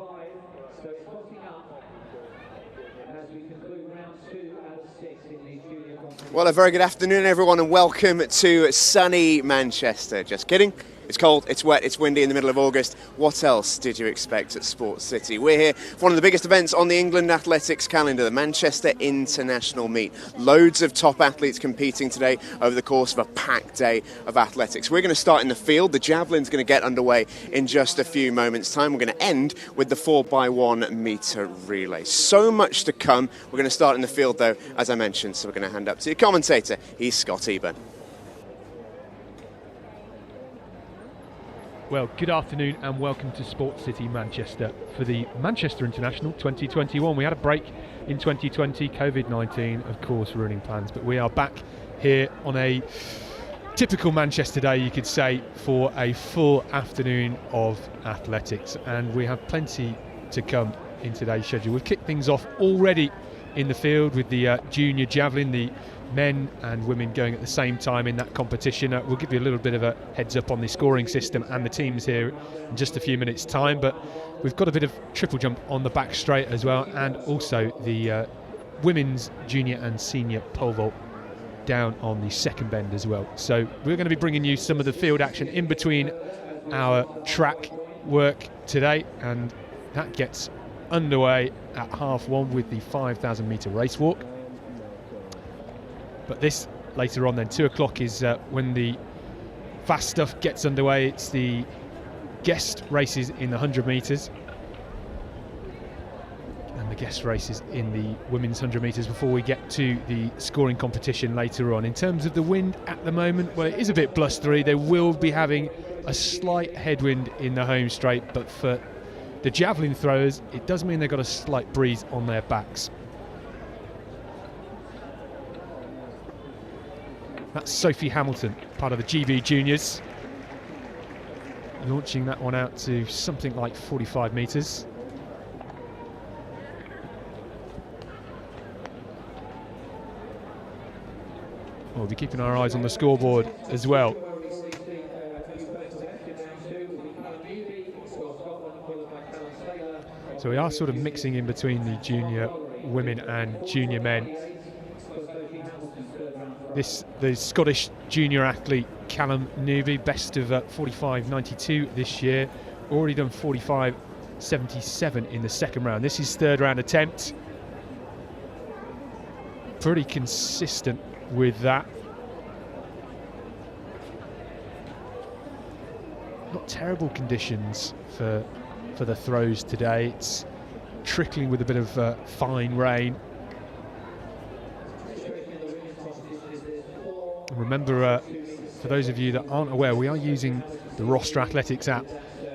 So it's botting up as we conclude round 2 out of 6 in the junior competition. Well, a very good afternoon, everyone, and welcome to sunny Manchester. Just kidding. It's cold, it's wet, it's windy in the middle of August. What else did you expect at Sports City? We're here for one of the biggest events on the England athletics calendar, the Manchester International Meet. Loads of top athletes competing today over the course of a packed day of athletics. We're going to start in the field. The javelin's going to get underway in just a few moments' time. We're going to end with the 4x1 metre relay. So much to come. We're going to start in the field, though, as I mentioned, so we're going to hand up to your commentator. He's Scott Eburn. Well, good afternoon and welcome to Sports City Manchester for the Manchester International 2021. We had a break in 2020, COVID-19 of course ruining plans, but we are back here on a typical Manchester day, you could say, for a full afternoon of athletics, and we have plenty to come in today's schedule. We've kicked things off already in the field with the junior javelin, the men and women going at the same time in that competition. We'll give you a little bit of a heads up on the scoring system and the teams here in just a few minutes' time, but we've got a bit of triple jump on the back straight as well, and also the women's junior and senior pole vault down on the second bend as well. So we're going to be bringing you some of the field action in between our track work today, and that gets underway at 1:30 with the 5,000 metre race walk. But this later on then, 2 o'clock is when the fast stuff gets underway. It's the guest races in the 100 metres and the guest races in the women's 100 metres before we get to the scoring competition later on. In terms of the wind at the moment, well, it is a bit blustery. They will be having a slight headwind in the home straight, but for the javelin throwers, it does mean they've got a slight breeze on their backs. That's Sophie Hamilton, part of the GB Juniors, launching that one out to something like 45 metres. We'll be keeping our eyes on the scoreboard as well. So we are sort of mixing in between the junior women and junior men. The Scottish junior athlete Callum Newby, best of 45.92 this year, already done 45.77 in the second round. This is third round attempt. Pretty consistent with that. Not terrible conditions for the throws today. It's trickling with a bit of fine rain. Remember, for those of you that aren't aware, we are using the roster athletics app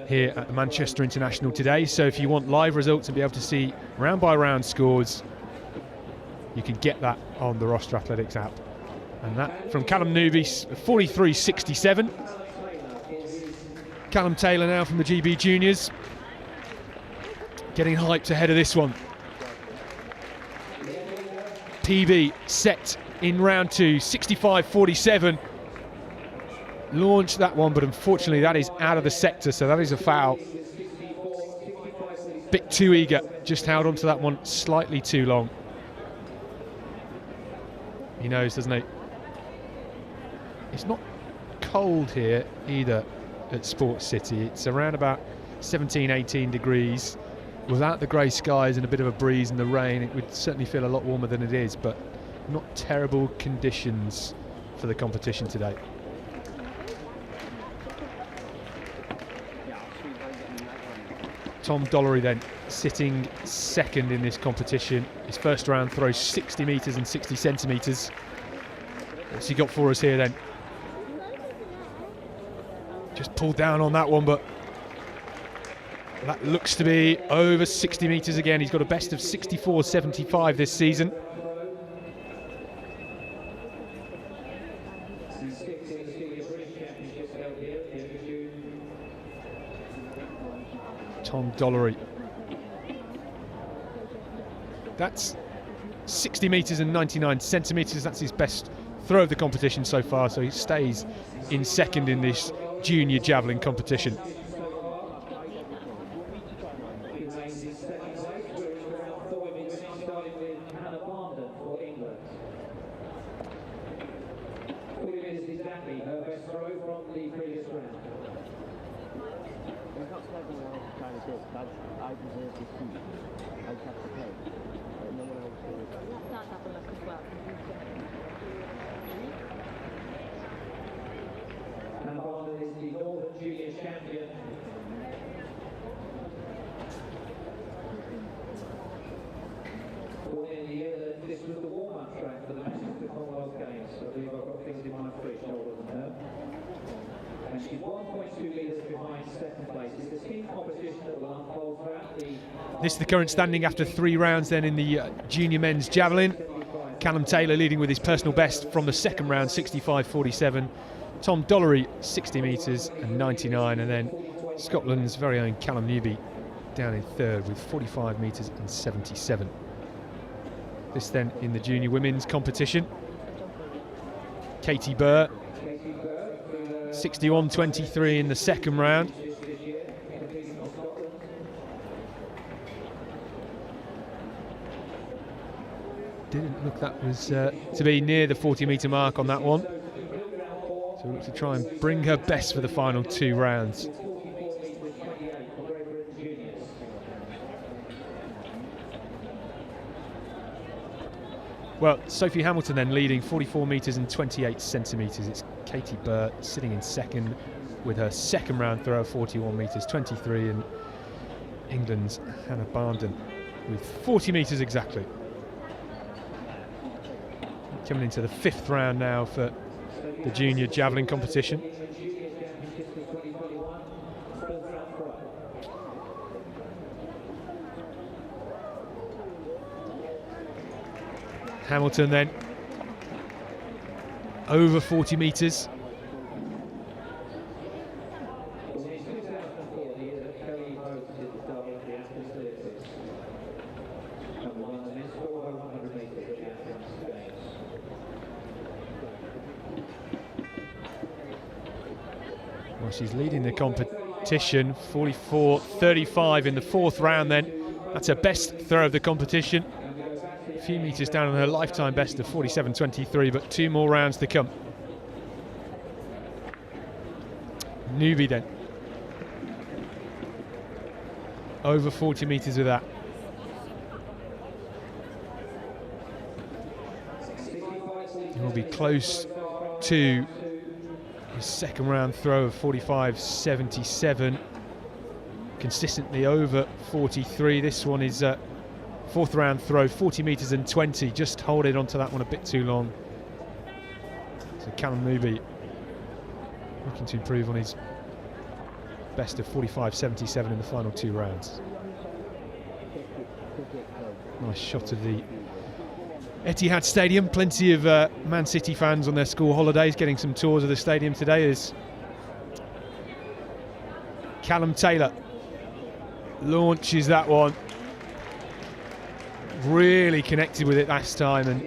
here at the Manchester International today. So if you want live results and be able to see round by round scores, you can get that on the roster athletics app. And that from Callum Newby, 43.67. Callum Taylor now from the GB Juniors, getting hyped ahead of this one. PB set in round 2, 65.47. Launched that one, but unfortunately that is out of the sector, so that is a foul. Bit too eager, just held onto that one slightly too long. He knows, doesn't he? It's not cold here either at Sports City. It's around about 17, 18 degrees. Without the grey skies and a bit of a breeze and the rain, it would certainly feel a lot warmer than it is, but not terrible conditions for the competition today. Tom Dollery then sitting second in this competition. His first round throws 60 metres and 60 centimetres. What's he got for us here then? Just pulled down on that one, but that looks to be over 60 metres again. He's got a best of 64.75 this season. Tom Dollery. That's 60 metres and 99 centimetres. That's his best throw of the competition so far, so he stays in second in this junior javelin competition. Second place, we're in round 4 women, starting with Hannah Barnden for England. 40 minutes exactly, her best throw from the previous round. It's not something I was trying to do, because I deserve this seat. I just have to pay. No one else will. Let's have a look as well. Hannah Barnden is the Northern Junior Champion. Born in the year that this was the warm-up track for the Manchester Commonwealth Games. I believe I've got things in my fridge older than her. And she's 1.2 metres behind second place. It's a team competition that will unfold throughout the... This is the current standing after 3 rounds then in the junior men's javelin. Callum Taylor leading with his personal best from the second round, 65.47. Tom Dollery, 60 metres and 99. And then Scotland's very own Callum Newby down in third with 45 metres and 77. This then in the junior women's competition. Katie Burr, 61.23 in the second round. Didn't look that was to be near the 40-metre mark on that one. So we'll look to try and bring her best for the final 2 rounds. Well, Sophie Hamilton then leading 44 metres and 28 centimetres. It's Katie Burr sitting in second with her second round throw of 41 metres 23, and England's Hannah Barnden with 40 metres exactly. Coming into the 5th round now for the junior javelin competition. Hamilton then over 40 metres. Well, she's leading the competition, 44.35 in the 4th round then. That's her best throw of the competition. A few metres down on her lifetime best of 47.23, but 2 more rounds to come. Newby then. Over 40 metres with that. He'll be close to his second round throw of 45.77. Consistently over 43. This one is 4th round throw, 40 metres and 20, just holding onto that one a bit too long. So Callum Newby looking to improve on his best of 45.77 in the final 2 rounds. Nice shot of the Etihad Stadium. Plenty of Man City fans on their school holidays getting some tours of the stadium today as Callum Taylor launches that one. Really connected with it last time, and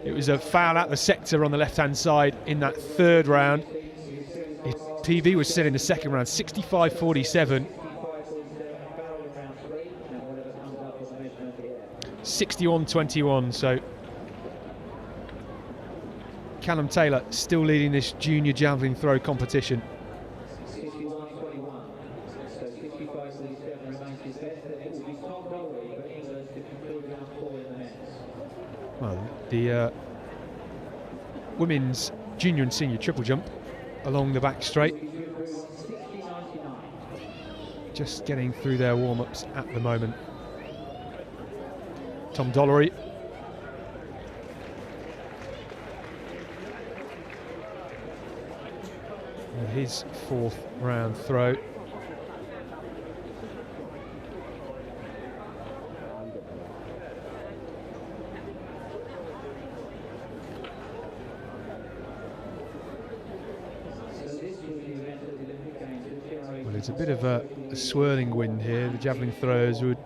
it was a foul at the sector on the left-hand side in that 3rd round. His PB was set in the 2nd round, 65.47. 61.21, so Callum Taylor still leading this junior javelin throw competition. 61.21. So 65.47 remains his best, and it will be Tom Dollery for England to conclude round 4 in the men's. Well, the women's junior and senior triple jump along the back straight. 60.99. Just getting through their warm-ups at the moment. Tom Dollery. With his 4th round throw. Well, it's a bit of a swirling wind here. The javelin throwers would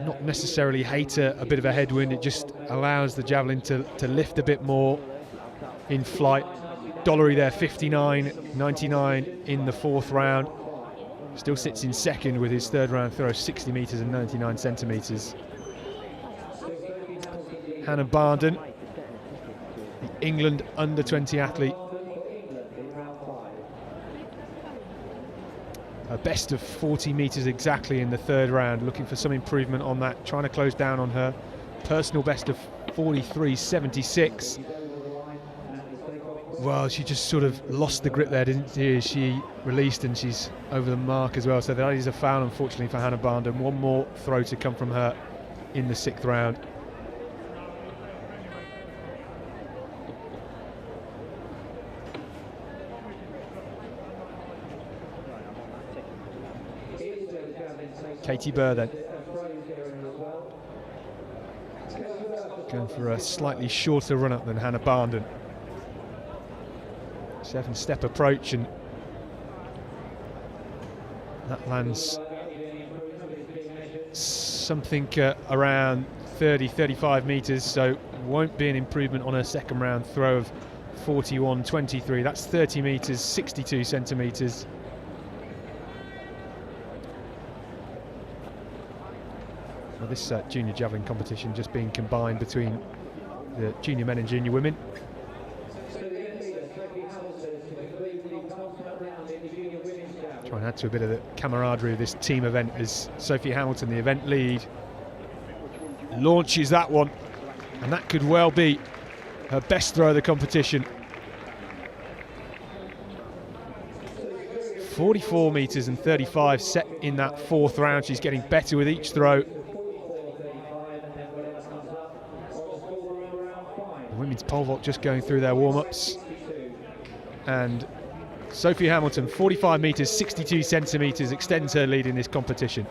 not necessarily hate a bit of a headwind. It just allows the javelin to lift a bit more in flight. Dollery there, 59.99 in the 4th round. Still sits in second with his third round throw, 60 metres and 99 centimetres. Hannah Barden, the England under-20 athlete. Her best of 40 metres exactly in the third round, looking for some improvement on that, trying to close down on her personal best of 43.76. Well, she just sort of lost the grip there, didn't she? She released and she's over the mark as well. So that is a foul, unfortunately, for Hannah Barden. One more throw to come from her in the 6th round. Katie Burr then. Going for a slightly shorter run-up than Hannah Barden. 7-step approach, and that lands something around 30-35 metres, so won't be an improvement on her second round throw of 41.23. That's 30 metres, 62 centimetres. Well, this junior javelin competition just being combined between the junior men and junior women. Try and add to a bit of the camaraderie of this team event as Sophie Hamilton, the event lead, launches that one, and that could well be her best throw of the competition. 44 metres and 35 set in that 4th round. She's getting better with each throw. The women's pole vault just going through their warm-ups, and Sophie Hamilton, 45 metres, 62 centimetres, extends her lead in this competition.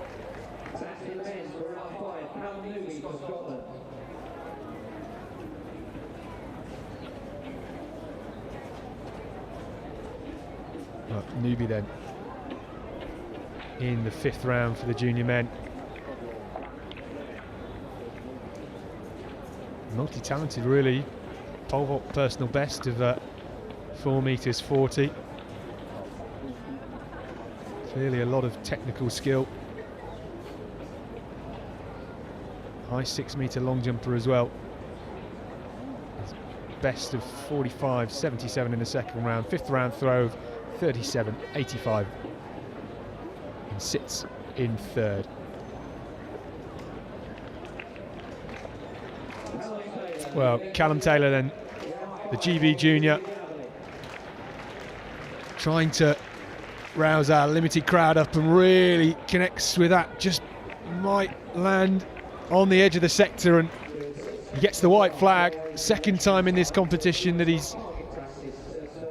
Newby then in the 5th round for the junior men. Multi-talented, really. Pole vault personal best of 4 metres 40. Clearly a lot of technical skill. High 6-metre long jumper as well. Best of 45.77 in the 2nd round. 5th round throw of 37.85 and sits in 3rd. Well, Callum Taylor then, the GB junior, trying to rouse our limited crowd up and really connects with that. Just might land on the edge of the sector, and he gets the white flag. 2nd time in this competition that he's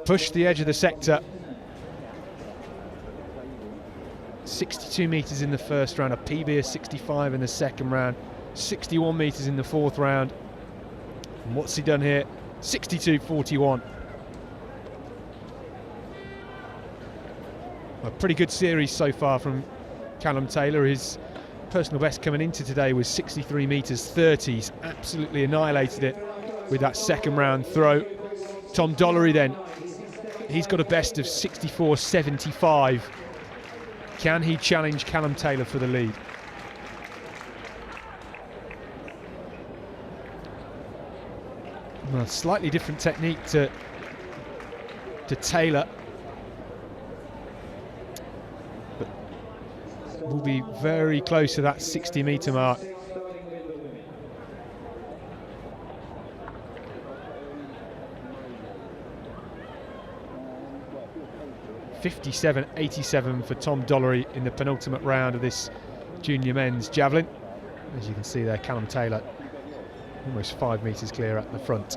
pushed the edge of the sector. 62 metres in the 1st round, a PB of 65 in the 2nd round, 61 metres in the 4th round. And what's he done here? 62.41. A pretty good series so far from Callum Taylor. His personal best coming into today was 63 metres 30. He's absolutely annihilated it with that 2nd round throw. Tom Dollery then, he's got a best of 64.75. Can he challenge Callum Taylor for the lead? Well, slightly different technique to Taylor, but will be very close to that 60-metre mark. .57.87 for Tom Dollery in the penultimate round of this junior men's javelin. As you can see there, Callum Taylor almost 5 metres clear at the front.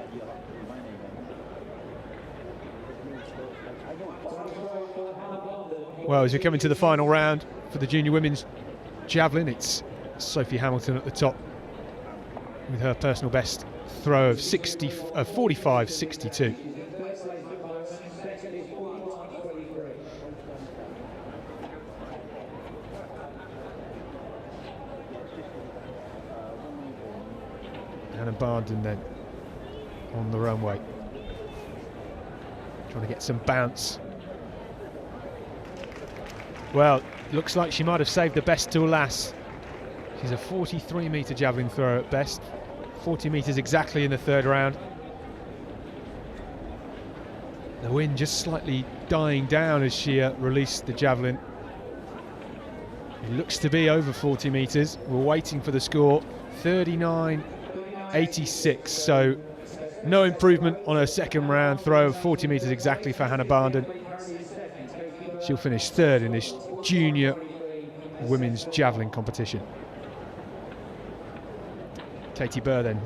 Well, as we're coming to the final round for the junior women's javelin, it's Sophie Hamilton at the top with her personal best throw of 45.62. Hannah Barden then on the runway, trying to get some bounce. Well, looks like she might have saved the best till last. She's a 43-metre javelin thrower at best, 40 metres exactly in the third round. The wind just slightly dying down as she released the javelin. It looks to be over 40 metres. We're waiting for the score, 39.86. So no improvement on her second round throw of 40 metres exactly for Hannah Barnden. She'll finish third in this junior women's javelin competition. Katie Burr then.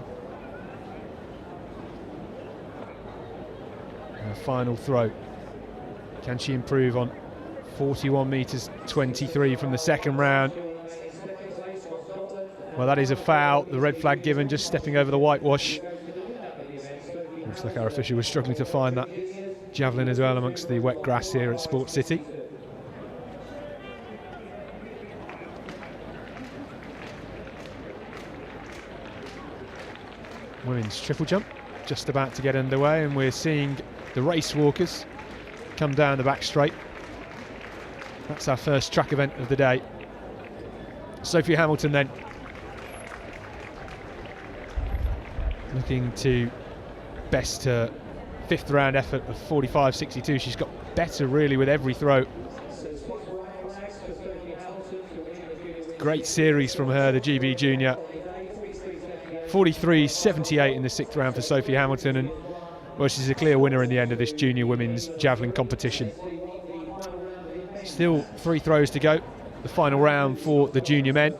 Her final throw. Can she improve on 41 metres 23 from the second round? Well, that is a foul. The red flag given, just stepping over the whitewash. Looks like our official was struggling to find that javelin as well amongst the wet grass here at Sport City. Women's triple jump just about to get underway, and we're seeing the race walkers come down the back straight. That's our first track event of the day. Sophie Hamilton then looking to best her fifth round effort of 45.62. She's got better really with every throw. Great series from her, the GB junior. 43.78 in the sixth round for Sophie Hamilton, and well, she's a clear winner in the end of this junior women's javelin competition. Still 3 throws to go, the final round for the junior men.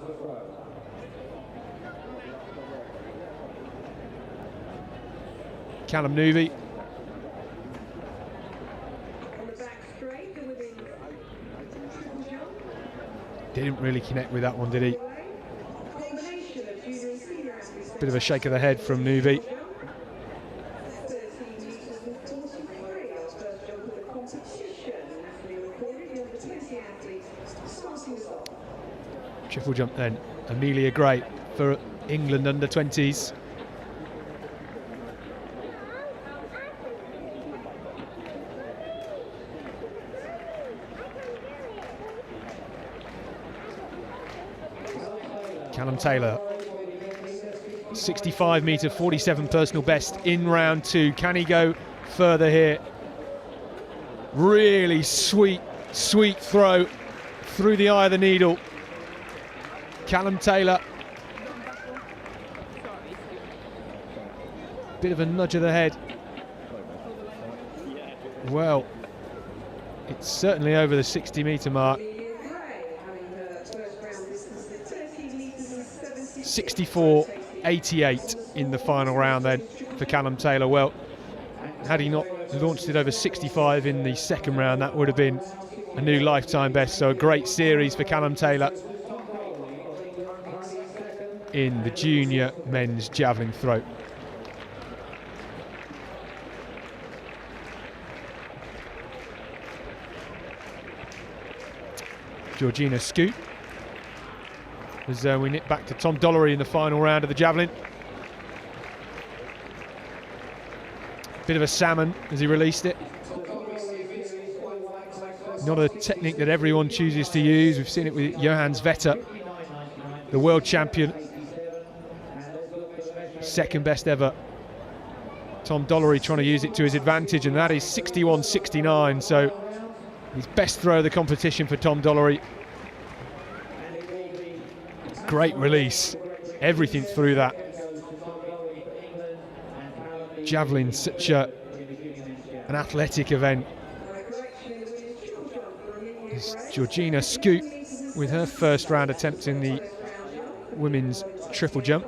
Callum Newby. Didn't really connect with that one, did he? Bit of a shake of the head from Newby. Triple jump then, Amelia Gray for England under-20s. Callum Taylor, 65 metre 47 personal best in round 2. Can he go further here? Really sweet throw through the eye of the needle. Callum Taylor. Bit of a nudge of the head. Well, it's certainly over the 60 metre mark. 64.88 in the final round then for Callum Taylor. Well, had he not launched it over 65 in the second round, that would have been a new lifetime best. So a great series for Callum Taylor in the junior men's javelin throw. Georgina Scoot, as we nip back to Tom Dollery in the final round of the javelin. Bit of a salmon as he released it. Not a technique that everyone chooses to use. We've seen it with Johannes Vetter, the world champion, second best ever. Tom Dollery trying to use it to his advantage, and that is 61.69. So his best throw of the competition for Tom Dollery. Great release, everything through that. Javelin, such an athletic event. It's Georgina Scoot with her first round attempt in the women's triple jump.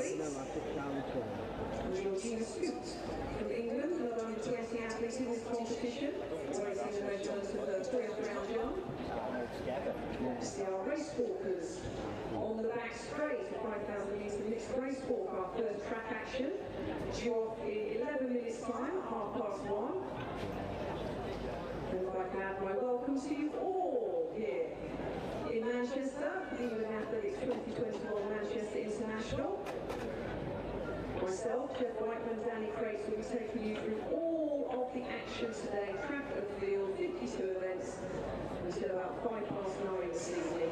until about 9:05 this evening.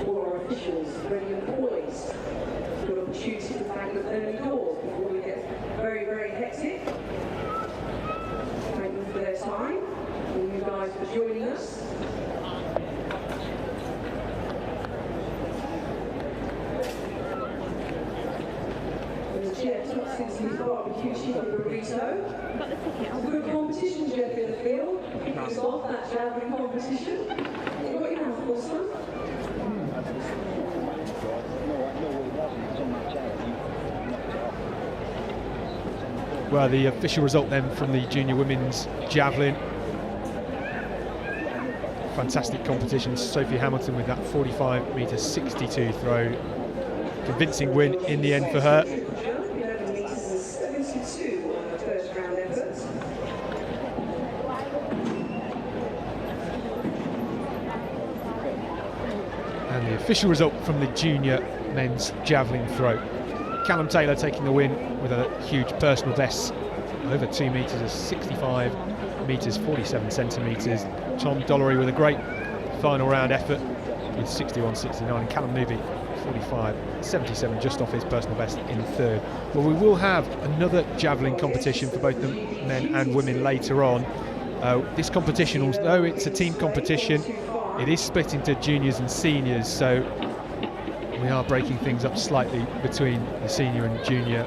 All our officials ready and poised. We've got opportunity to thank them early doors before we get very, very hectic. Thank them for their time, and you guys for joining us. Jeff Tutton's barbecue chicken burrito. Got the ticket. Good competition, Jeff, in the field. It's off that javelin competition. You got your mouth full, son? Well, the official result then from the junior women's javelin. Fantastic competition. Sophie Hamilton with that 45 metre 62 throw. Convincing win in the end for her. 11 metres and 72 on the first round effort. And the official result from the junior men's javelin throw. Callum Taylor taking the win with a huge personal best, over 2 metres of 65 metres 47 centimetres. Tom Dollery with a great final round effort with 61.69, and Callum Newby 45.77, just off his personal best in third. Well, we will have another javelin competition for both the men and women later on. This competition, although it's a team competition, it is split into juniors and seniors, so we are breaking things up slightly between the senior and junior.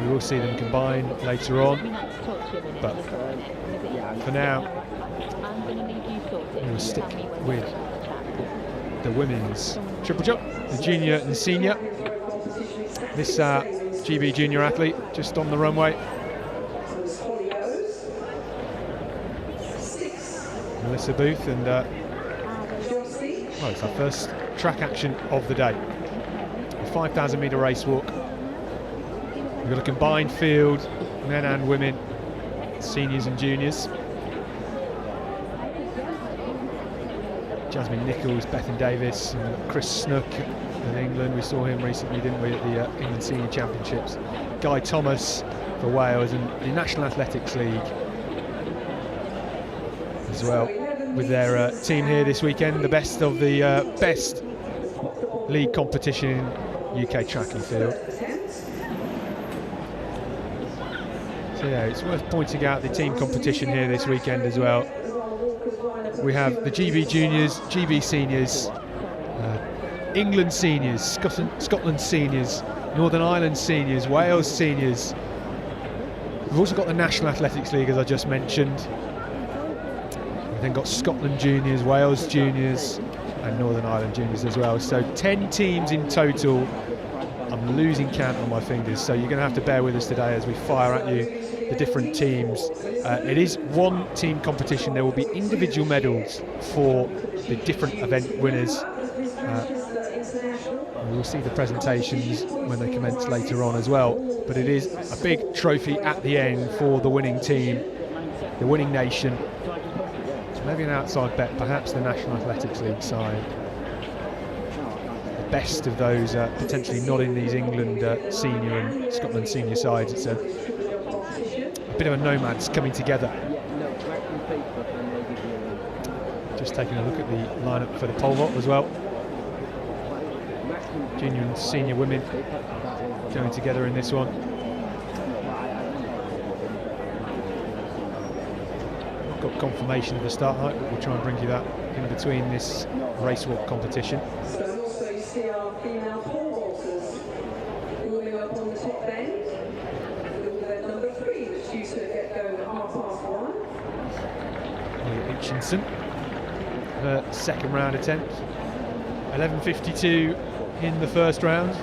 We will see them combine later on, but for now we will stick with the women's triple jump, the junior and senior. This GB junior athlete just on the runway. Melissa Booth, and well, it's our first track action of the day. A 5,000 metre race walk. We've got a combined field, men and women, seniors and juniors. Jasmine Nichols, Bethan Davis, and Chris Snook of England. We saw him recently, didn't we, at the England Senior Championships. Guy Thomas for Wales, and the National Athletics League as well, with their team here this weekend. The best of the best league competition in UK track and field. So yeah, it's worth pointing out the team competition here this weekend as well. We have the GB Juniors, GB Seniors, England Seniors, Scotland Seniors, Northern Ireland Seniors, Wales Seniors. We've also got the National Athletics League, as I just mentioned. We've then got Scotland Juniors, Wales Juniors, and Northern Ireland Juniors as well. So 10 teams in total. I'm losing count on my fingers, so you're going to have to bear with us today as we fire at you the different teams. It is one team competition. There will be individual medals for the different event winners. We'll see the presentations when they commence later on as well, but it is a big trophy at the end for the winning team, the winning nation. So maybe an outside bet, perhaps the National Athletics League side. The best of those potentially not in these England senior and Scotland senior sides. It's a bit of a nomads coming together. Just taking a look at the lineup for the pole vault as well. Junior and senior women going together in this one. Got confirmation of the start height, but we'll try and bring you that in between this race walk competition. So also you see our female pole vaulters warming up on the top end. With number 3, that's due to get going at 1:30. Leah Aitchinson, her second round attempt. 11.52 in the first round.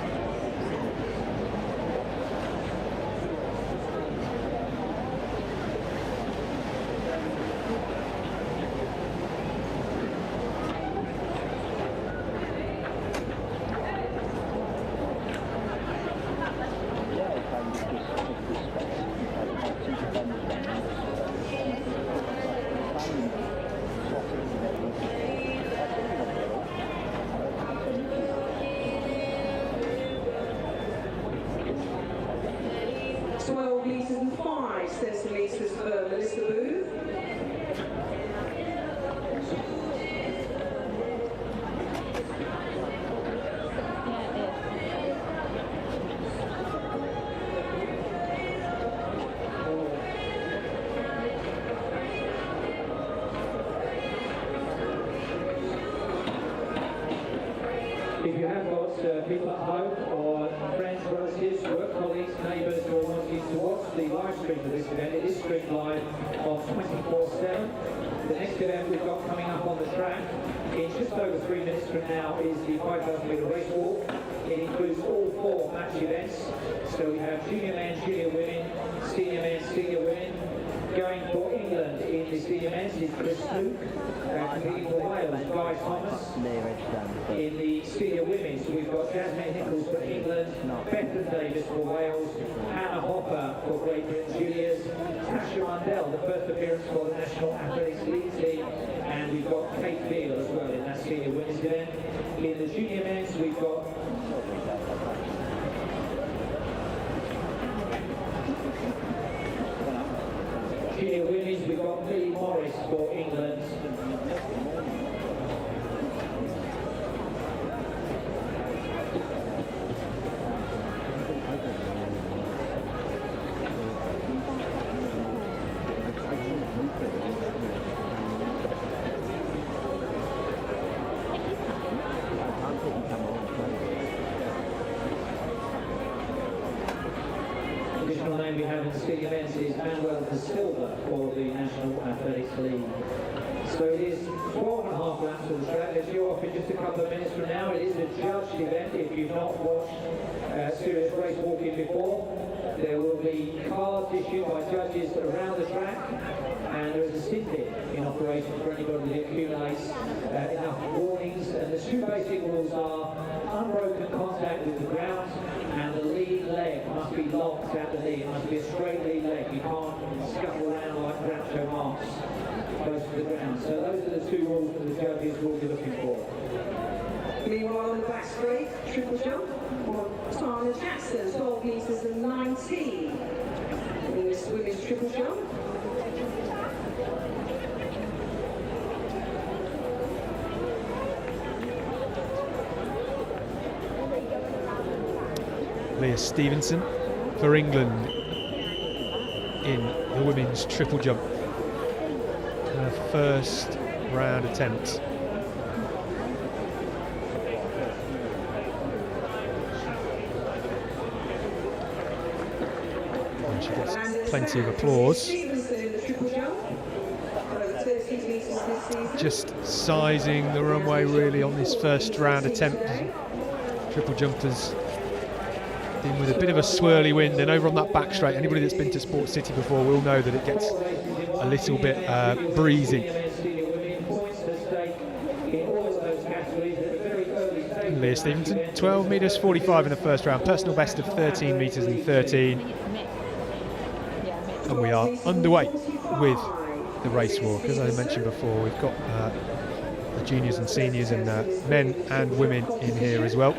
5 centimetres for Melissa Booth. If you have got people at home or friends, relatives, work colleagues, neighbours who want you to watch the live stream of this event, it is streamed live on 24/7. The next event we've got coming up on the track in just over 3 minutes from now is the 5,000 metre race walk. It includes all 4 match events. So we have junior men, junior women, senior women. Going for England in the senior men's is Chris Cook, competing for Wales, Guy Thomas. In the senior women's, we've got Jasmine Nichols for England, Bethan Davis for Wales, Hannah Hopper for Great Britain Juniors, Tasha Mundell, the first appearance for the National Athletics League team, and we've got Kate Beale as well in that senior women's event. In the junior men's, we've got junior women's, we've got Millie Morris for England. Additional name we have in the senior men's is Manuel De Silva for the National Athletics League. So it is 12.5 laps of the track. Let's go off in just a couple of minutes from now. It is a judged event. If you've not watched serious race walking before, there will be cards issued by judges around the track, and there is a sin bin in operation for anybody that accumulates enough warnings. And the 2 basic rules are unbroken contact with the ground, and the lead leg must be locked at the knee. It must be a straight lead leg. You can't scuffle around like Groucho Marx close to the ground. So those are the 2 rules that the judges will be looking for. Meanwhile, on the back straight, triple jump, Tana Jackson, 12 metres and 19 in this women's triple jump. Leah Stevenson for England in the women's triple jump. Her first round attempt. And she gets plenty of applause. Just sizing the runway really on this first round attempt. Triple jumpers in with a bit of a swirly wind, and over on that back straight, anybody that's been to Sports City before will know that it gets a little bit breezy. And Leah Stevenson, 12 metres 45 in the first round, personal best of 13 metres and 13. And we are underway with the race walk. As I mentioned before, we've got the juniors and seniors and men and women in here as well.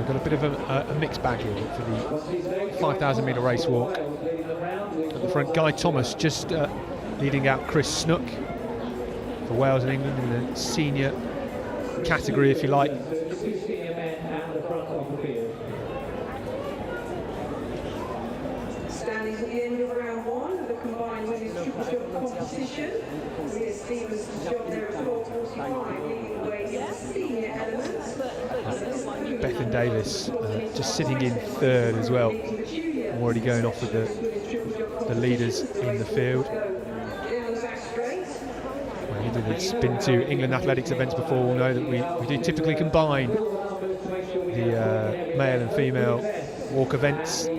Got a bit of a mixed bag here for the 5,000 metre race walk. At the front, Guy Thomas just leading out Chris Snook for Wales and England in the senior category, if you like. Standing at the end of round 1 of the combined women's triple jump competition. Leah Stevenson's jump there at 12:45, leading the way in the senior elements. Bethan Davis just sitting in third as well, already going off with the leaders in the field. Well, he has been to England athletics events before, will know that we do typically combine the male and female walk events.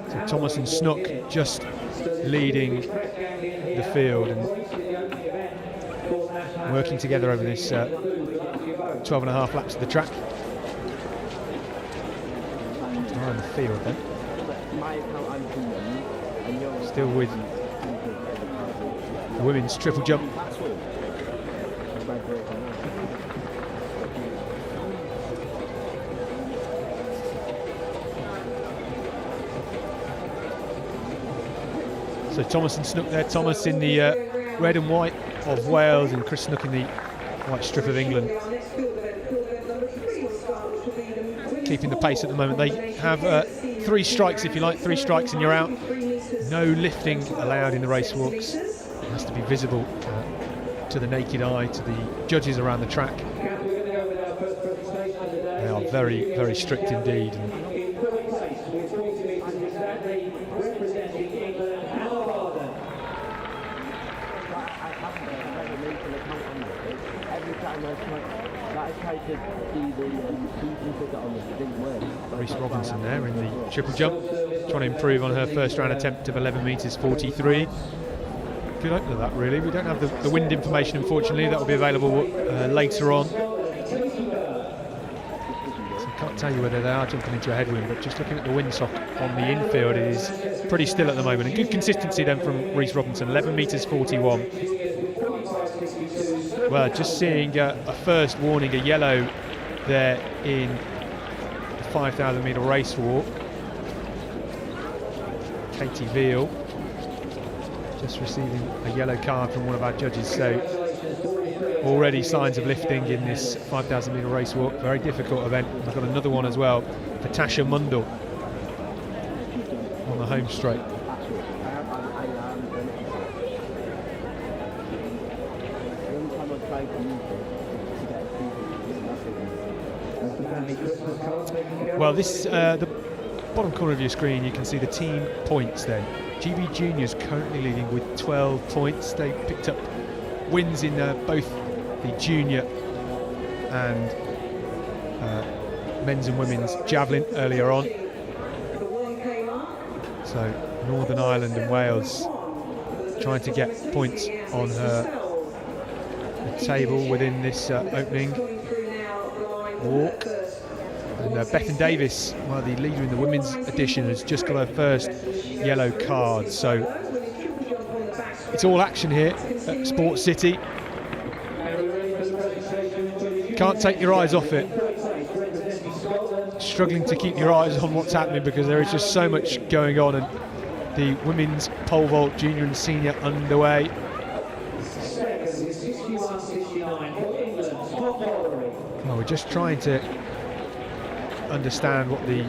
So Thomas and Snook just leading the field and working together over this 12.5 laps of the track. On the field then. Still with the women's triple jump. So Thomas and Snook there. Thomas in the red and white of Wales, and Chris Snook in the white strip of England. Keeping the pace at the moment. They have 3 strikes, if you like, 3 strikes and you're out. No lifting allowed in the race walks. It has to be visible to the naked eye, to the judges around the track. They are very, very strict indeed. Reese Robinson there in the triple jump, trying to improve on her first round attempt of 11 metres 43. Good opener that, really. We don't have the wind information, unfortunately. That will be available later on. So I can't tell you whether they are jumping into a headwind, but just looking at the windsock on the infield, it is pretty still at the moment. And good consistency then from Reese Robinson, 11 metres 41. Well, just seeing a first warning, a yellow there in the 5,000 metre race walk. Katie Veal just receiving a yellow card from one of our judges, so already signs of lifting in this 5,000 metre race walk. Very difficult event. We've got another one as well for Tasha Mundell on the home straight. Well, this the bottom corner of your screen, you can see the team points then. GB Juniors currently leading with 12 points. They picked up wins in both the junior and men's and women's javelin earlier on. So Northern Ireland and Wales trying to get points on the table within this opening walk. And Bethan Davis, well, the leader in the women's edition, has just got her first yellow card. So it's all action here at Sports City. Can't take your eyes off it. Struggling to keep your eyes on what's happening because there is just so much going on. And the women's pole vault junior and senior underway. Well, we're just trying to understand what the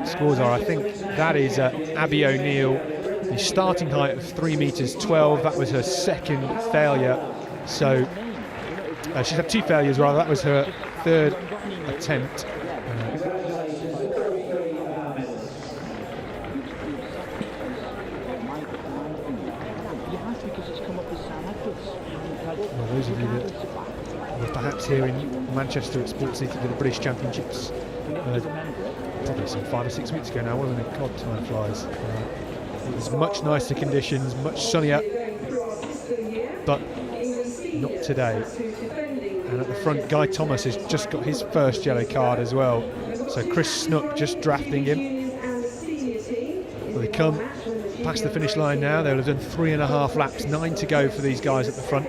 scores are. I think that is Abby O'Neill, the starting height of 3 metres 12. That was her second failure. So she's had 2 failures rather. That was her 3rd attempt. Well, those of you that were perhaps here in Manchester at Sports City for the British Championships probably some 5 or 6 weeks ago now, wasn't it? God, time flies. It was much nicer conditions, much sunnier, but not today. And at the front, Guy Thomas has just got his first yellow card as well. So Chris Snook just drafting him. Well, they come past the finish line now. They'll have done 3.5 laps, 9 to go for these guys at the front.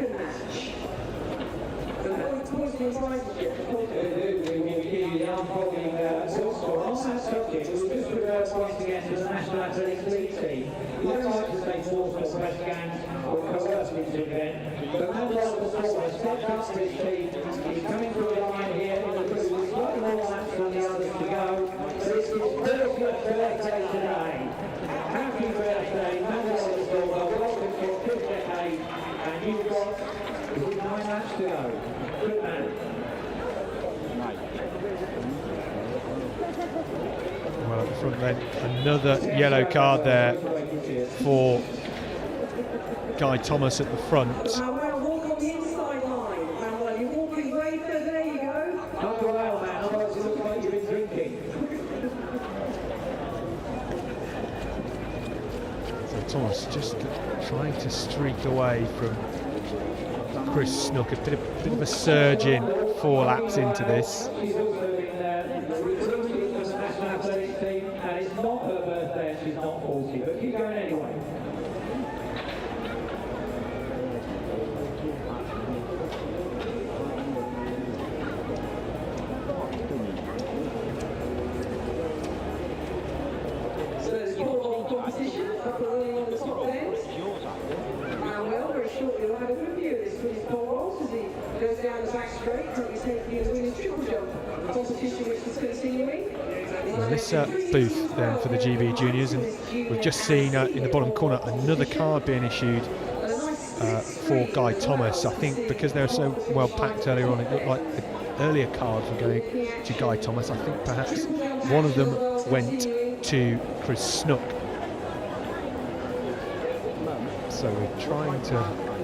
Well, at the front then, another yellow card there for Guy Thomas at the front. Walk on the inside line. You're walking way further. There you go. Not go out, man, otherwise it looks like you've been drinking. So Thomas just trying to streak away from Chris Snook. A bit of a surge in 4 laps into this. She's also been recruited for the National Athletics team, and it's not her birthday and she's not 40, but keep going anyway. pole vault as he goes down the back straight, currently taking the women's triple jump competition, which is continuing. Melissa Booth then for the GB Juniors, and we've just seen in the bottom corner another card being issued for Guy Thomas. I think because they were so well packed earlier on, it looked like the earlier cards were going to Guy Thomas. I think perhaps one of them went to Chris Snook. So we're trying to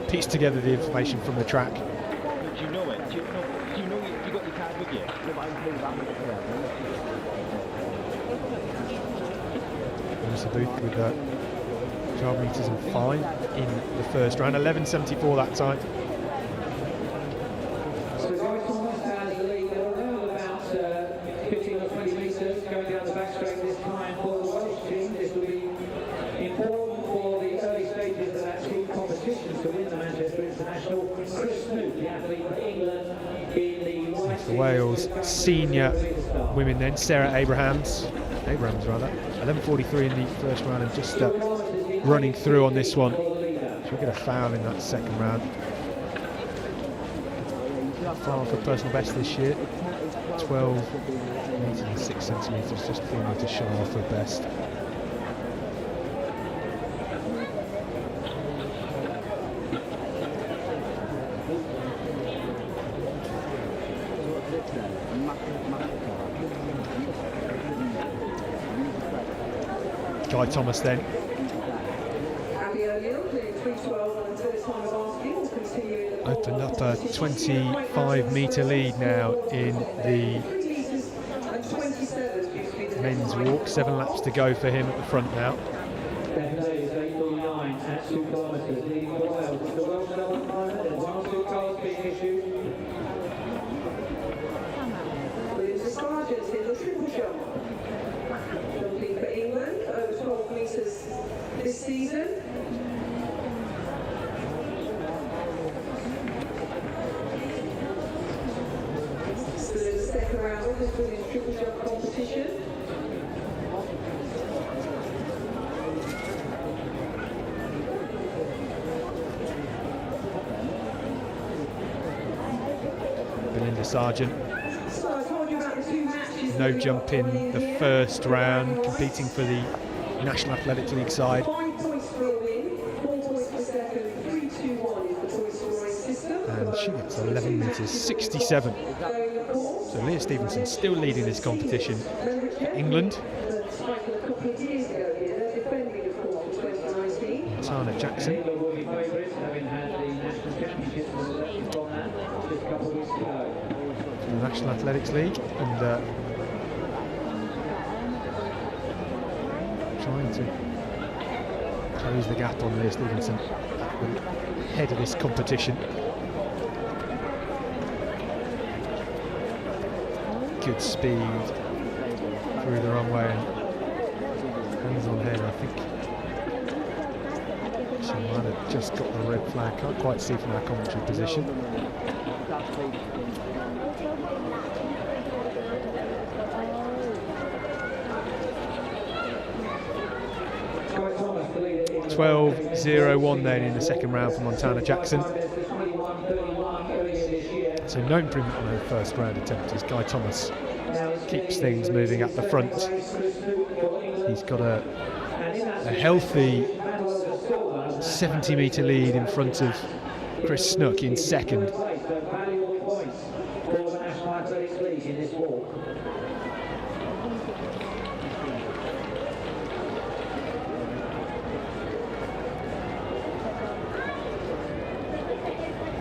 piece together the information from the track. Do you know it? Do you know you got your card with you? Melissa Booth with 12 metres and 5 in the first round, 11.74 that time. So Guy Thomas has the lead around about 15 or 20 metres going down the back straight this time for the Welsh team. This will be important for the early stages of that team competition to win the Manchester International. Chris Snook, the athlete for England, in the white The Wales senior women then, Sarah Abrahams 11.43 in the first round, and just running through on this one. She'll get a foul in that second round. Far for personal best this year, 12 metres and 6 centimetres, just 4 metres shy off her best. Guy Thomas then. Opened up a 25-metre lead now in the men's walk. 7 laps to go for him at the front now. This season. Still in the second round of this women's triple jump competition. Belinda Sargent. So I told you about the 2 matches. No jump in the first round, competing for the National Athletics League side. 5 points for a win, 4 points per second, 3-2-1 is the point scoring system. And she gets 11 metres 67. So Leah Stevenson still leading this competition for England. Montana Jackson. From the National Athletics League, and trying to close the gap on Leah Stevenson ahead of this competition. Good speed through the runway and hands on head. I think she might have just got the red flag. Can't quite see from our commentary position. .12.01 then in the second round for Montana Jackson. So no improvement on her first round attempt as Guy Thomas keeps things moving up the front. He's got a healthy 70-metre lead in front of Chris Snook in second.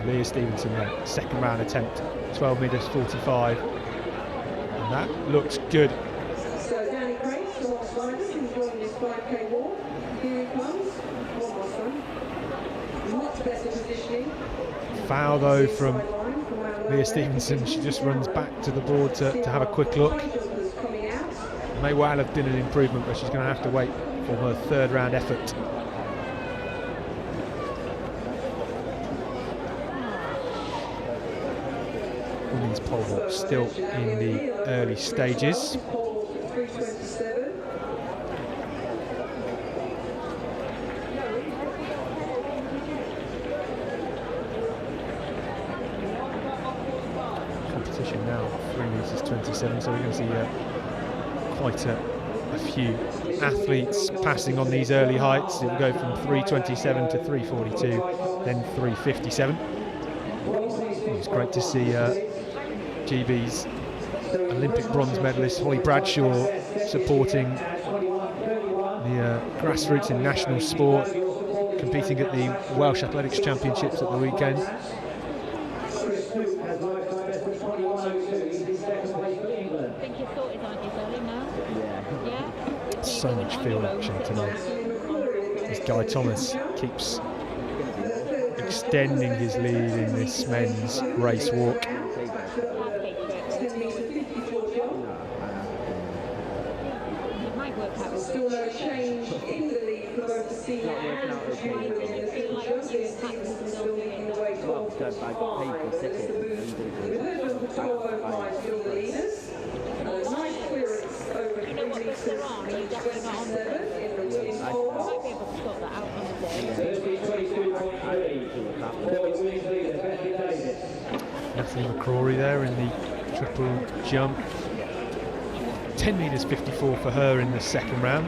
Leah Stevenson then, second round attempt, 12 metres 45, and that looks good. So Danny Craig, Scott Sliders, enjoying this 5k walk. Here he comes. One more son. Much better positioning. Foul though from Leah Stevenson. She just runs back to the board to have a quick look. May well have been an improvement, but she's going to have to wait for her third round effort. Women's pole vault still in the early stages. 27, so we're going to see quite a few athletes passing on these early heights. It will go from 3:27 to 3:42, then 3:57. It's great to see GB's Olympic bronze medalist Holly Bradshaw supporting the grassroots in national sport, competing at the Welsh Athletics Championships at the weekend. So much field action tonight as Guy Thomas keeps extending his lead in this men's race walk. Still no change in the lead for both the senior and the junior in the field. Leah Stevenson still leading the way 12.5. With her number 12.05 still the leaders. And a nice clearance over 3 metres to 27 in the women's pole vault. 32.23. Natalie McCrory there in the triple jump. 10 metres 54 for her in the second round.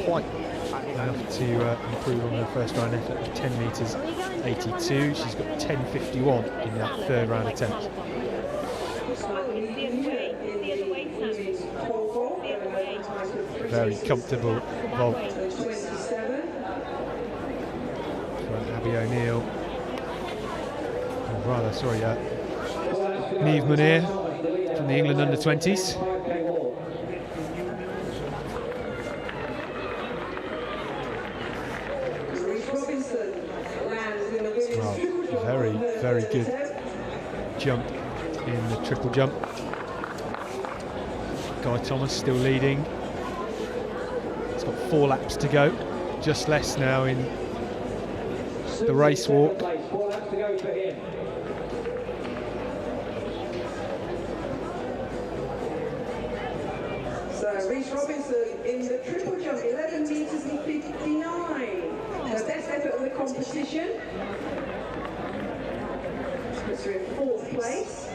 Quite enough to improve on her first round effort of 10 metres 82. She's got 10.51 in that third round attempt. Very comfortable vault from Abby O'Neill. Niamh Muir from the England under-20s. Very, very good jump in the triple jump. Guy Thomas still leading. He's got 4 laps to go, just less now in the race walk. Robinson in the triple jump, 11 metres and 59. Her best effort in the competition. Puts her in 4th place.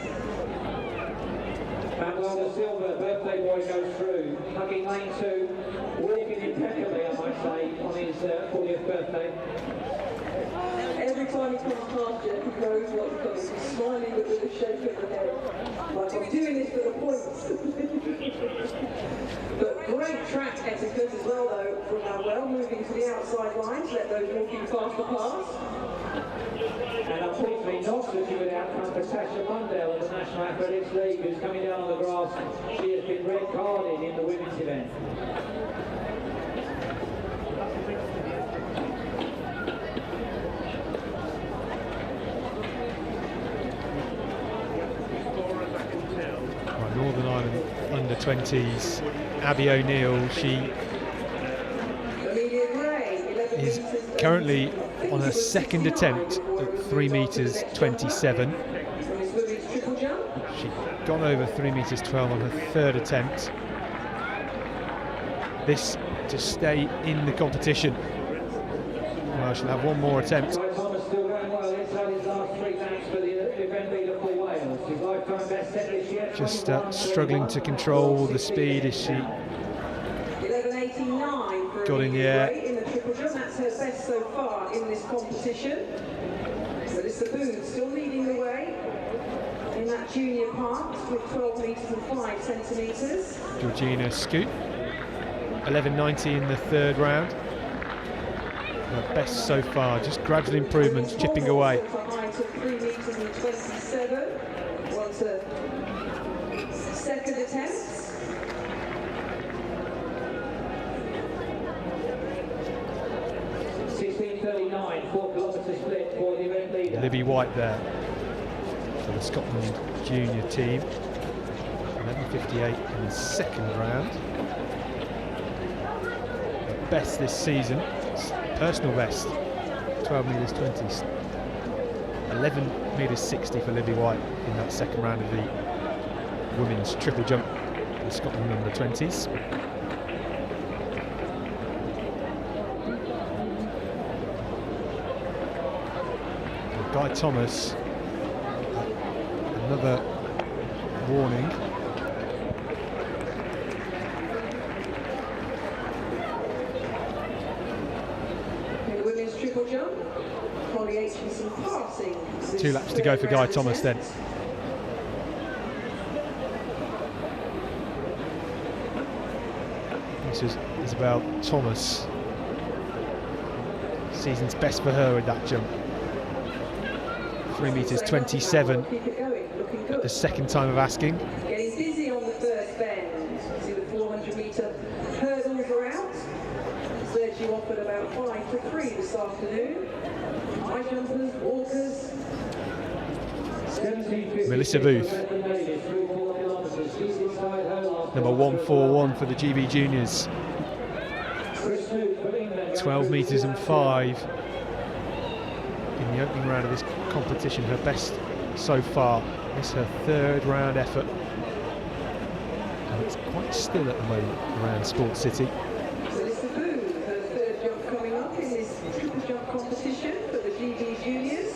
Manuel de Silva, birthday boy, goes through, hugging lane 2, walking impeccably, I might say, on his 40th birthday. Every time he comes past you, he knows what he's got. He's smiling with a shake of the head. Like, I'm doing this for the points. But great track etiquette as well, though, from Manuel, moving to the outside lines, let those walking faster pass. And unfortunately not such a good outcome for Tasha Mundell of the National Athletics League, who's coming down on the grass. She has been red carded in the women's event. Northern Ireland under-20s, Abby O'Neill, she is currently on her second attempt at 3 metres 27. She's gone over 3 metres 12 on her third attempt. This to stay in the competition. Well, she'll have one more attempt. Thomas still going well inside his last 3 laps for the event leader for Wales. His lifetime best set this year. Just struggling to control the speed as she 11.89 got in the air. In the triple jump, that's her best so far in this competition. Melissa Boone still leading the way in that junior part with 12 metres and 5 centimetres. Georgina Scoot, 11.90 in the third round. Her best so far, just gradual improvements, chipping away. 3 metres and 27. Wants a second attempt. 16.39, 4 kilometre split for the event leader. Libby White there for the Scotland junior team. 11.58 in the second round. Her best this season, personal best, 12 metres 20. 11 metres 60 for Libby White in that second round of the women's triple jump for the Scotland under-20s. Guy Thomas another warning. In the women's triple jump, Holly Aitchison passing. 2 laps to go for Guy Thomas then. This is Isabel Thomas. Season's best for her with that jump. 3 metres 27 at the second time of asking. Getting busy on the first bend. See the 400-metre hurdles are out. Sergio offered about 5 to 3 this afternoon. High jumpers, walkers. Melissa Booth, number 141 for the GB Juniors. 12 metres and 5 in the opening round of this competition, her best so far. This is her 3rd round effort, and it's quite still at the moment around Sports City. Melissa Booth, her 3rd jump coming up in this triple jump competition for the GB Juniors.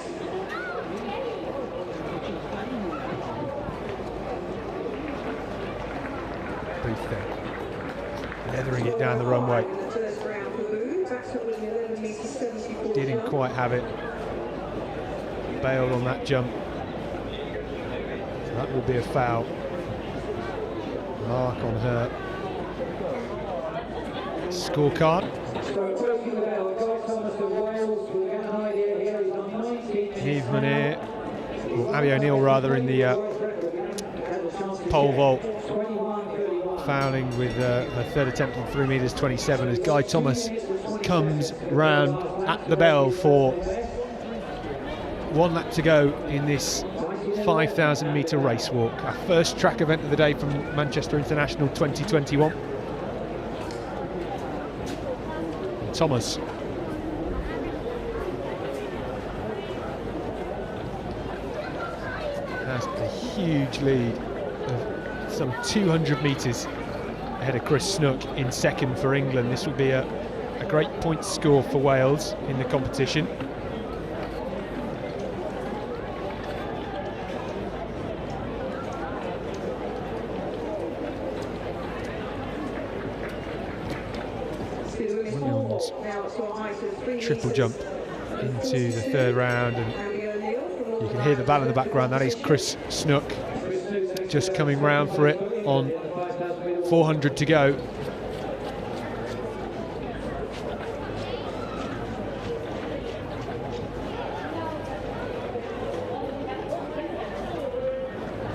Booth there, leathering it down the runway. Didn't quite have it. Bailed on that jump. So that will be a foul. Mark on her scorecard. Eve Munir, or Abby O'Neill rather, in the pole vault, fouling with her 3rd attempt on 3 metres 27 as Guy Thomas comes round at the bell for 1 lap to go in this 5,000 metre race walk. Our first track event of the day from Manchester International 2021. And Thomas has a huge lead of some 200 metres ahead of Chris Snook in 2nd for England. This would be a great point score for Wales in the competition. Williams triple jump into the 3rd round, and you can hear the bell in the background. That is Chris Snook just coming round for it on 400 to go.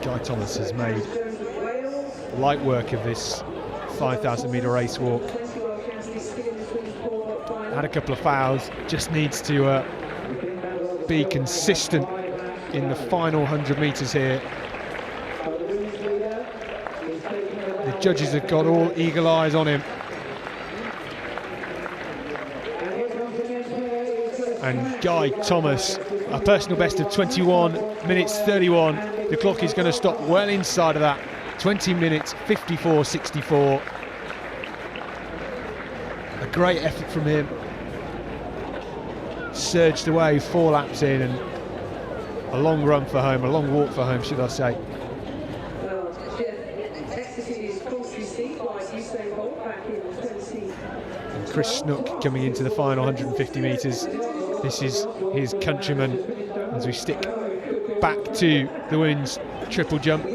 Guy Thomas has made light work of this 5,000 metre race walk. Had a couple of fouls, just needs to be consistent in the final 100 metres here. The judges have got all eagle eyes on him. And Guy Thomas, a personal best of 21 minutes 31. The clock is going to stop well inside of that. 20 minutes 54.64. A great effort from him. Surged away 4 laps in, and a long run for home, a long walk for home, should I say. And Chris Snook coming into the final 150 metres. This is his countryman as we stick back to the women's triple jump.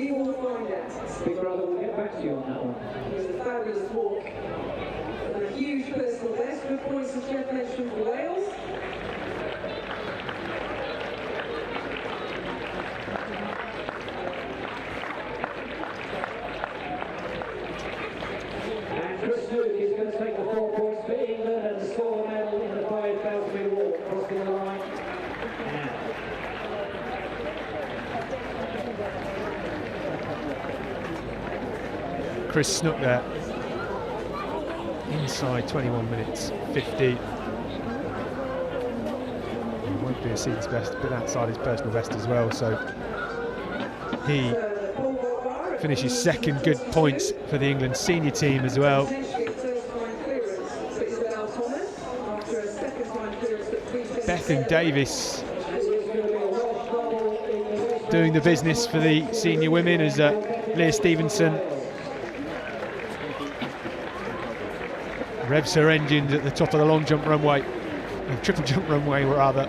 Chris Snook there, inside 21 minutes 50. It won't be a season's best, a bit outside his personal best as well, so he finishes 2nd. Good points for the England senior team as well. Bethan Davis doing the business for the senior women as Leah Stevenson revs her engines at the top of the long jump runway, triple jump runway rather.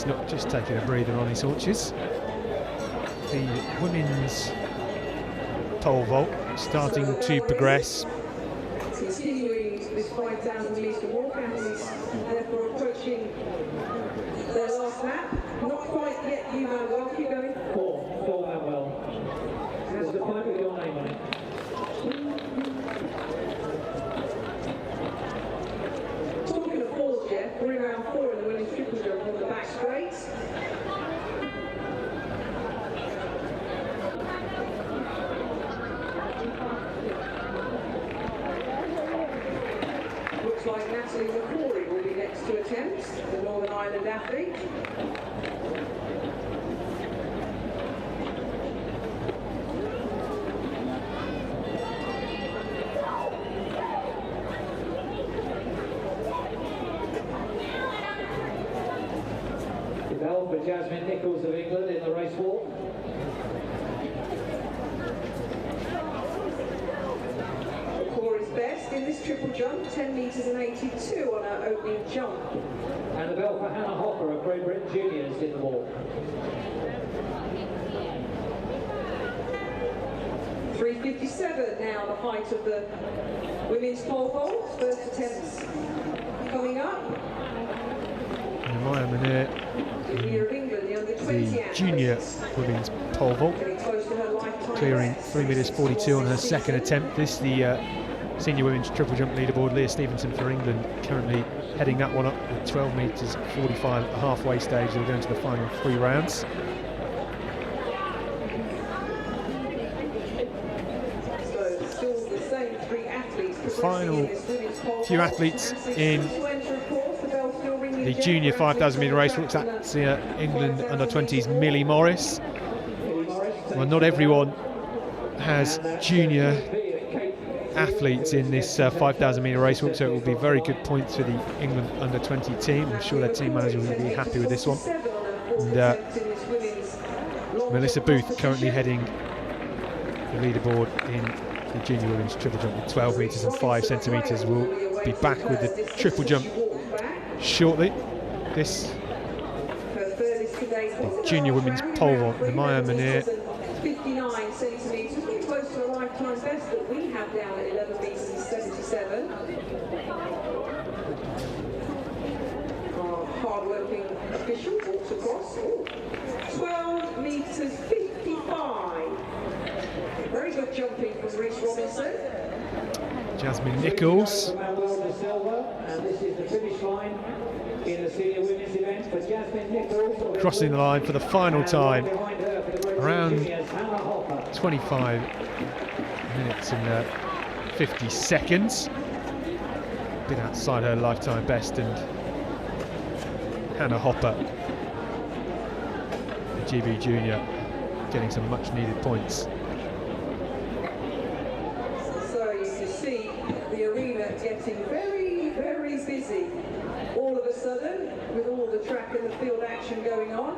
Not just taking a breather on his haunches. The women's pole vault starting to progress. Continuing this 5,000 metre walk, and therefore approaching their last lap. Not quite yet, you know well. Keep going. Four went well. There's the pipe with your name on it. Talking of falls, Jeff, we're in round 4 in the women's triple jump on the back straight. Looks like Natalie McCrory will be next to attempt, the Northern Ireland athlete. Bell for Jasmine Nichols of England in the race walk. McCrory's best in this triple jump, 10 metres and 82 on her opening jump. And the bell for Hannah Hopper of Great Britain Juniors in the walk. 3:57 now, the height of the women's pole vault. First attempts coming up. Maya Manir, the junior women's pole vault, clearing 3:42 on her second attempt. This the senior women's triple jump leaderboard. Leah Stevenson for England currently heading that one up with 12 metres 45 at the halfway stage. They'll go into the final 3 rounds. So still the same 3 athletes. The final few athletes in the junior 5,000 metre race. Looks at England under-20s Millie Morris. Well, not everyone has junior athletes in this 5,000 metre race walk, so it will be very good points for the England under-20 team. I'm sure their team manager will be happy with this one. And Melissa Booth currently heading the leaderboard in the junior women's triple jump with 12 metres and 5 centimetres. We'll be back with the triple jump shortly. This the junior women's pole vault, the Maya Manir. 59 centimetres, pretty close to a lifetime best that we have down at 11 metres and 77. Our hard-working official walks across. 12 metres 55. Very good jumping from Reece Robinson. Jasmine Nichols. And this is the finish line in the senior women's event for Jasmine Nichols. Crossing the line for the final time. Around 25 minutes and 50 seconds. Been outside her lifetime best, and Hannah Hopper, the GB junior, getting some much needed points. So you can see the arena getting very, very busy all of a sudden with all the track and the field action going on.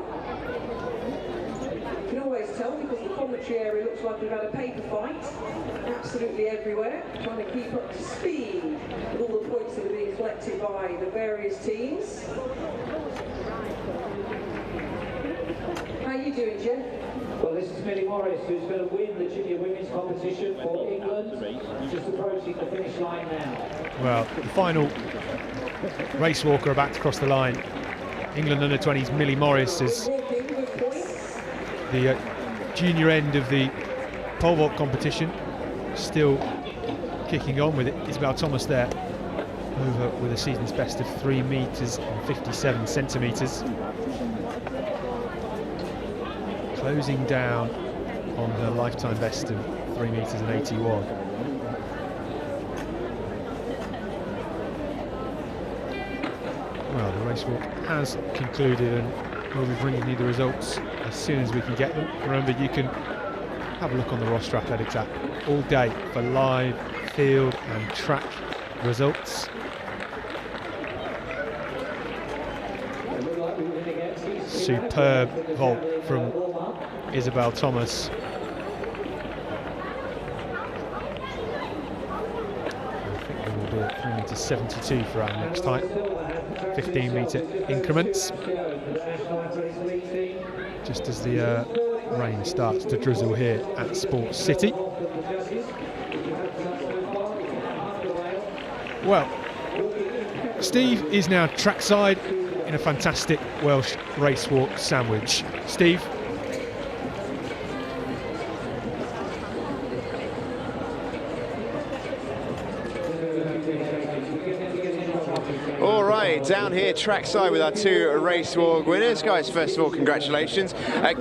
You can always tell because the commentary area looks like we've had a paper fight absolutely everywhere, trying to keep up to speed with all the points that are being collected by the various teams. How are you doing, Jen? Well, this is Millie Morris, who's going to win the junior women's competition for England. Just approaching the finish line now. Well, the final race walker about to cross the line. England under-20s Millie Morris is the junior end of the pole vault competition, still kicking on with it. Isabel Thomas there, over with a season's best of 3 metres and 57 centimetres. Closing down on her lifetime best of 3 metres and 81. Well, the race walk has concluded, and we'll be bringing you the results as soon as we can get them. Remember, you can have a look on the Roster Athletics app all day for live field and track results. Superb vault from Isabel Thomas. I think we will do it 3 metres 72 for our next height. 15 metre increments. Just as the rain starts to drizzle here at Sports City. Well, Steve is now trackside in a fantastic Welsh race walk sandwich. Steve. All right, down here trackside with our 2 race walk winners. Guys, first of all, congratulations.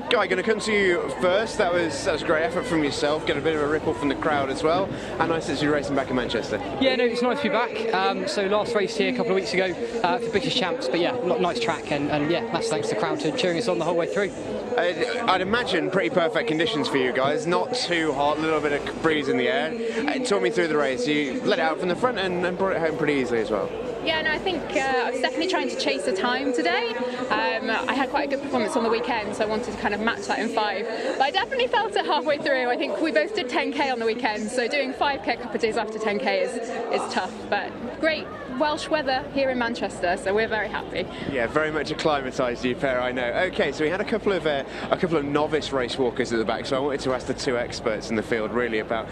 Guy, going to come to you first. That was a great effort from yourself. Get a bit of a ripple from the crowd as well. How nice is you racing back in Manchester? Yeah, no, it's nice to be back. So last race here a couple of weeks ago for British Champs, but yeah, nice track, and yeah, that's thanks to the crowd cheering us on the whole way through. I'd imagine pretty perfect conditions for you guys. Not too hot, a little bit of breeze in the air. Talk me through the race. You let it out from the front and brought it home pretty easily as well. Yeah, no, I think I was definitely trying to chase the time today. I had quite a good performance on the weekend, so I wanted to kind of match that in 5. But I definitely felt it halfway through. I think we both did 10k on the weekend, so doing 5k a couple of days after 10k is tough. But great Welsh weather here in Manchester, so we're very happy. Yeah, very much acclimatised you pair, I know. Okay, so we had a couple of novice race walkers at the back, so I wanted to ask the 2 experts in the field really about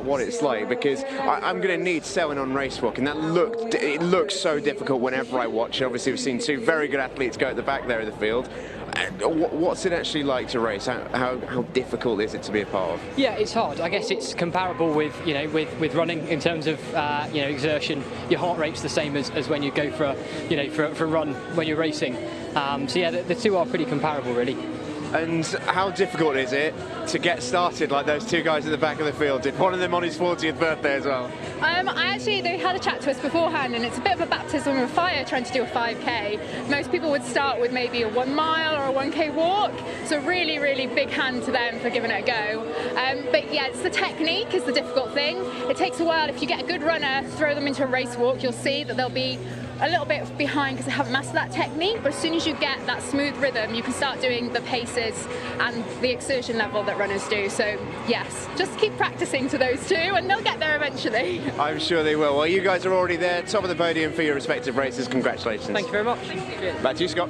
what it's like, because I'm going to need Selwyn on race walk, and it looks so difficult whenever I watch it. Obviously, we've seen 2 very good athletes go at the back there of the field. What's it actually like to race? How difficult is it to be a part of? Yeah, it's hard. I guess it's comparable with with running in terms of exertion. Your heart rate's the same as when you go for a run when you're racing. So yeah, the 2 are pretty comparable really. And how difficult is it to get started like those 2 guys at the back of the field did? One of them on his 40th birthday as well. They had a chat to us beforehand, and it's a bit of a baptism of fire trying to do a 5k. Most people would start with maybe a 1 mile or a 1k walk, so really, really big hand to them for giving it a go. But yeah, it's the technique is the difficult thing. It takes a while. If you get a good runner, throw them into a race walk, you'll see that they'll be a little bit behind because they haven't mastered that technique, but as soon as you get that smooth rhythm, you can start doing the paces and the exertion level that runners do. So yes, just keep practicing to those 2 and they'll get there eventually. I'm sure they will. Well, you guys are already there, top of the podium for your respective races. Congratulations. Thank you very much. Back to you, Scott.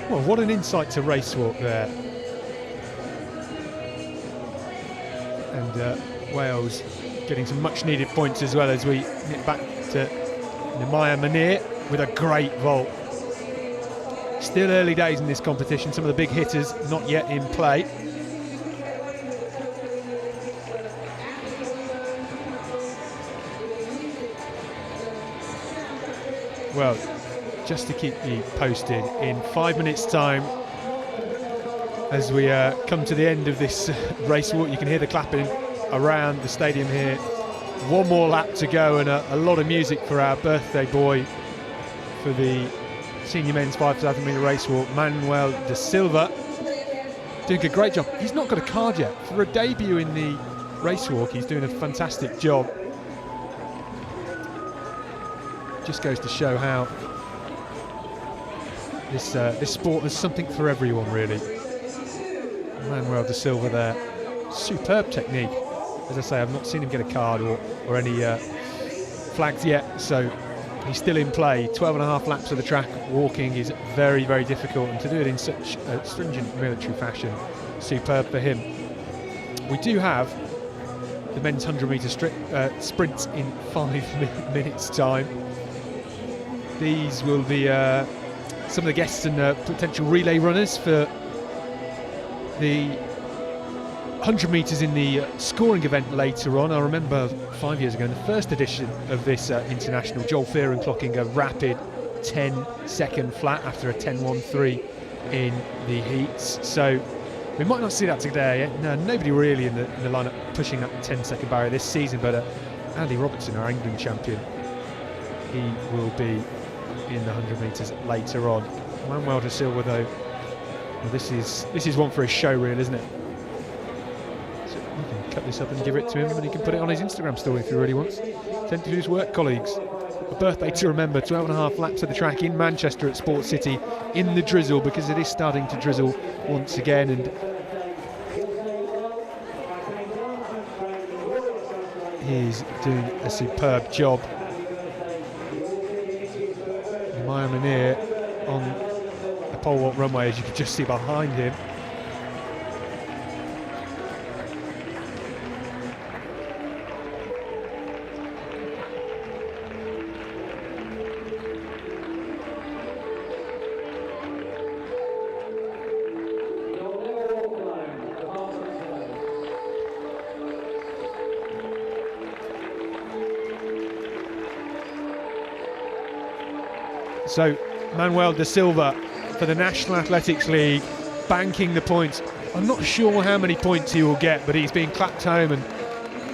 Well, what an insight to race walk there. And Wales getting some much needed points as well as we get back to Nemaya Munir with a great vault. Still early days in this competition, some of the big hitters not yet in play. Well, just to keep you posted, in 5 minutes time, as we come to the end of this race walk, you can hear the clapping around the stadium here. 1 more lap to go, and a lot of music for our birthday boy for the senior men's 5,000 metre race walk, Manuel de Silva, doing a great job. He's not got a card yet. For a debut in the race walk, he's doing a fantastic job. Just goes to show how this sport is something for everyone, really. Manuel de Silva there, superb technique. As I say, I've not seen him get a card or any flags yet, so he's still in play. 12.5 laps of the track walking is very, very difficult, and to do it in such a stringent military fashion, superb for him. We do have the men's 100 metre sprint in 5 minutes time. These will be some of the guests and potential relay runners for the 100 metres in the scoring event later on. I remember 5 years ago in the first edition of this international, Joel Fearon clocking a rapid 10-second flat after a 10.13 in the heats. So we might not see that today. No, nobody really in the lineup pushing that 10-second barrier this season, but Andy Robertson, our England champion, he will be in the 100 metres later on. Manuel da Silva, though, well, this is one for his show reel, isn't it? So we can cut this up and give it to him, and he can put it on his Instagram story if he really wants. Tend to his work colleagues. A birthday to remember, 12.5 laps of the track in Manchester at Sports City in the drizzle, because it is starting to drizzle once again, and he's doing a superb job. Maya Munir on the pole vault runway, as you can just see behind him. So Manuel da Silva for the National Athletics League, banking the points. I'm not sure how many points he will get, but he's being clapped home, and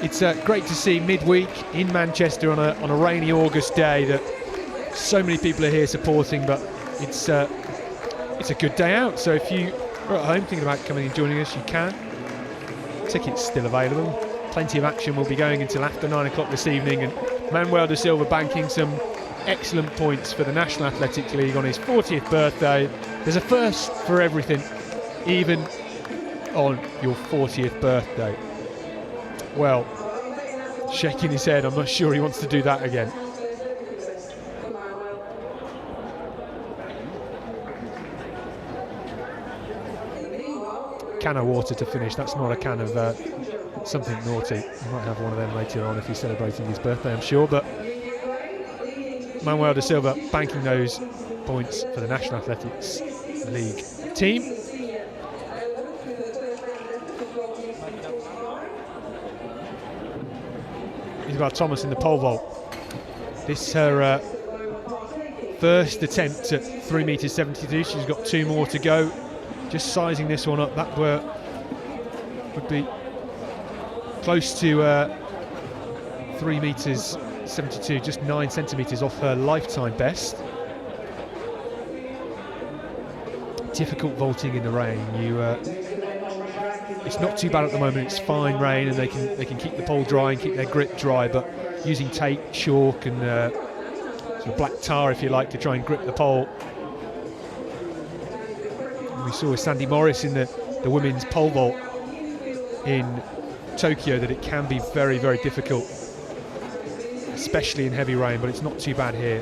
it's great to see midweek in Manchester on a rainy August day that so many people are here supporting. But it's a good day out. So if you are at home thinking about coming and joining us, you can. Tickets still available. Plenty of action will be going until after 9 o'clock this evening, and Manuel da Silva banking some excellent points for the National Athletics League on his 40th birthday. There's a first for everything, even on your 40th birthday. Well, shaking his head, I'm not sure he wants to do that again. Can of water to finish. That's not a can of something naughty. He might have one of them later on if he's celebrating his birthday, I'm sure. But Manuel da Silva banking those points for the National Athletics League team. Isabel Thomas in the pole vault. This is her first attempt at 3 metres 72. She's got 2 more to go. Just sizing this one up, that would be close to 3 metres 72, just 9 centimetres off her lifetime best. Difficult vaulting in the rain. It's not too bad at the moment. It's fine rain, and they can keep the pole dry and keep their grip dry. But using tape, chalk, and sort of black tar, if you like, to try and grip the pole. And we saw with Sandy Morris in the women's pole vault in Tokyo that it can be very, very difficult, especially in heavy rain, but it's not too bad here.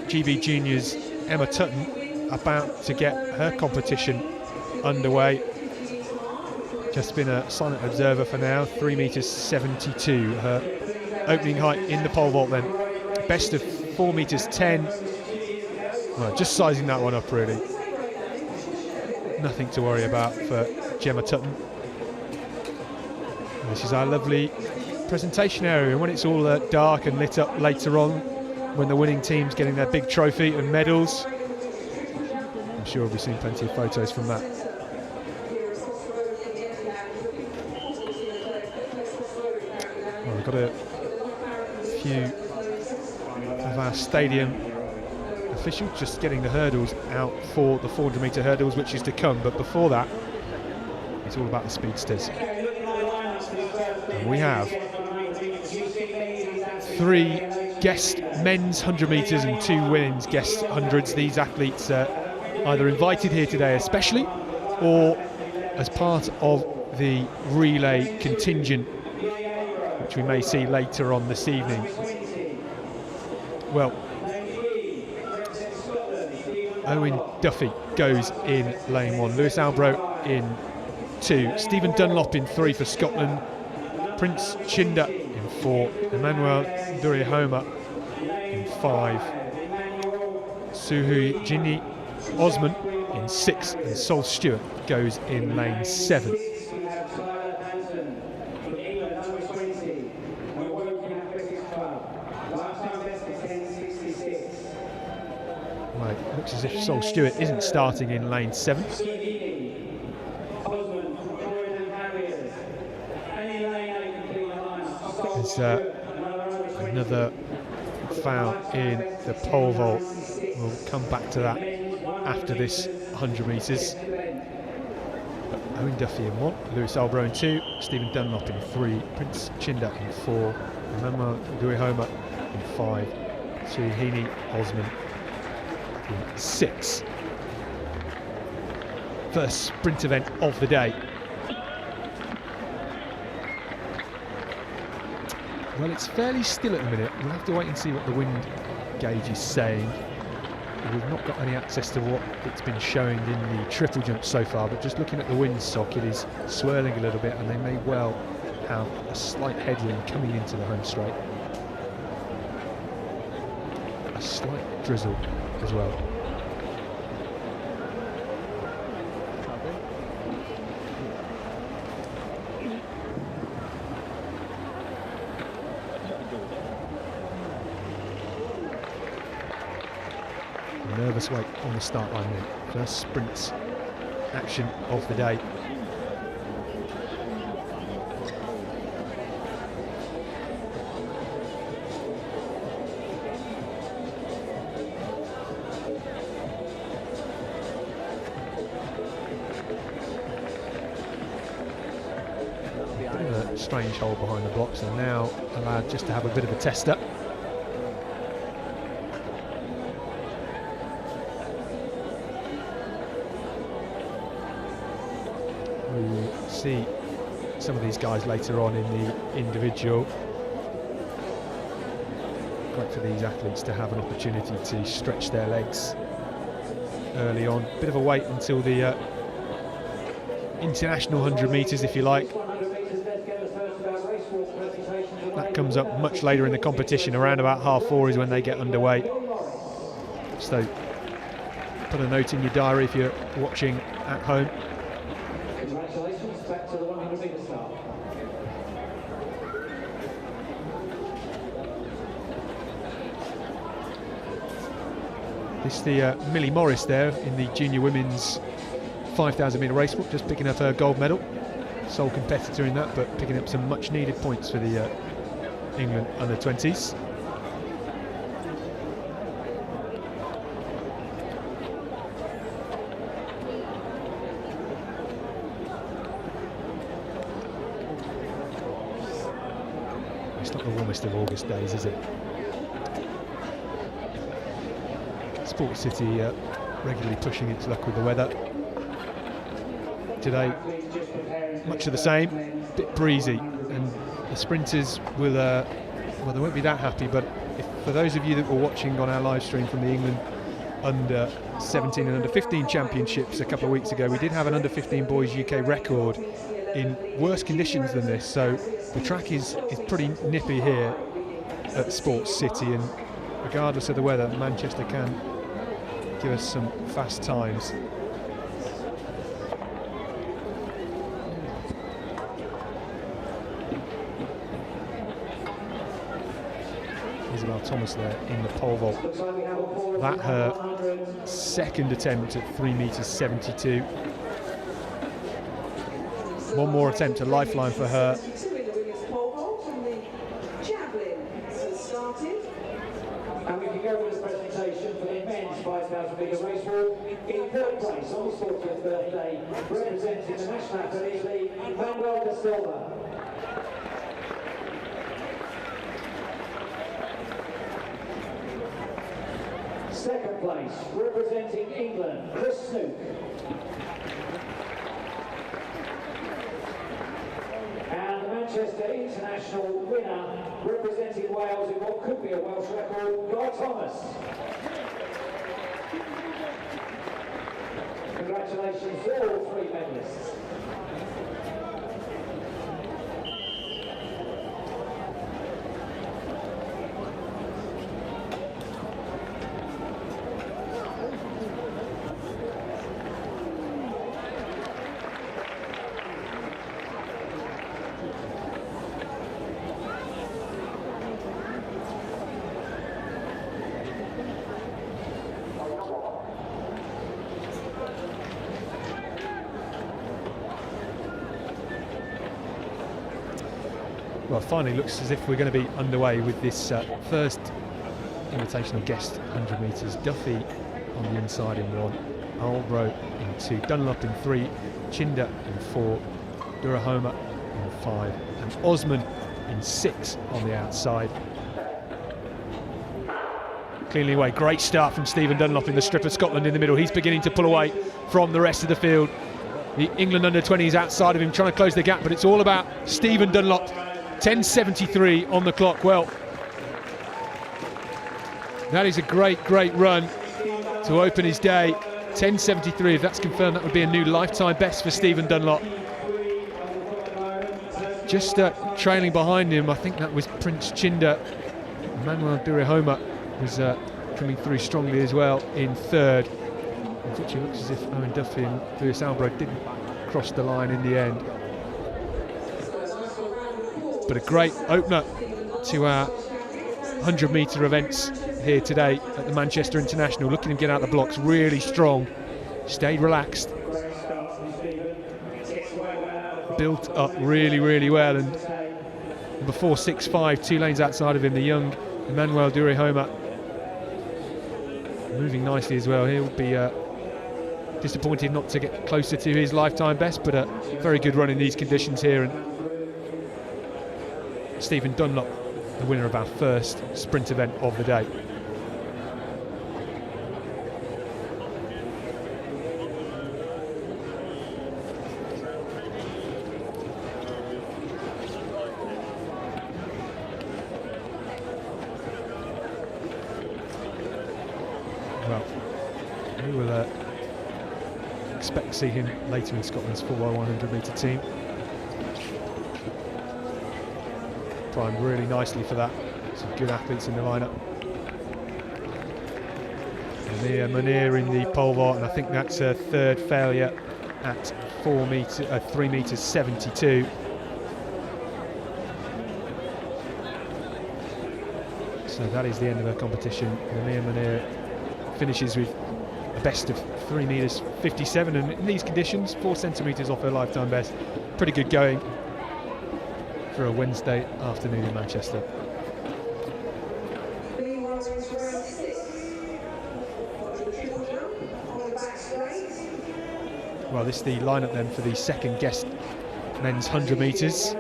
GB Juniors' Emma Tutton about to get her competition underway. Just been a silent observer for now. 3 metres 72, her opening height in the pole vault then. Best of 4 metres 10. Well, just sizing that one up really. Nothing to worry about for Gemma Tutton. This is our lovely presentation area, and when it's all dark and lit up later on, when the winning team's getting their big trophy and medals, I'm sure we'll be seeing plenty of photos from that. Well, we've got a few of our stadium officials just getting the hurdles out for the 400 metre hurdles, which is to come, but before that it's all about the speedsters. And we have 3 guest men's 100 metres and 2 women's guest 100s. These athletes are either invited here today especially, or as part of the relay contingent, which we may see later on this evening. Well, Owen Duffy goes in lane 1, Lewis Albro in 2, Stephen Dunlop in 3 for Scotland, Prince Chinda in 4, Emmanuel Durihoma in 5, Suhu Jini Osman in 6, and Sol Stewart goes in lane 7. Right, looks as if Sol Stewart isn't starting in lane 7. is another foul in the pole vault. We'll come back to that after this 100 metres. Owen Duffy in 1, Lewis Albro in 2, Stephen Dunlop in 3, Prince Chinda in 4, Mama Duihoma in 5, Suhini Osman in 6. First sprint event of the day. Well, it's fairly still at the minute. We'll have to wait and see what the wind gauge is saying. We've not got any access to what it's been showing in the triple jump so far, but just looking at the windsock, it is swirling a little bit, and they may well have a slight headwind coming into the home straight. A slight drizzle as well. Nervous wait on the start line then. First sprints action of the day. Bit of a strange hole behind the blocks, and now allowed just to have a bit of a tester. See some of these guys later on in the individual. Great for these athletes to have an opportunity to stretch their legs early on. Bit of a wait until the international 100 metres, if you like. That comes up much later in the competition. Around about 4:30 is when they get underway. So put a note in your diary if you're watching at home. Back to the 100 metre start. This is the Millie Morris there in the junior women's 5,000 metre race walk, just picking up her gold medal. Sole competitor in that, but picking up some much needed points for the England under-20s. It's not the warmest of August days, is it? Sports City regularly pushing its luck with the weather. Today, much of the same, a bit breezy, and the sprinters will, well, they won't be that happy, but for those of you that were watching on our live stream from the England under 17 and under 15 championships a couple of weeks ago, we did have an under 15 boys UK record in worse conditions than this, so the track is pretty nippy here at Sports City, and regardless of the weather, Manchester can give us some fast times. Isabel Thomas there in the pole vault. That her second attempt at 3.72 metres. One more attempt, a lifeline for her. And we can go with this presentation for the men's 5,000 metre race walk. In third place on his 40th birthday, representing the national athlete league, Manuel da Silva. Second place, representing England, Chris Snook. And the Manchester International winner, representing Wales in what could be a Welsh record, Gareth Thomas. Congratulations to all three medalists. Well, finally looks as if we're going to be underway with this first invitational guest 100 metres. Duffy on the inside in 1, Aldbrough in 2, Dunlop in 3, Chinder in 4, Durahoma in 5, and Osman in 6 on the outside. Cleanly away, great start from Stephen Dunlop in the strip of Scotland in the middle. He's beginning to pull away from the rest of the field. The England under-20s outside of him trying to close the gap, but it's all about Stephen Dunlop. 10.73 on the clock. Well, that is a great run to open his day. 10.73, if that's confirmed, that would be a new lifetime best for Stephen Dunlop. Just trailing behind him, I think that was Prince Chinder. Manuel Durahoma was coming through strongly as well in 3rd. Unfortunately, it looks as if Owen Duffy and Lewis Aldbrough didn't cross the line in the end. But a great opener to our 100-metre events here today at the Manchester International. Looking to get out the blocks really strong, stayed relaxed, built up really well, and before 6.5, 2 lanes outside of him, the young Emmanuel Durahoma moving nicely as well. He'll be disappointed not to get closer to his lifetime best, but a very good run in these conditions here. And Stephen Dunlop, the winner of our first sprint event of the day. Well, we will expect to see him later in Scotland's 4x100 metre team. Primed really nicely for that. Some good athletes in the lineup. Leah Munir in the pole vault, and I think that's her 3rd failure at 3 metres 72. So that is the end of her competition. Leah Munir finishes with a best of 3 metres 57, and in these conditions 4 centimetres off her lifetime best. Pretty good going for a Wednesday afternoon in Manchester. Well, this is the lineup then for the second guest men's 100 metres.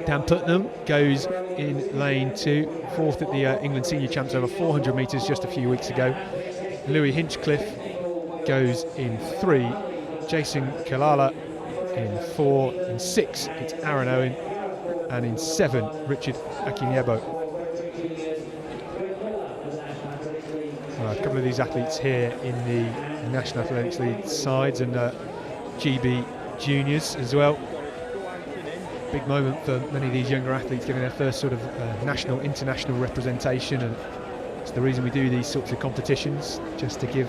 Dan Putnam goes in lane 2, 4th at the England Senior Champs over 400 metres just a few weeks ago. Louis Hinchcliffe goes in 3, Jason Kalala in 4, in 6 it's Aaron Owen, and in 7 Richard Akinyebo. A couple of these athletes here in the National Athletics League sides, and GB Juniors as well. Big moment for many of these younger athletes, getting their first sort of national, international representation, and it's the reason we do these sorts of competitions, just to give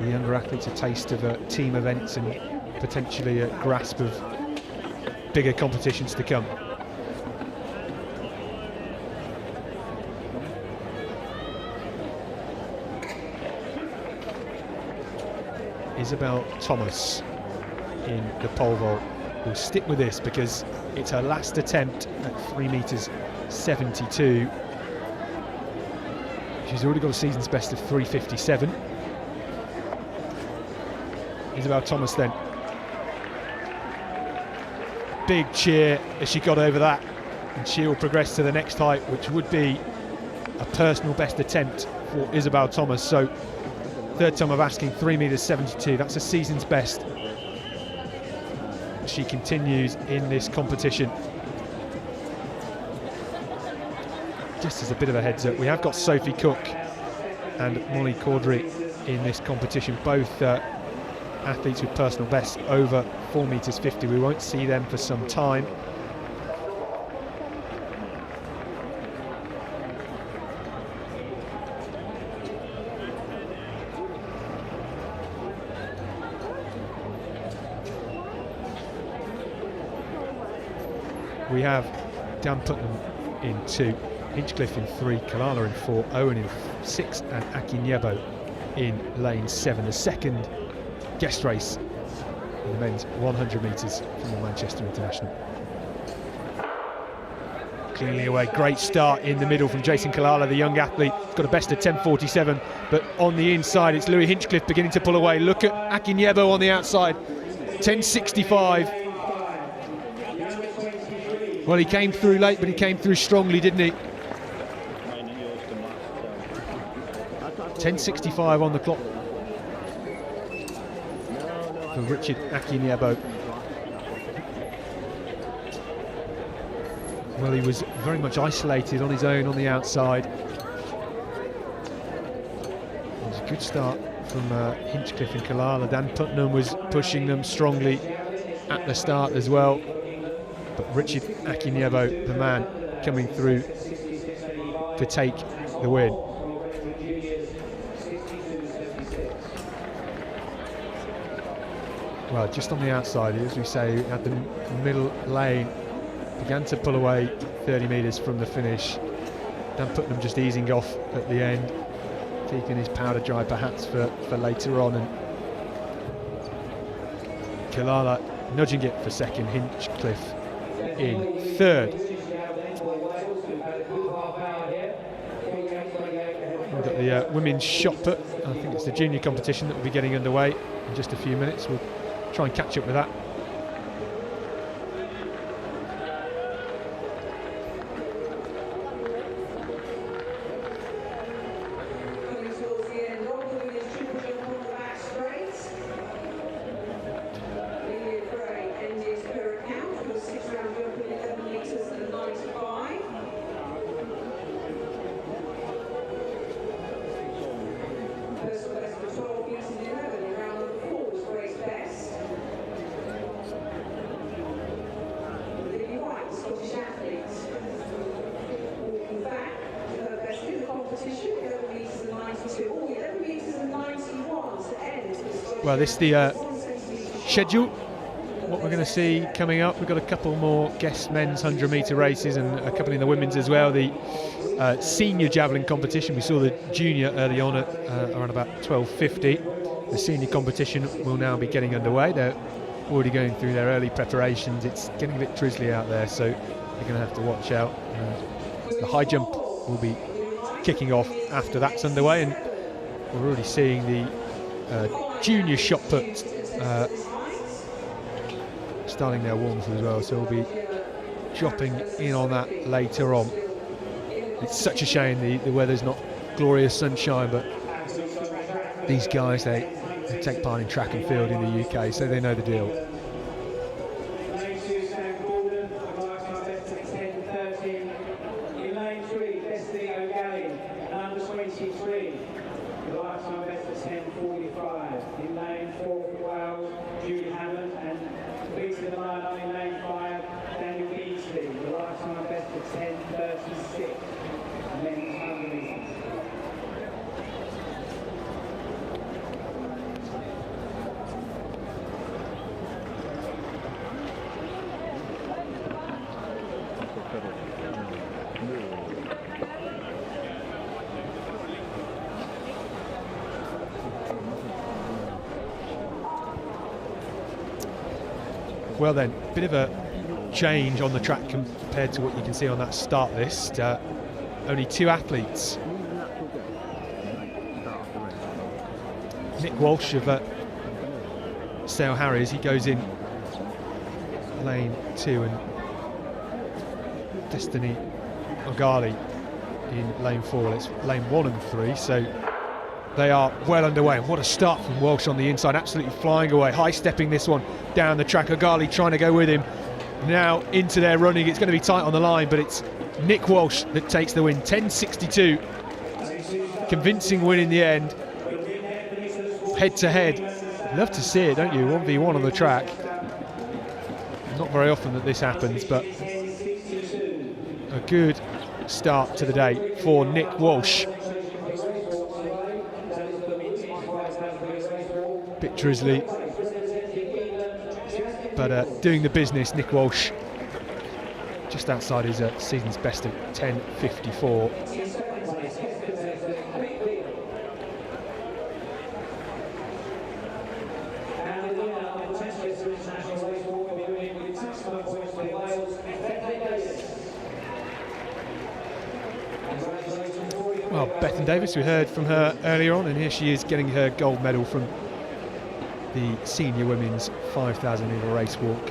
the younger athletes a taste of team events and potentially a grasp of bigger competitions to come. Isabel Thomas in the pole vault. We'll stick with this because it's her last attempt at 3 metres 72. She's already got a season's best of 3:57. Isabel Thomas then. Big cheer as she got over that, and she will progress to the next height, which would be a personal best attempt for Isabel Thomas. So 3rd time of asking, 3 metres 72. That's a season's best. She continues in this competition. Just as a bit of a heads up, we have got Sophie Cook and Molly Caudry in this competition, both athletes with personal bests over 4 metres 50. We won't see them for some time. We have Dan Putnam in 2, Hinchcliffe in 3, Kalala in 4, Owen in 6, and Akinyebo in lane 7. The second guest race in the men's 100 metres from the Manchester International. cleanly away. Great start in the middle from Jason Kalala, the young athlete. He's got a best of 10.47, but on the inside it's Louis Hinchcliffe beginning to pull away. Look at Akinyebo on the outside, 10.65. Well, he came through late, but he came through strongly, didn't he? 10.65 on the clock for Richard Akinyebo. Well, he was very much isolated on his own on the outside. It was a good start from Hinchcliffe and Kalala. Dan Putnam was pushing them strongly at the start as well. But Richard Akinyebo, the man coming through to take the win. Well, just on the outside, as we say, at the middle lane, began to pull away 30 metres from the finish. Dan Putnam just easing off at the end, keeping his powder dry perhaps for later on. And Kalala nudging it for second, Hinchcliffe in third. We've got the women's shot put. I think it's the junior competition that will be getting underway in just a few minutes. We'll try and catch up with that. Well, this is the schedule. What we're going to see coming up, we've got a couple more guest men's 100-metre races and a couple in the women's as well. The senior javelin competition, we saw the junior early on at around about 12:50. The senior competition will now be getting underway. They're already going through their early preparations. It's getting a bit drizzly out there, so you're going to have to watch out. The high jump will be kicking off after that's underway, and we're already seeing the junior shot put starting their warm-up as well, so we'll be dropping in on that later on. It's such a shame the weather's not glorious sunshine, but these guys, they take part in track and field in the UK, so they know the deal. Well then, bit of a change on the track compared to what you can see on that start list. Only two athletes. Nick Walsh of Sale Harries, he goes in lane 2, and Destiny Ogali in lane 4. It's lane 1 and 3, so they are well underway. And what a start from Walsh on the inside, absolutely flying away, high-stepping this one down the track. Ogali trying to go with him. Now into their running, it's going to be tight on the line, but it's Nick Walsh that takes the win, 10.62. Convincing win in the end, head-to-head. Love to see it, don't you? 1v1 on the track. Not very often that this happens, but a good start to the day for Nick Walsh. Bit drizzly, but doing the business. Nick Walsh just outside his season's best of 10.54. Well, Bethan Davis, we heard from her earlier on, and here she is getting her gold medal from the senior women's 5,000 metre race walk.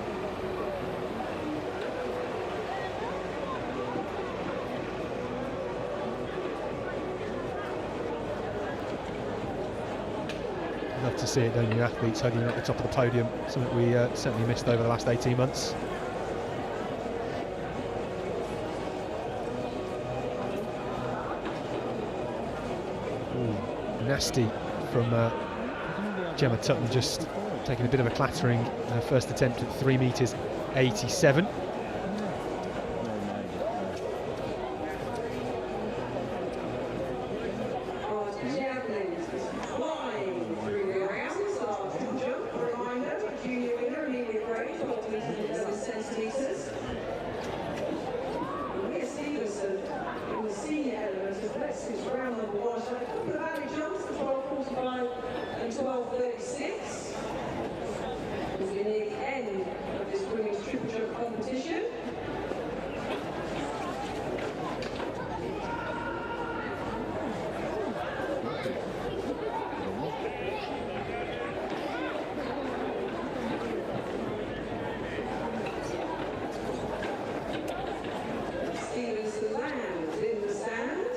Love to see it, don't you? Athletes hugging at the top of the podium, something we certainly missed over the last 18 months. Ooh, nasty from Gemma Tutton, just taking a bit of a clattering in her first attempt at 3 metres 87. Leah Stevenson in the senior element of Leicester round number 1. So a couple of added jumps, 12.45 and 12.36. As we near the end of this women's triple jump competition. Stevenson lands in the stand.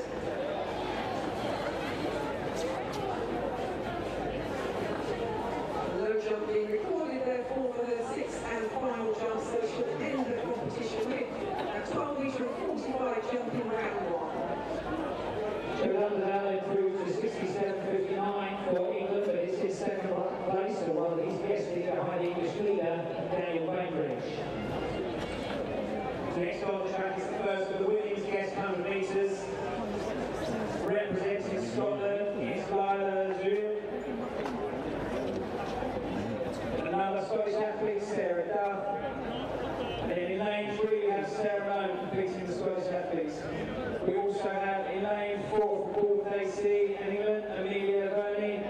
Low jump being recorded therefore for the sixth and final jump, so she'll end the competition with a 12 metre and 45 jump in round 1. Joe Dunderdale improved to 67.59 for England, but it's his second place, so while he's guesting behind the English leader, Bainbridge. Next on the track is the first of the women's guest 100 metres. Representing Scotland is Leah Stevenson. Another Scottish athlete, Sarah Duff. And then in lane 3 we have Sarah Moat competing the Scottish athletes. We also have in lane 4 from Bald AC and England, Amelia Verney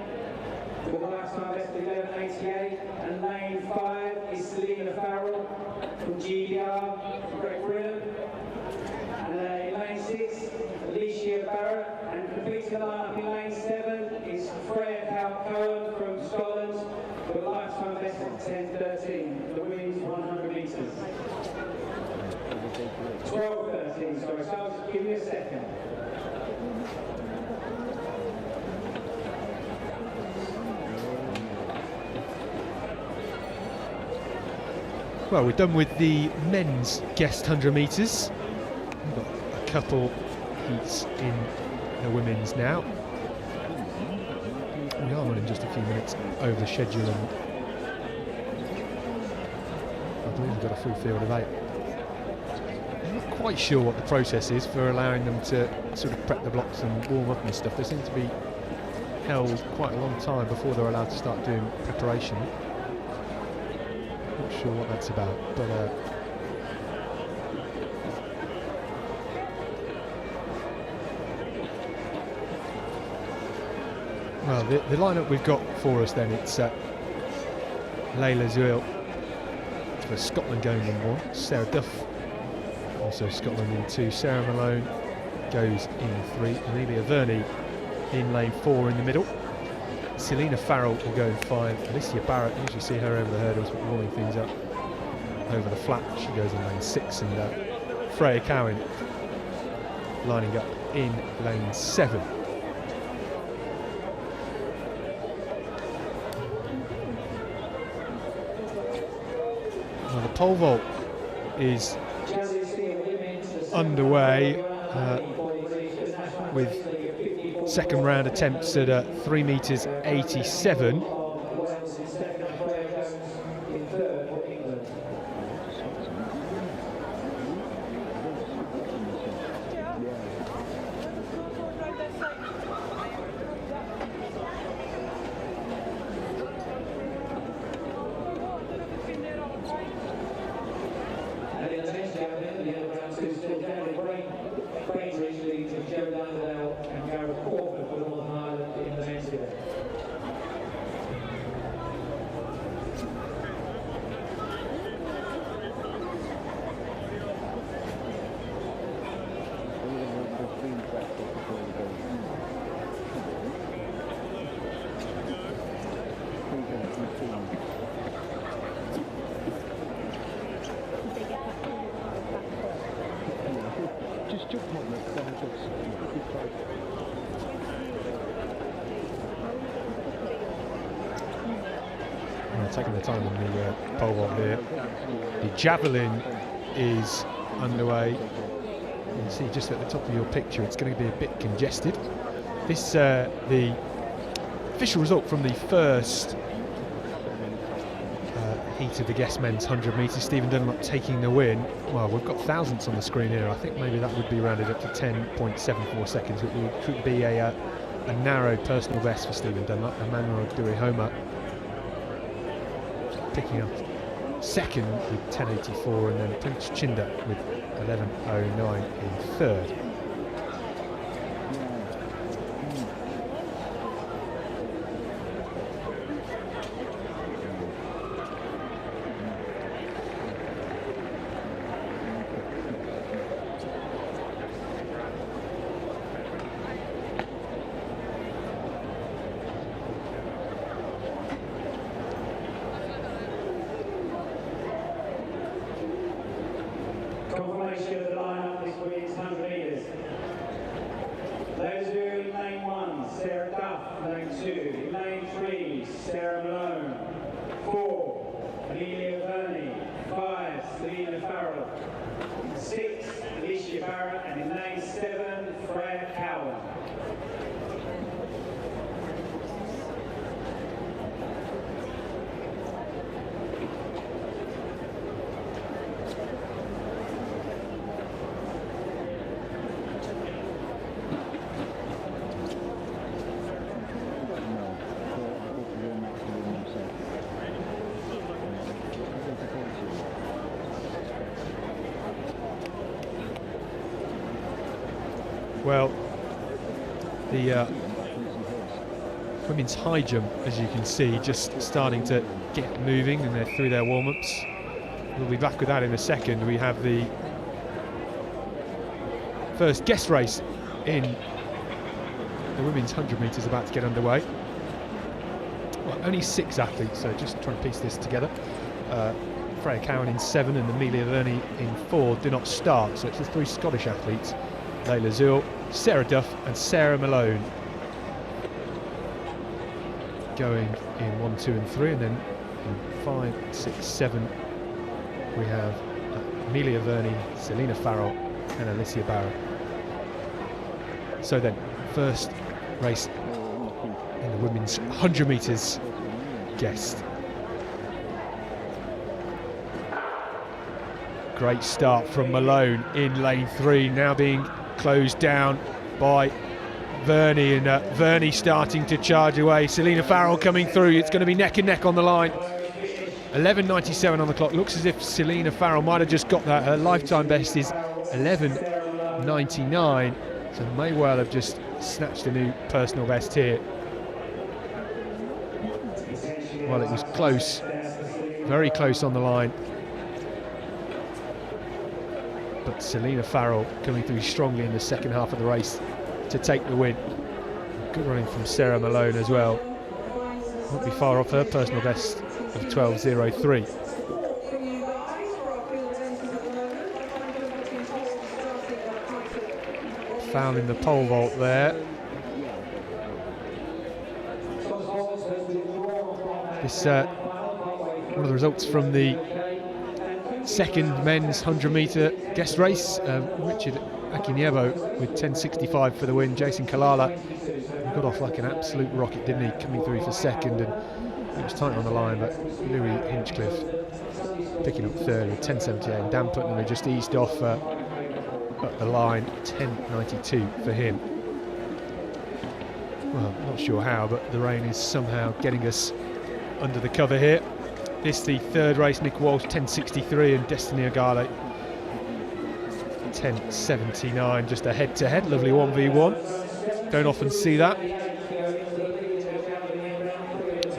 with a lifetime best of 11.88. And lane 5 is Selena Farrell from GDR from Great Britain. And in lane 6, Alicia Barrett. And completing the lineup in lane 7 is Freya Cowan from Scotland with a lifetime best of 10.13 for the women's 100 metres. 12.13, sorry, so I'll give me a second. Well, we're done with the men's guest 100 metres. We've got a couple heats in the women's now. We are running just a few minutes over the schedule, and I believe we've got a full field of 8. I'm not quite sure what the process is for allowing them to sort of prep the blocks and warm up and stuff. They seem to be held quite a long time before they're allowed to start doing preparation. Not sure what that's about, but well, the lineup we've got for us then, it's Leila Zuil for Scotland going in 1, Sarah Duff also Scotland in 2, Sarah Malone goes in 3, Amelia Verney in lane 4 in the middle. Selena Farrell will go in 5. Alicia Barrett, you usually see her over the hurdles, but warming things up over the flat. She goes in lane 6, and Freya Cowan lining up in lane 7. Well, the pole vault is underway with second round attempts at 3 metres 87. Bainbridge leads to Joe Dunderdale and Gareth Crawford for Northern Ireland in the men's event. taking their time on the pole vault here. The javelin is underway. You can see just at the top of your picture, it's going to be a bit congested. This the official result from the first heat of the guest men's 100 metres. Stephen Dunlop taking the win. Well, we've got thousandths on the screen here. I think maybe that would be rounded up to 10.74 seconds, which would be a narrow personal best for Stephen Dunlop. Emmanuel Durihoma picking up second with 10.84, and then Prince Chinder with 11.09 in third. Confirmation of the lineup this week's 100 metres. Those who are in lane 1, Sarah Duff, lane 2. In lane 3, Sarah Malone. 4, Amelia Verney. 5, Selina Farrell. 6, Alicia Barrett. And in lane 7, Freya Cowan. Well, the women's high jump, as you can see, just starting to get moving, and they're through their warm-ups. We'll be back with that in a second. We have the first guest race in the women's 100 metres about to get underway. Well, only 6 athletes, so just trying to piece this together. Freya Cowan in 7 and Amelia Verney in 4 do not start, so it's the 3 Scottish athletes. Layla Zul, Sarah Duff and Sarah Malone going in 1, 2 and 3, and then in 5, 6, 7 we have Amelia Verney, Selina Farrell and Alicia Barrett. So then, first race in the women's 100 metres guest. Great start from Malone in lane 3, now being closed down by Verney, and Verney starting to charge away. Selina Farrell coming through. It's going to be neck and neck on the line. 11.97 on the clock. Looks as if Selina Farrell might have just got that. Her lifetime best is 11.99, so may well have just snatched a new personal best here. Well, it was close, very close on the line. But Selina Farrell coming through strongly in the second half of the race to take the win. Good running from Sarah Malone as well. Won't be far off her personal best of 12.03. Foul in the pole vault there. This one of the results from the second men's 100 metre guest race. Richard Akinyebo with 10.65 for the win. Jason Kalala got off like an absolute rocket, didn't he, coming through for second, and it was tight on the line, but Louis Hinchcliffe picking up third with 10.78. Dan Putnam had just eased off at the line, 10.92 for him. Well, not sure how, but the rain is somehow getting us under the cover here. This the third race. Nick Walsh 10.63 and Destiny Ogale 10.79, just a head-to-head, lovely 1v1. Don't often see that.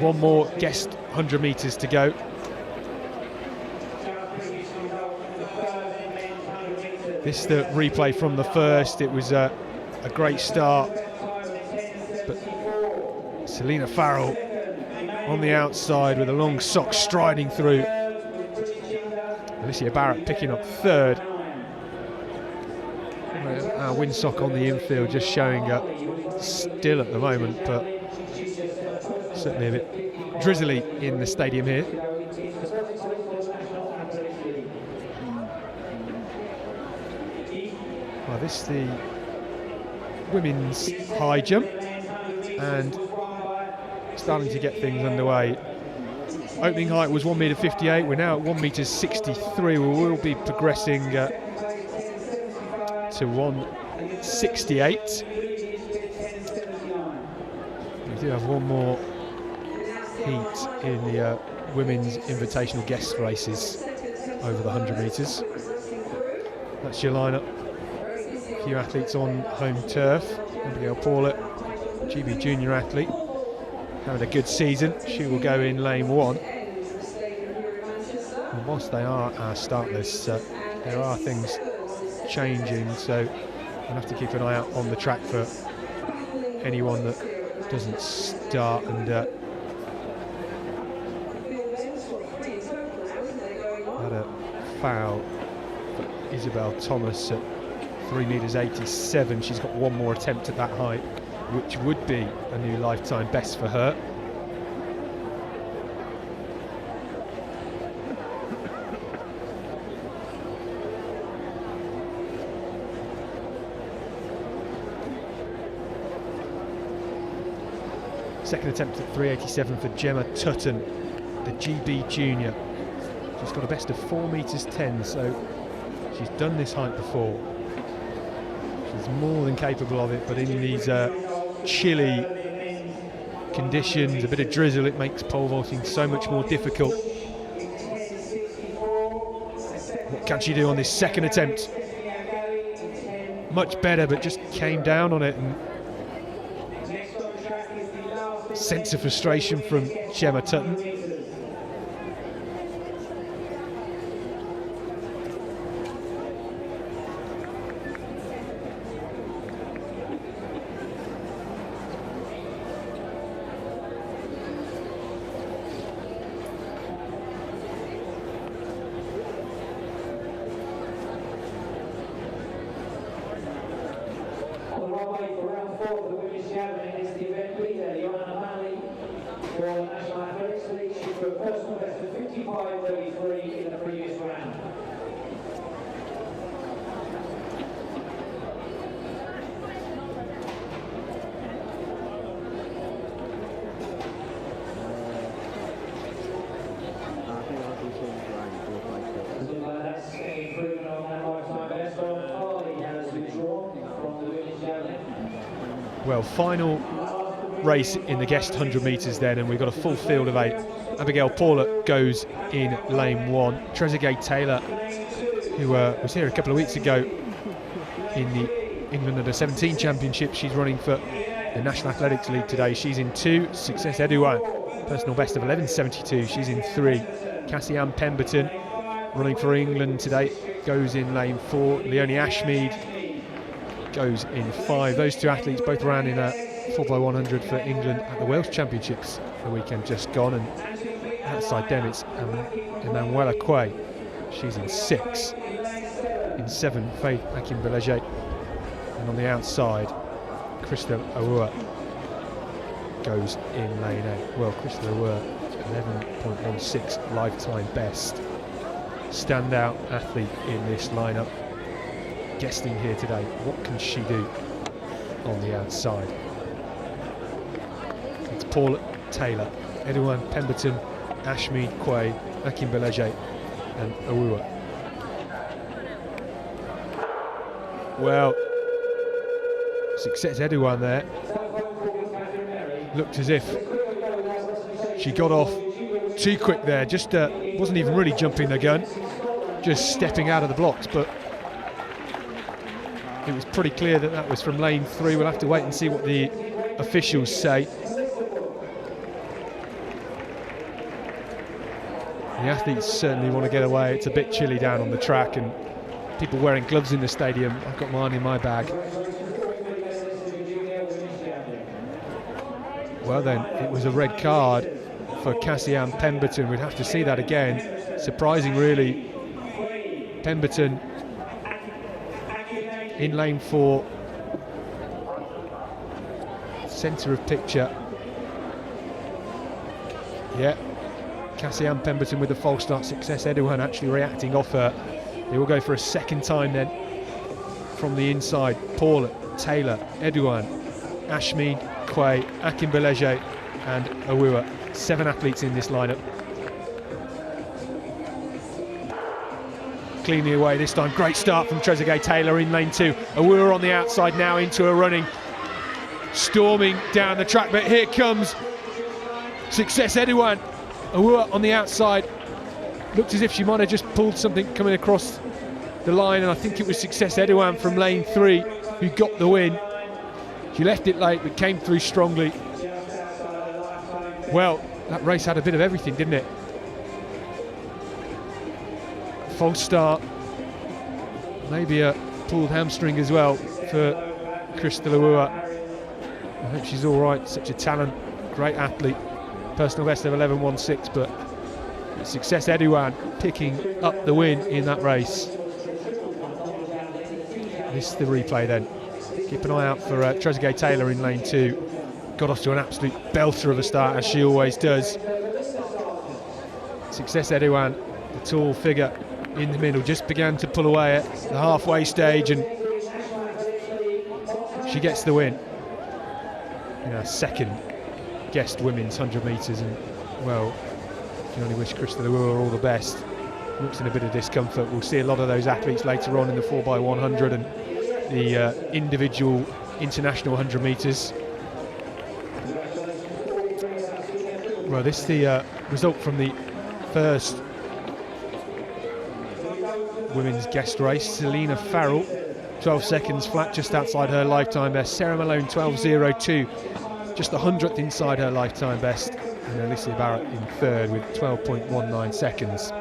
One more guest 100 metres to go. This is the replay from the first. It was a great start, but Selina Farrell on the outside with a long sock striding through. Alicia Barrett picking up third. Our windsock on the infield just showing up still at the moment, but certainly a bit drizzly in the stadium here. Well, this is the women's high jump, and starting to get things underway. Opening height was 1m58. We're now at 1m63. We will be progressing to 168. We do have one more heat in the women's invitational guest races over the 100 metres. That's your lineup. A few athletes on home turf. Abigail Paulett, GB junior athlete, having a good season. She will go in lane 1. And whilst they are our starters, there are things changing, so we'll have to keep an eye out on the track for anyone that doesn't start. And had a foul for Isabel Thomas at 3m87. She's got one more attempt at that height, which would be a new lifetime best for her. Second attempt at 3.87 for Gemma Tutton, the GB junior. She's got a best of 4m10, so she's done this height before. She's more than capable of it, but in these chilly conditions, a bit of drizzle, it makes pole vaulting so much more difficult. What can she do on this second attempt? Much better, but just came down on it. And sense of frustration from Gemma Tutton. Well, final race in the guest 100 metres then, and we've got a full field of 8. Abigail Paulett goes in lane 1. Trezeguet Taylor, who was here a couple of weeks ago in the England Under-17 Championship, she's running for the National Athletics League today. She's in 2. Success Edouin, personal best of 11.72. She's in 3. Cassian Pemberton, running for England today, goes in lane 4. Leonie Ashmead goes in 5. Those two athletes both ran in a 4x100 for England at the Welsh Championships the weekend just gone, and outside them it's Emanuela Quay. She's in 6. In 7, Faith Akinbeleje, and on the outside Crystal Awua goes in lane 8. Well, Crystal Awua 11.16 lifetime best. Standout athlete in this lineup, guesting here today. What can she do on the outside? It's Paulett, Taylor, Edouin, Pemberton, Ashmead, Quay, Akinbeleje and Awua. Well, Success Edouin there looked as if she got off too quick there, just wasn't even really jumping the gun, just stepping out of the blocks, but it was pretty clear that that was from lane 3. We'll have to wait and see what the officials say. The athletes certainly want to get away. It's a bit chilly down on the track, and people wearing gloves in the stadium. I've got mine in my bag. Well then, it was a red card for Cassian Pemberton. We'd have to see that again. Surprising, really. Pemberton in lane 4, centre of picture. Yeah, Cassie-Anne Pemberton with the false start. Success Edouin actually reacting off her. They will go for a second time then from the inside. Paula, Taylor, Edouin, Ashmead, Quay, Akinbeleje and Awua. 7 athletes in this lineup. Cleanly away this time. Great start from Trezeguet Taylor in lane 2. Awua on the outside now into a running. Storming down the track, but here comes Success Edouin. Awua on the outside. Looked as if she might have just pulled something coming across the line, and I think it was Success Edouin from lane 3 who got the win. She left it late but came through strongly. Well, that race had a bit of everything, didn't it? False start, maybe a pulled hamstring as well for Crystal Awua. I hope she's all right. Such a talent, great athlete. Personal best of 11.16, but Success Edouin picking up the win in that race. This is the replay then. Keep an eye out for Trezeguet Taylor in lane 2. Got off to an absolute belter of a start, as she always does. Success Edouin, the tall figure in the middle, just began to pull away at the halfway stage, and she gets the win in our second guest women's 100 metres. And well, you can only wish Crystal Awua all the best. Looks in a bit of discomfort. We'll see a lot of those athletes later on in the 4x100 and the individual international 100 metres. Well, this is the result from the first women's guest race. Selena Farrell, 12 seconds flat, just outside her lifetime best. Sarah Malone, 12.02, just the 100th inside her lifetime best. And Alicia Barrett in third with 12.19 seconds.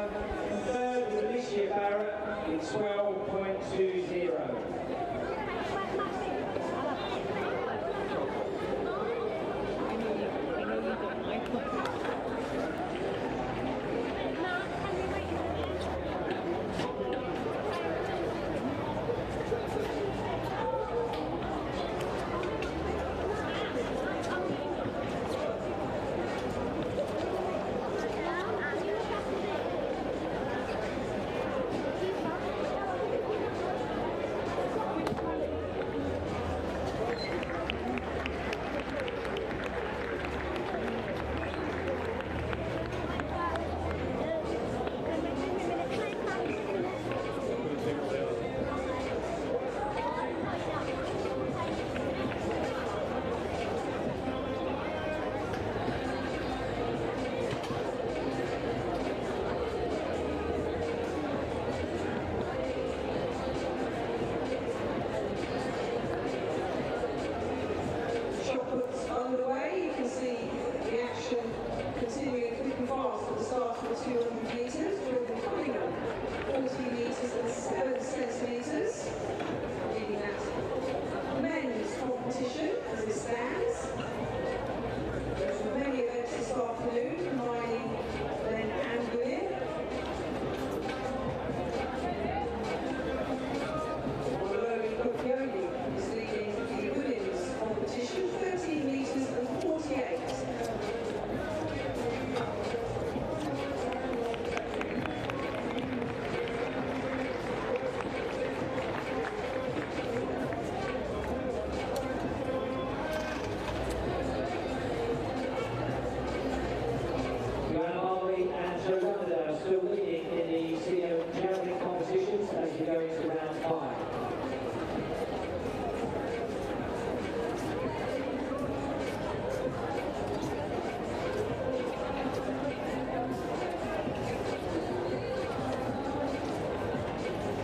Joe Dunderdale still leading in the senior javelin competitions as we go into round 5.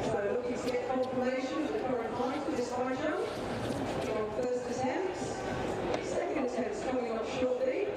So looking to get confirmation of the current height for this high jump. Our first attempts, second attempts coming up shortly.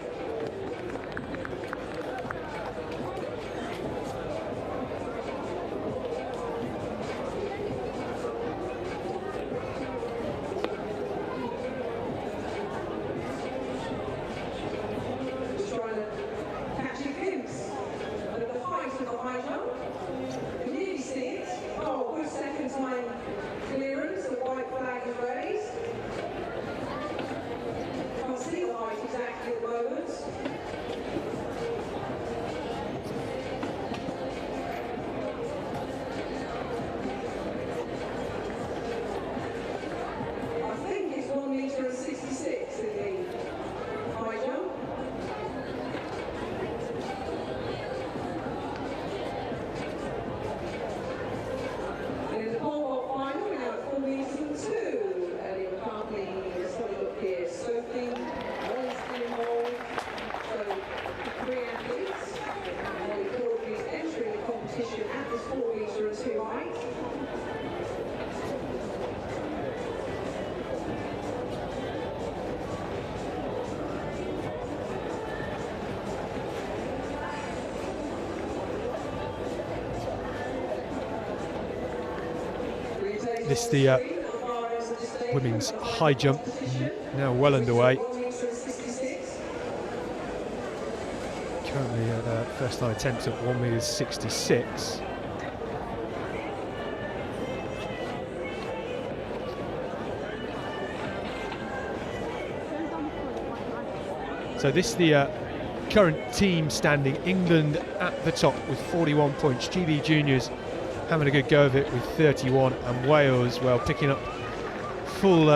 too height. This the women's high jump, now well underway. Currently at first time attempt at 1m66. So this the current team standing. England at the top with 41 points. GB Juniors having a good go of it with 31, and Wales, well, picking up full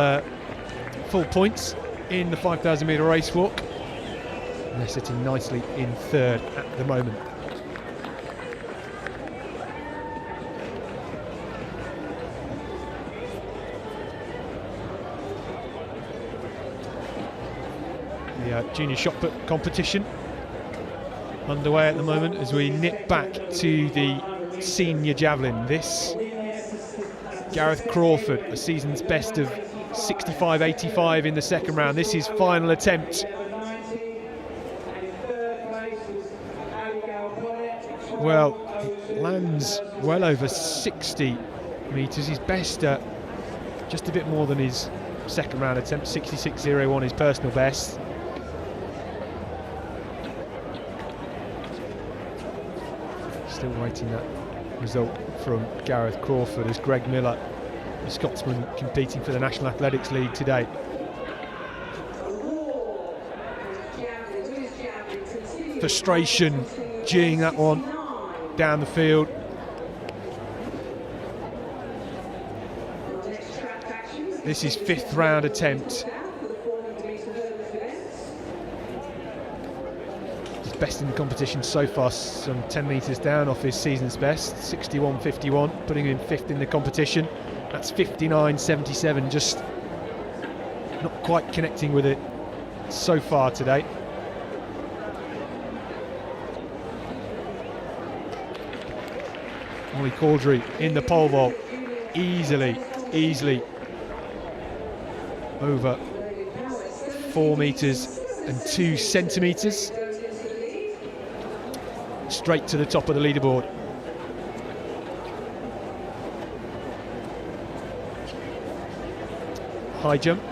points in the 5,000 metre race walk. And they're sitting nicely in third at the moment. The junior shot put competition underway at the moment as we nip back to the senior javelin. This Gareth Crawford, a season's best of 65.85 in the second round. This is final attempt. Well, it lands well over 60 metres. His best just a bit more than his second round attempt, 66.01, his personal best. Still waiting that result from Gareth Crawford as Greg Miller, the Scotsman competing for the National Athletics League today. Frustration geeing that one down the field. This is fifth round attempt. Best in the competition so far, some 10 metres down off his season's best, 61.51, putting him fifth in the competition. That's 59.77, just not quite connecting with it so far today. Ollie Caudry in the pole vault, easily over 4 metres and 2 centimetres. Straight to the top of the leaderboard. High jump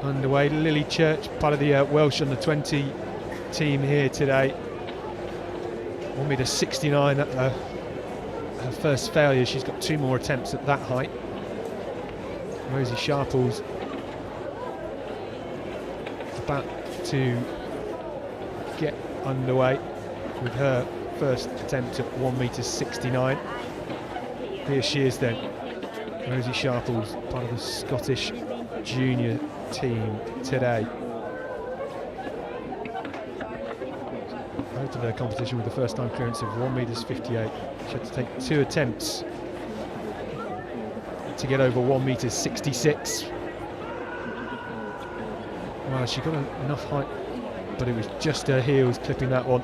underway. Lily Church, part of the Welsh under-20 team here today. 1m69 at her first failure. She's got 2 more attempts at that height. Rosie Sharples about to get underway with her first attempt at 1m69. Here she is then, Rosie Sharples, part of the Scottish junior team today. Out of their competition with the first time clearance of 1m58. She had to take 2 attempts to get over 1m66. Well, she got enough height, but it was just her heels clipping that one.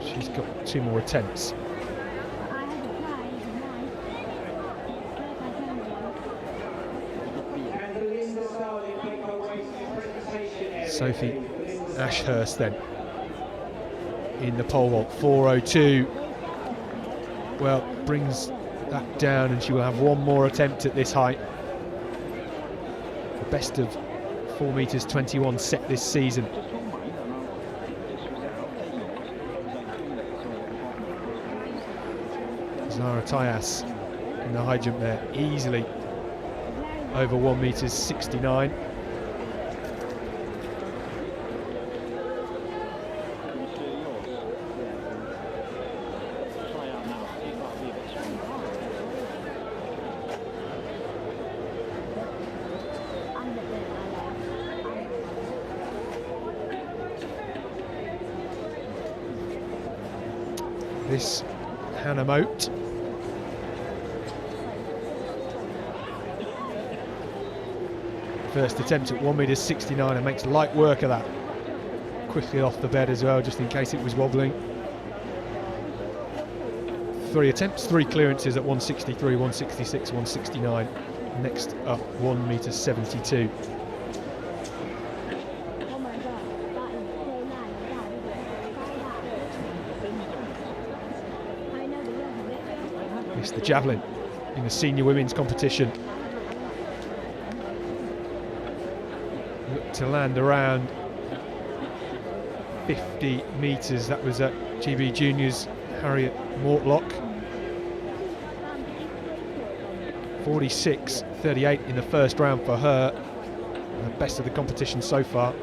She's got 2 more attempts. Sophie Ashurst then in the pole vault, 4:02. Well, brings that down, and she will have 1 more attempt at this height. The best of 4m21 set this season. Zara Tyas in the high jump there, easily over 1m69. This Hannah Moat. First attempt at 1m69 and makes light work of that. Quickly off the bed as well, just in case it was wobbling. 3 attempts, 3 clearances at 163, 166, 169. Next up, 1m72. It's the javelin in the senior women's competition. Looked to land around 50 metres. That was at GB Juniors Harriet Mortlock. 46.38 in the first round for her. The best of the competition so far.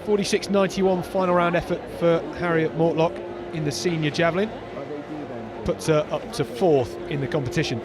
.46.91 final round effort for Harriet Mortlock in the senior javelin. Puts her up to 4th in the competition.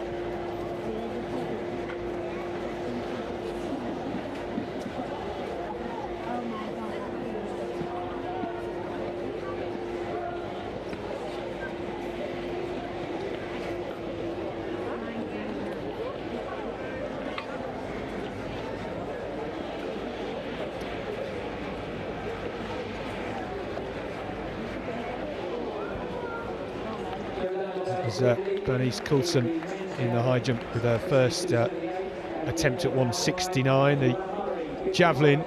Bernice Coulson in the high jump with her first attempt at 169. The javelin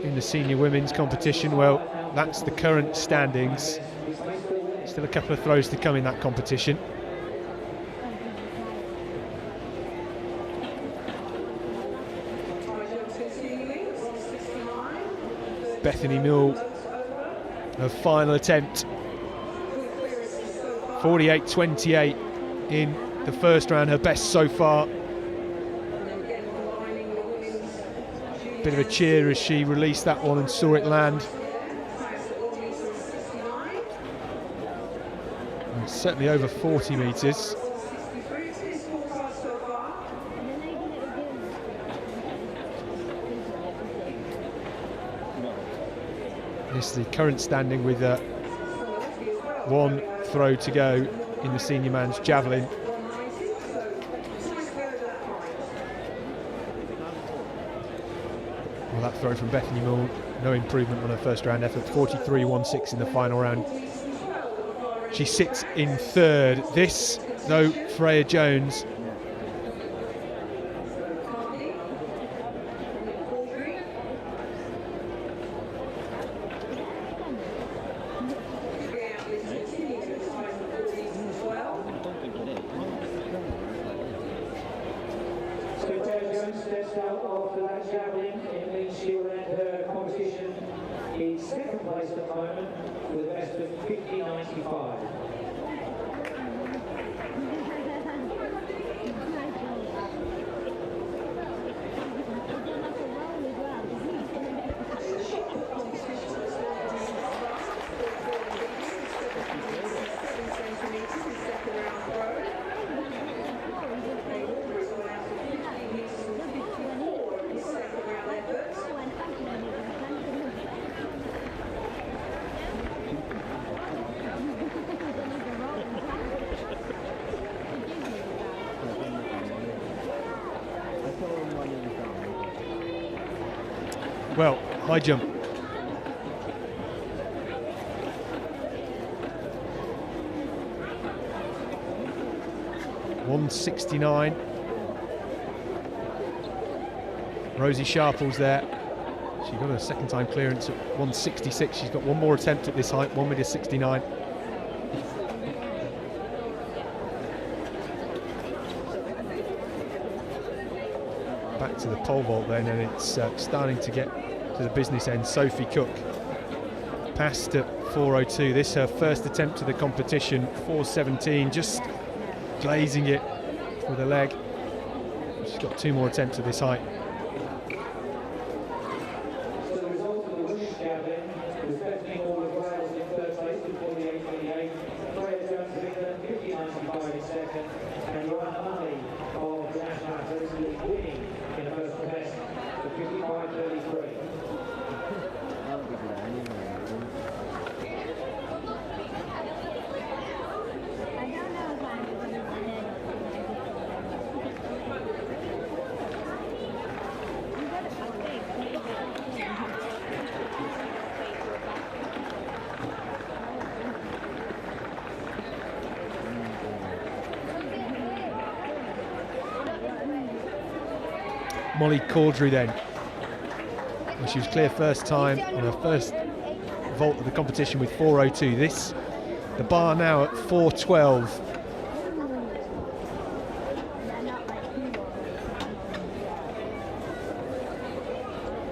in the senior women's competition, well, that's the current standings. Still a couple of throws to come in that competition. Bethany Mill, her final attempt. 48.28 in the first round, her best so far. Bit of a cheer as she released that one and saw it land. And certainly over 40 metres. This is the current standing with one throw to go in the senior man's javelin. Well, that throw from Bethany Mill, no improvement on her first round effort. 43.16 in the final round. She sits in 3rd. This, though, Freya Jones. Well, high jump. .169. Rosie Sharples there. She got a second time clearance at 166. She's got one more attempt at this height, 1m69. Back to the pole vault then, and it's starting to get to the business end. Sophie Cook passed at 4:02. This her first attempt to the competition. 4:17, just glazing it with a leg. She's got 2 more attempts at this height. So the result of the Woosh javelin was Bethany Mortlock in 3rd place with 48.28. Freya Jones of England 50.95 in 2nd, and Joanna Munley of the national athletics league winning in the first contest for 55.33. Molly Caudry then. Well, she was clear first time on her first vault of the competition with 4:02. The bar now at 4:12.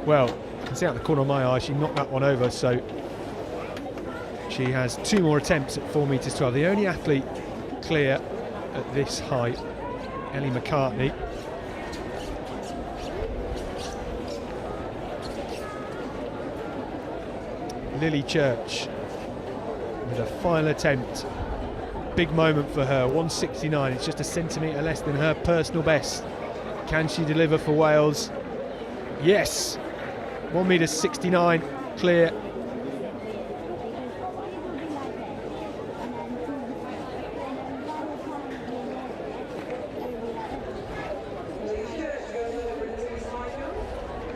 Well, you can see out the corner of my eye, she knocked that one over, so she has 2 more attempts at 4 metres 12. The only athlete clear at this height, Ellie Mccartney. Lily Church with a final attempt. Big moment for her, 1:69. It's just a centimetre less than her personal best. Can she deliver for Wales? Yes. 1:69 clear.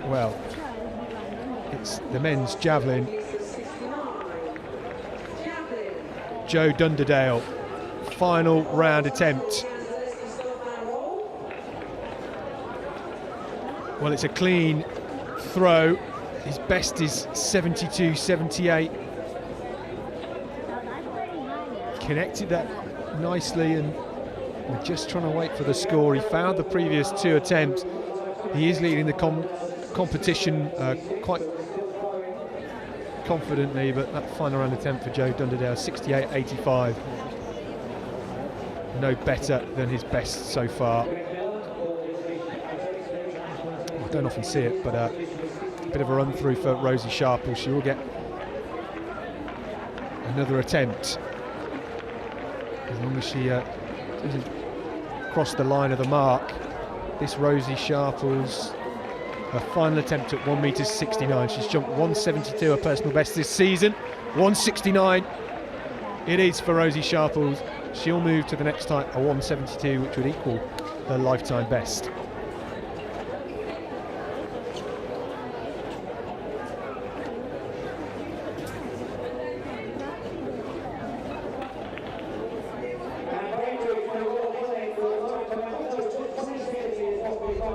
Well, it's the men's javelin. Joe Dunderdale, final round attempt. Well, it's a clean throw. His best is 72-78. Connected that nicely, and we're just trying to wait for the score. He fouled the previous 2 attempts. He is leading the competition quite confidently, but that final round attempt for Joe Dunderdale, 68-85. No better than his best so far. I don't often see it, but a bit of a run through for Rosie Sharples. She will get another attempt as long as she doesn't cross the line of the mark. This Rosie Sharples, her final attempt at 1:69. She's jumped 1:72, her personal best this season. 1:69 it is for Rosie Sharples. She'll move to the next height, a 1:72, which would equal her lifetime best.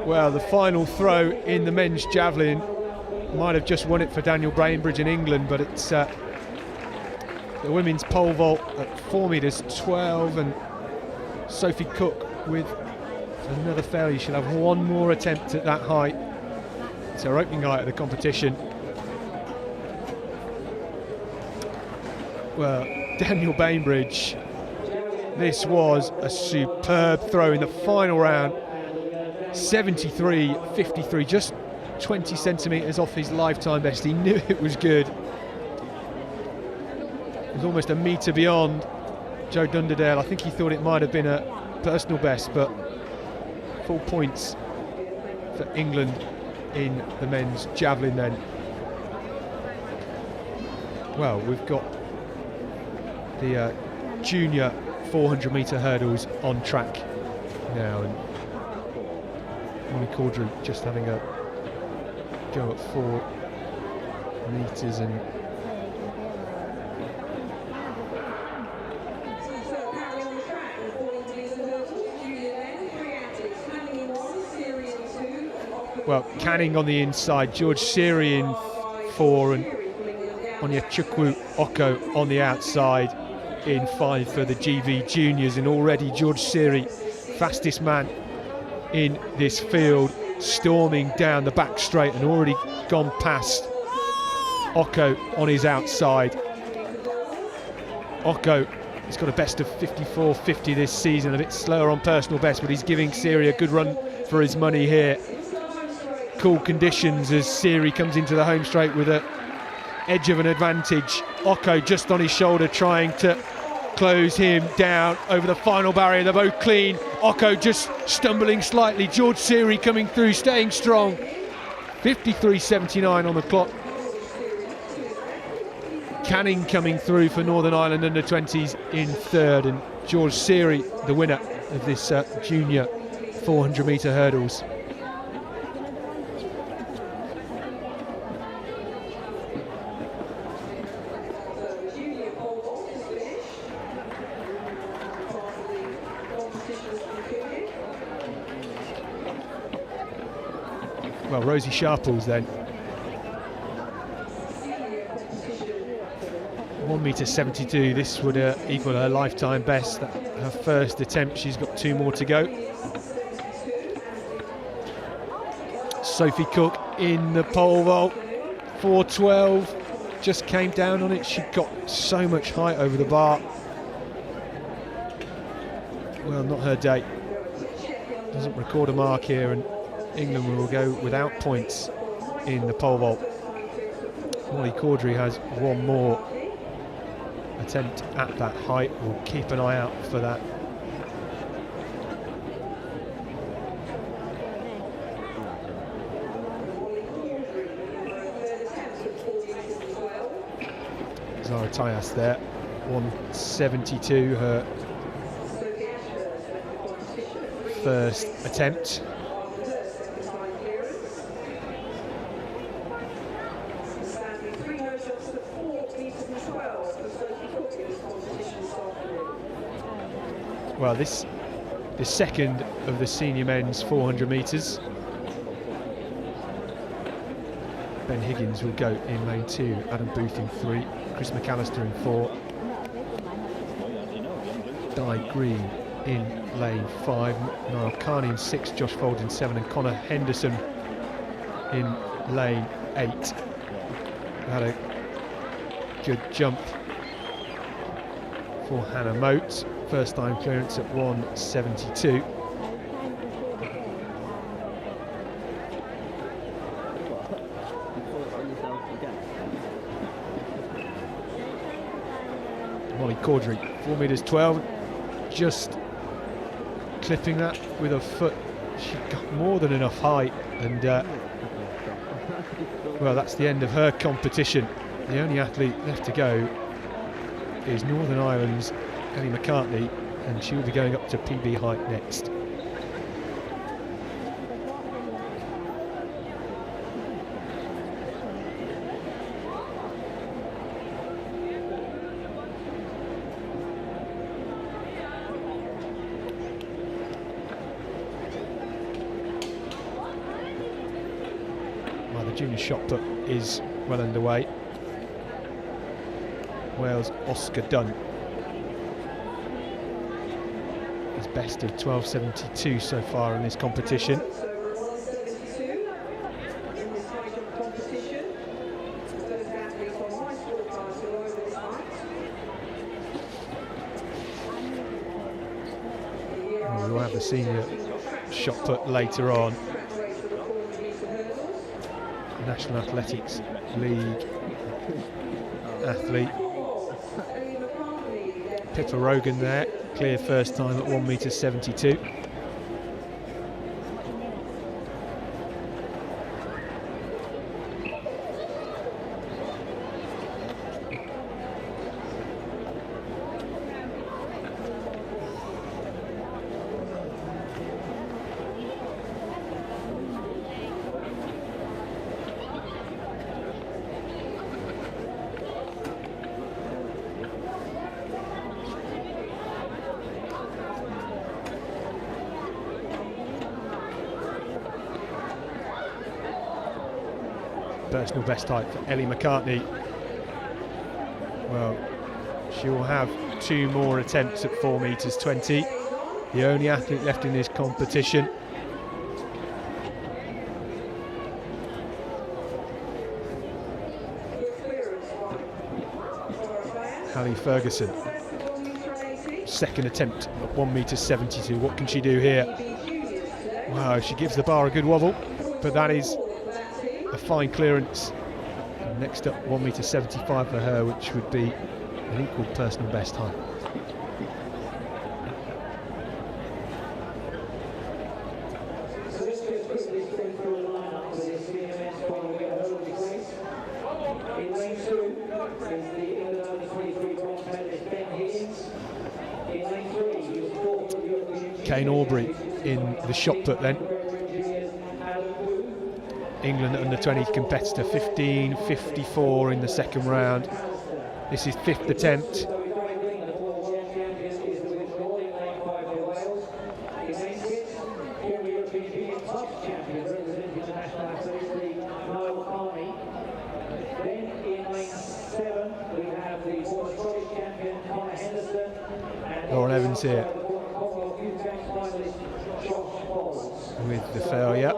Well, the final throw in the men's javelin might have just won it for Daniel Bainbridge in England, but it's the women's pole vault at 4:12, and Sophie Cook with another failure. She'll have 1 more attempt at that height. It's her opening height of the competition. Well, Daniel Bainbridge, this was a superb throw in the final round. 73-53, just 20 centimetres off his lifetime best. He knew it was good. It was almost a metre beyond Joe Dunderdale. I think he thought it might have been a personal best, but full points for England in the men's javelin then. Well, we've got the junior 400 metre hurdles on track now, and Molly Caudry just having a go at 4 metres, and well, Canning on the inside, George Seary in 4, and Onyechukwu Oko on the outside in 5 for the GV juniors. And already George Seary, fastest man in this field, storming down the back straight and already gone past Oko on his outside. Oko has got a best of 54.50 this season, a bit slower on personal best, but he's giving Seary a good run for his money here. Cool conditions as Seary comes into the home straight with an edge of an advantage. Oko just on his shoulder trying to close him down over the final barrier. They're both clean. Oko just stumbling slightly. George Seary coming through, staying strong. 53.79 on the clock. Canning coming through for Northern Ireland under-20s in 3rd, and George Seary the winner of this junior 400 metre hurdles. well, Rosie Sharples then. 1m72, this would equal her lifetime best. Her first attempt, she's got 2 more to go. Sophie Cook in the pole vault, 4:12, just came down on it. She got so much height over the bar. Well, not her day. Doesn't record a mark here, and England will go without points in the pole vault. Molly Caudry has 1 more attempt at that height. We'll keep an eye out for that. Zara Tyas there, 172, her first attempt. Well, this the second of the senior men's 400 metres. Ben Higgins will go in lane 2, Adam Booth in 3, Chris McAllister in 4, Di Green in lane 5, Niall Carney in 6, Josh Fold in 7, and Connor Henderson in lane 8. Had a good jump for Hannah Moat, first time clearance at 172. Molly Caudry, 4m12, just clipping that with her foot. She got more than enough height, and well, that's the end of her competition. The only athlete left to go is Northern Ireland's Ellie Mccartney, and she will be going up to PB height next. Junior shot put is well underway. Wales' Oscar Dunn. His best of 12.72 so far in this competition. We'll have the senior shot put later on. National Athletics League athlete Pippa Rogan there, clear first time at 1m72. Personal best height for Ellie McCartney. Well, she will have 2 more attempts at 4m20. The only athlete left in this competition. Hallie Ferguson. Second attempt at 1m72. What can she do here? Wow, she gives the bar a good wobble, but that is a fine clearance. And next up, 1m75 for her, which would be an equal personal best height. So let's just quickly spin through the lineup for this CMS final we get a hurdle race. In lane 2 is the England under-23 bronze medalist Ben Higgins. In lane 3 is the 4th European Kane Aubrey in the shot put then. England under-20 competitor, 15.54 in the second round. This is 5th attempt. happens here with the failure.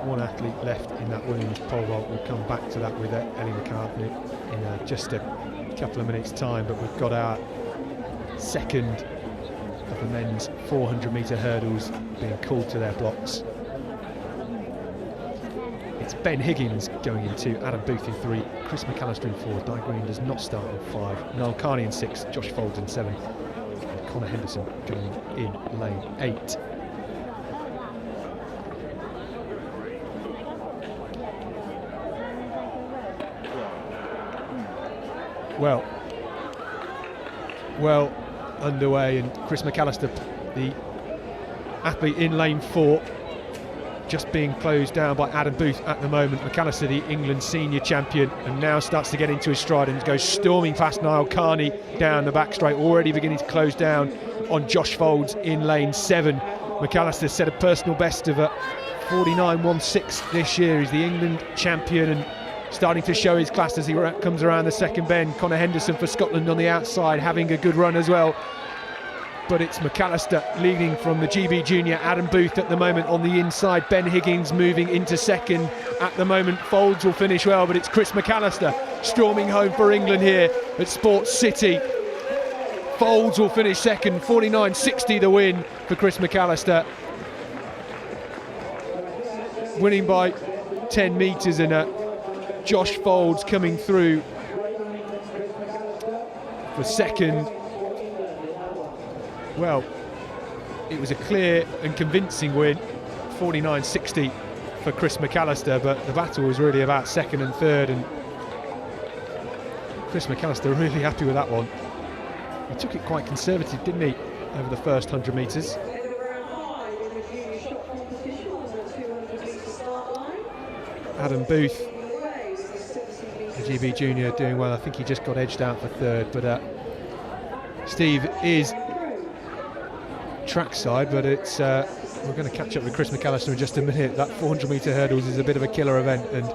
One athlete left in that women's pole vault. We'll come back to that with Ellie Mccartney in just a couple of minutes' time, but we've got our second of the men's 400-metre hurdles being called to their blocks. It's Ben Higgins going in 2, Adam Booth in 3, Chris McAllister in 4, Di Green does not start in 5, Niall Carney in 6, Josh Folds in 7, and Connor Henderson going in lane 8. Well underway, and Chris McAllister, the athlete in lane 4, just being closed down by Adam Booth at the moment. McAllister, the England senior champion, and now starts to get into his stride and goes storming past Niall Carney down the back straight, already beginning to close down on Josh Folds in lane 7. McAllister set a personal best of 49.16 this year. He's the England champion and starting to show his class as he comes around the second bend. Connor Henderson for Scotland on the outside, having a good run as well. But it's McAllister leading from the GB Junior. Adam Booth at the moment on the inside. Ben Higgins moving into second at the moment. Folds will finish well, but it's Chris McAllister storming home for England here at Sports City. Folds will finish second, 49.60 the win for Chris McAllister. Winning by 10 metres, and Josh Folds coming through for second. Well, it was a clear and convincing win, 49.60 for Chris McAllister, but the battle was really about second and third, and Chris McAllister really happy with that one. He took it quite conservative, didn't he, over the first 100 metres. Adam Booth, the GB Junior, doing well. I think he just got edged out for third, but Steve is trackside, but it's we're going to catch up with Chris McAllister in just a minute. That 400-metre hurdles is a bit of a killer event, and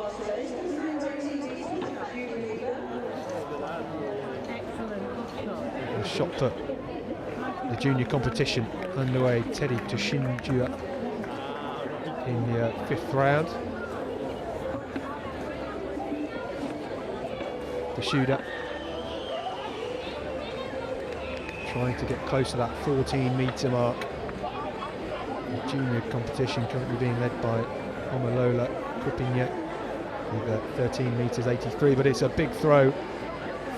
a shot put the junior competition underway. Teddy Toshinjua in the 5th round. The shooter trying to get close to that 14-metre mark. The junior competition currently being led by Omalola Kripinye with 13 metres 83, but it's a big throw,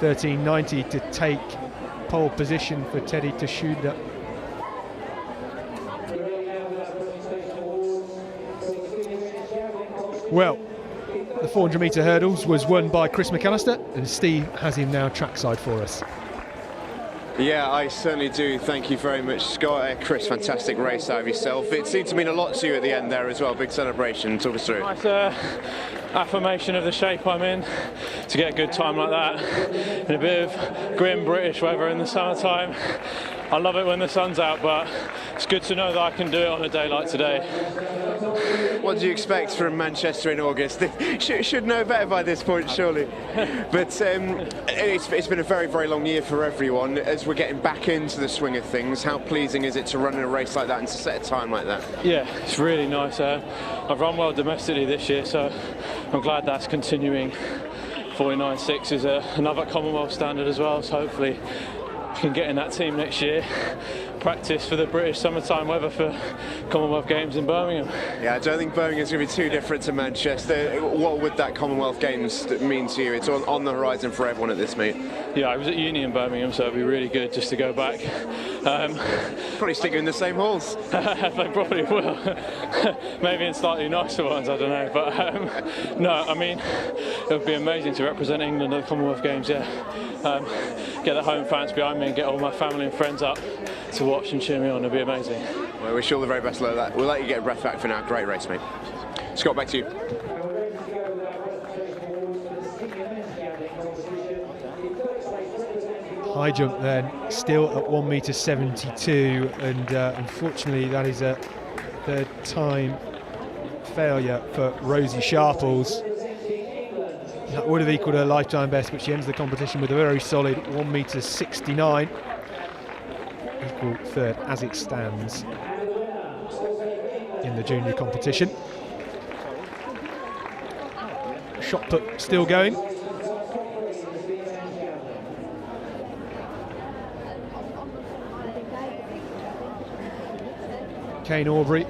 13.90 to take pole position for Teddy Toshuda. Well, the 400-metre hurdles was won by Chris McAllister, and Steve has him now trackside for us. Yeah, I certainly do. Thank you very much, Scott. Chris, fantastic race out of yourself. It seemed to mean a lot to you at the end there as well. Big celebration. Talk us through. Nice affirmation of the shape I'm in to get a good time like that in a bit of grim British weather in the summertime. I love it when the sun's out, but it's good to know that I can do it on a day like today. What do you expect from Manchester in August? Should know better by this point, surely. But it's been a very, very long year for everyone. As we're getting back into the swing of things, how pleasing is it to run in a race like that and to set a time like that? Yeah, it's really nice. I've run well domestically this year, so I'm glad that's continuing. 49.6 is another Commonwealth standard as well, so hopefully we can get in that team next year. practice for the British summertime weather for Commonwealth Games in Birmingham. Yeah, I don't think Birmingham's going to be too different to Manchester. What would that Commonwealth Games mean to you? It's on the horizon for everyone at this meet. Yeah, I was at uni in Birmingham, so it'd be really good just to go back. Probably stick you in the same halls. They probably will. Maybe in slightly nicer ones, I don't know. But no, I mean, it would be amazing to represent England at the Commonwealth Games, yeah. Get the home fans behind me and get all my family and friends up to watch and cheer me on. It'd be amazing. Well, I wish you all the very best of that. We'll let you get a breath back for now. Great race, mate. Scott, back to you. High jump then, still at 1m72, and unfortunately that is a third time failure for Rosie Sharples. That would have equalled her lifetime best, but she ends the competition with a very solid 1m69, equal third as it stands in the junior competition. Shot put still going. Kane Aubrey,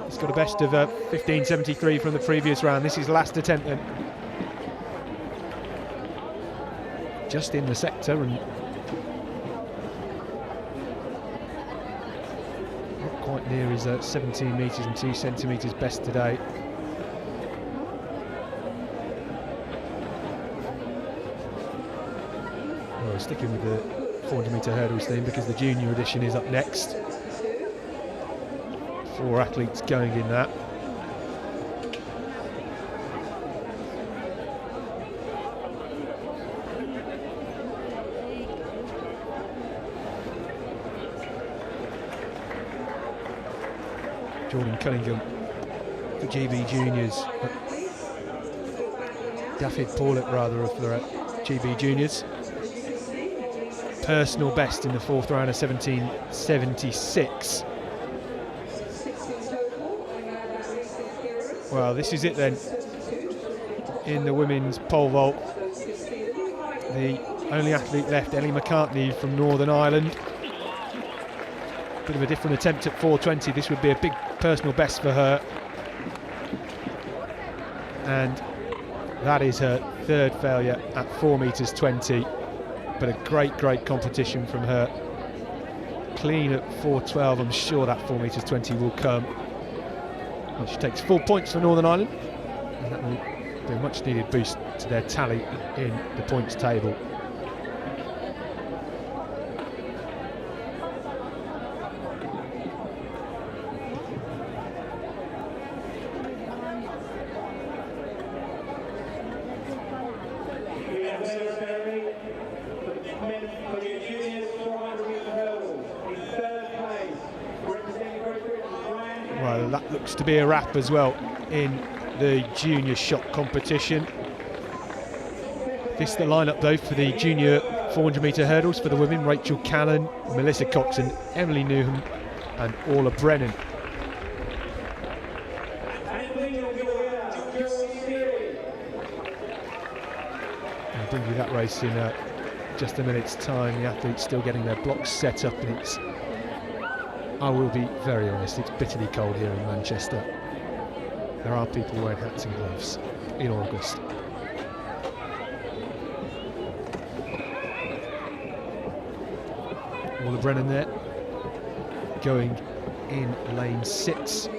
he's got a best of 15.73 from the previous round. This is last attempt then. Just in the sector and not quite near his 17 metres and 2 centimetres best today. Well, we're sticking with the 400 metre hurdles theme because the junior edition is up next. 4 athletes going in that. Jordan Cunningham for GB Juniors. David Paulet rather for GB Juniors. Personal best in the 4th round of 17.76. Well, this is it then in the women's pole vault. The only athlete left, Ellie Mccartney from Northern Ireland. Bit of a different attempt at 4:20. This would be a big personal best for her. And that is her third failure at 4m20. But a great competition from her. Clean at 4:12. I'm sure that 4m20 will come. And she takes 4 points for Northern Ireland, and that will be a much needed boost to their tally in the points table. Well, that looks to be a wrap as well in the junior shot competition. This is the lineup though for the junior 400 metre hurdles for the women: Rachel Callan, Melissa Coxon, Emily Newham and Orla Brennan. I'll bring you that race in just a minute's time. The athletes still getting their blocks set up, and it's, I will be very honest, it's bitterly cold here in Manchester. There are people wearing hats and gloves in August. Orla Brennan there, going in lane 6.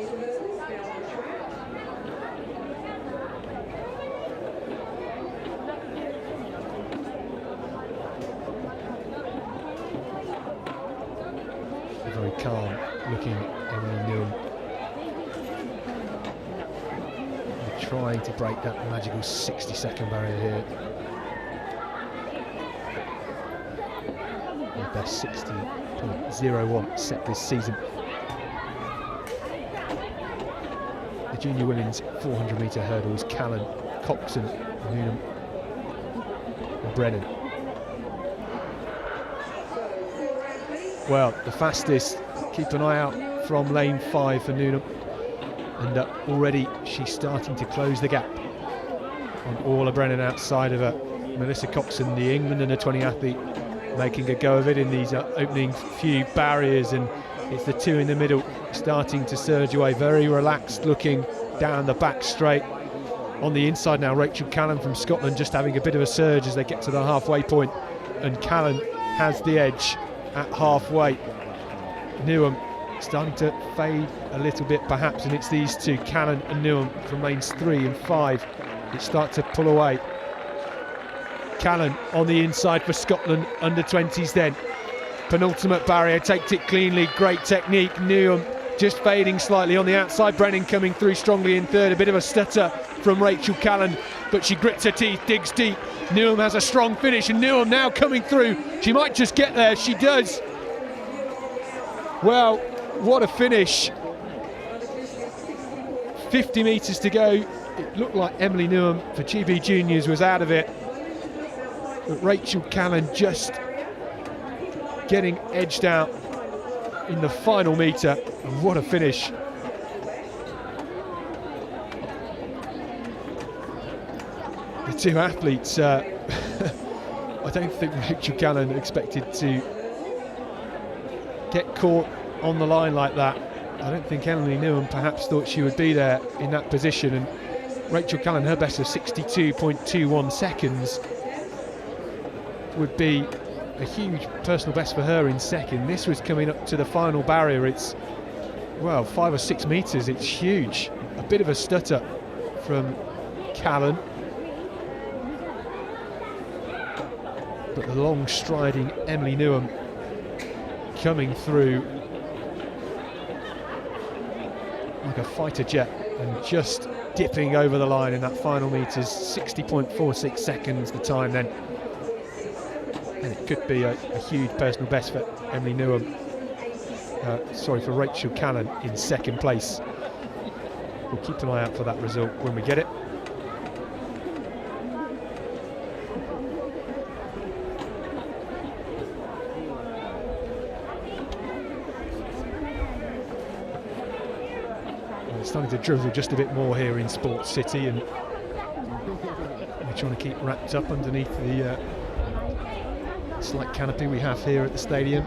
Very calm looking Emily Newham. They're trying to break that magical 60-second barrier here. Their best 60.01 set this season. The junior women's 400 metre hurdles: Callan, Coxon, Newham and Brennan. Well, the fastest, keep an eye out from lane 5 for Newham, and already she's starting to close the gap on Orla Brennan outside of her. Melissa Coxon, the England under 20 athlete, making a go of it in these opening few barriers, and it's the two in the middle starting to surge away, very relaxed looking down the back straight. On the inside now, Rachel Callan from Scotland just having a bit of a surge as they get to the halfway point, and Callan has the edge at halfway. Newham starting to fade a little bit perhaps, and it's these two, Callan and Newham, from lanes 3 and 5 that start to pull away. Callan on the inside for Scotland under 20s then. Penultimate barrier, takes it cleanly, great technique. Newham just fading slightly on the outside. Brennan coming through strongly in third. A bit of a stutter from Rachel Callan, but she grits her teeth, digs deep. Newham has a strong finish, and Newham now coming through. She might just get there, she does. Well, what a finish. 50 metres to go. It looked like Emily Newham for GB Juniors was out of it, but Rachel Callan just getting edged out in the final metre, and what a finish. The two athletes, I don't think Rachel Callan expected to get caught on the line like that. I don't think Emily Newham perhaps thought she would be there in that position, and Rachel Callan, her best of 62.21 seconds would be a huge personal best for her in second. This was coming up to the final barrier. It's, well, 5 or 6 metres. It's huge. A bit of a stutter from Callan, but the long striding Emily Newham coming through like a fighter jet and just dipping over the line in that final metres. 60.46 seconds the time then, and it could be a huge personal best for Emily Newham, for Rachel Callan in second place. We'll keep an eye out for that result when we get it. It's starting to drizzle just a bit more here in Sports City, and we're trying to keep wrapped up underneath the slight canopy we have here at the stadium.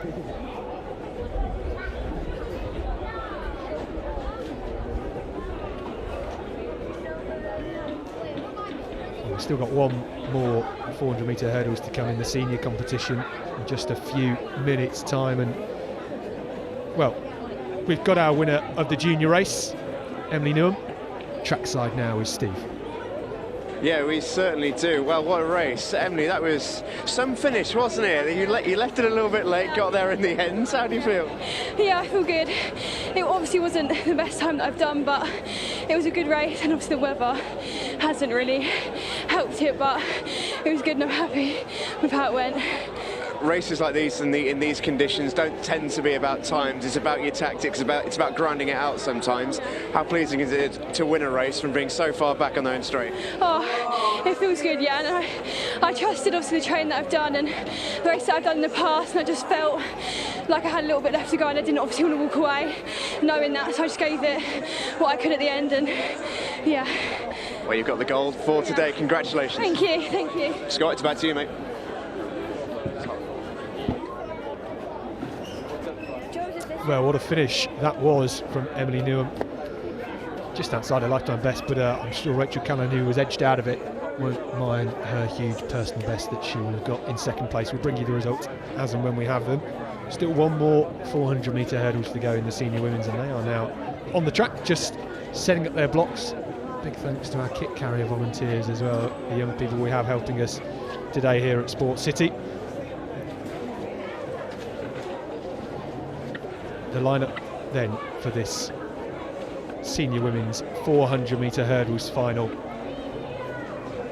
We've still got one more 400 metre hurdles to come in the senior competition in just a few minutes time, and well, we've got our winner of the junior race, Emily Newham. Trackside now is Steve. Yeah, we certainly do. Well, what a race. Emily, that was some finish, wasn't it? You left it a little bit late, got there in the end. How do you feel? Yeah, I feel good. It obviously wasn't the best time that I've done, but it was a good race, and obviously the weather hasn't really helped it, but it was good and I'm happy with how it went. Races like these in these conditions don't tend to be about times. It's about your tactics. It's about grinding it out sometimes. How pleasing is it to win a race from being so far back on the home straight? Oh, it feels good, yeah. And I trusted obviously the training that I've done and the race that I've done in the past, and I just felt like I had a little bit left to go, and I didn't obviously want to walk away knowing that, so I just gave it what I could at the end, and yeah. Well, you've got the gold for today. Congratulations. Thank you, thank you. Scott, it's back to you, mate. Well, what a finish that was from Emily Newham. Just outside her lifetime best, but I'm sure Rachel Callan, who was edged out of it, won't mind her huge personal best that she will have got in second place. We'll bring you the results as and when we have them. Still one more 400 metre hurdles to go in the senior women's, and they are now on the track, just setting up their blocks. Big thanks to our kit carrier volunteers as well, the young people we have helping us today here at Sports City. The lineup then for this senior women's 400 metre hurdles final.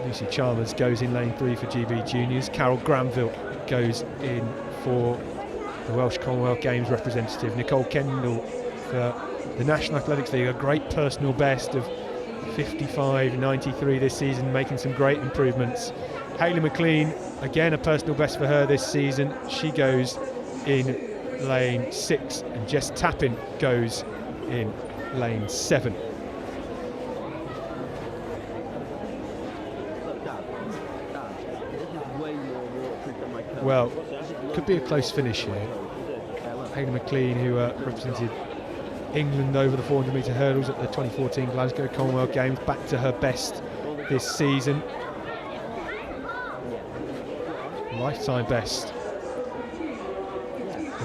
Lucy Chalmers goes in lane 3 for GB Juniors. Carol Granville goes in for the Welsh Commonwealth Games representative. Nicole Kendall for the National Athletics League, a great personal best of 55.93 this season, making some great improvements. Hayley Mclean, again a personal best for her this season. She goes in lane 6, and Jess Tappin goes in lane 7. Well, could be a close finish here. Hayley Mclean, who represented England over the 400 metre hurdles at the 2014 Glasgow Commonwealth Games, back to her best this season. Lifetime best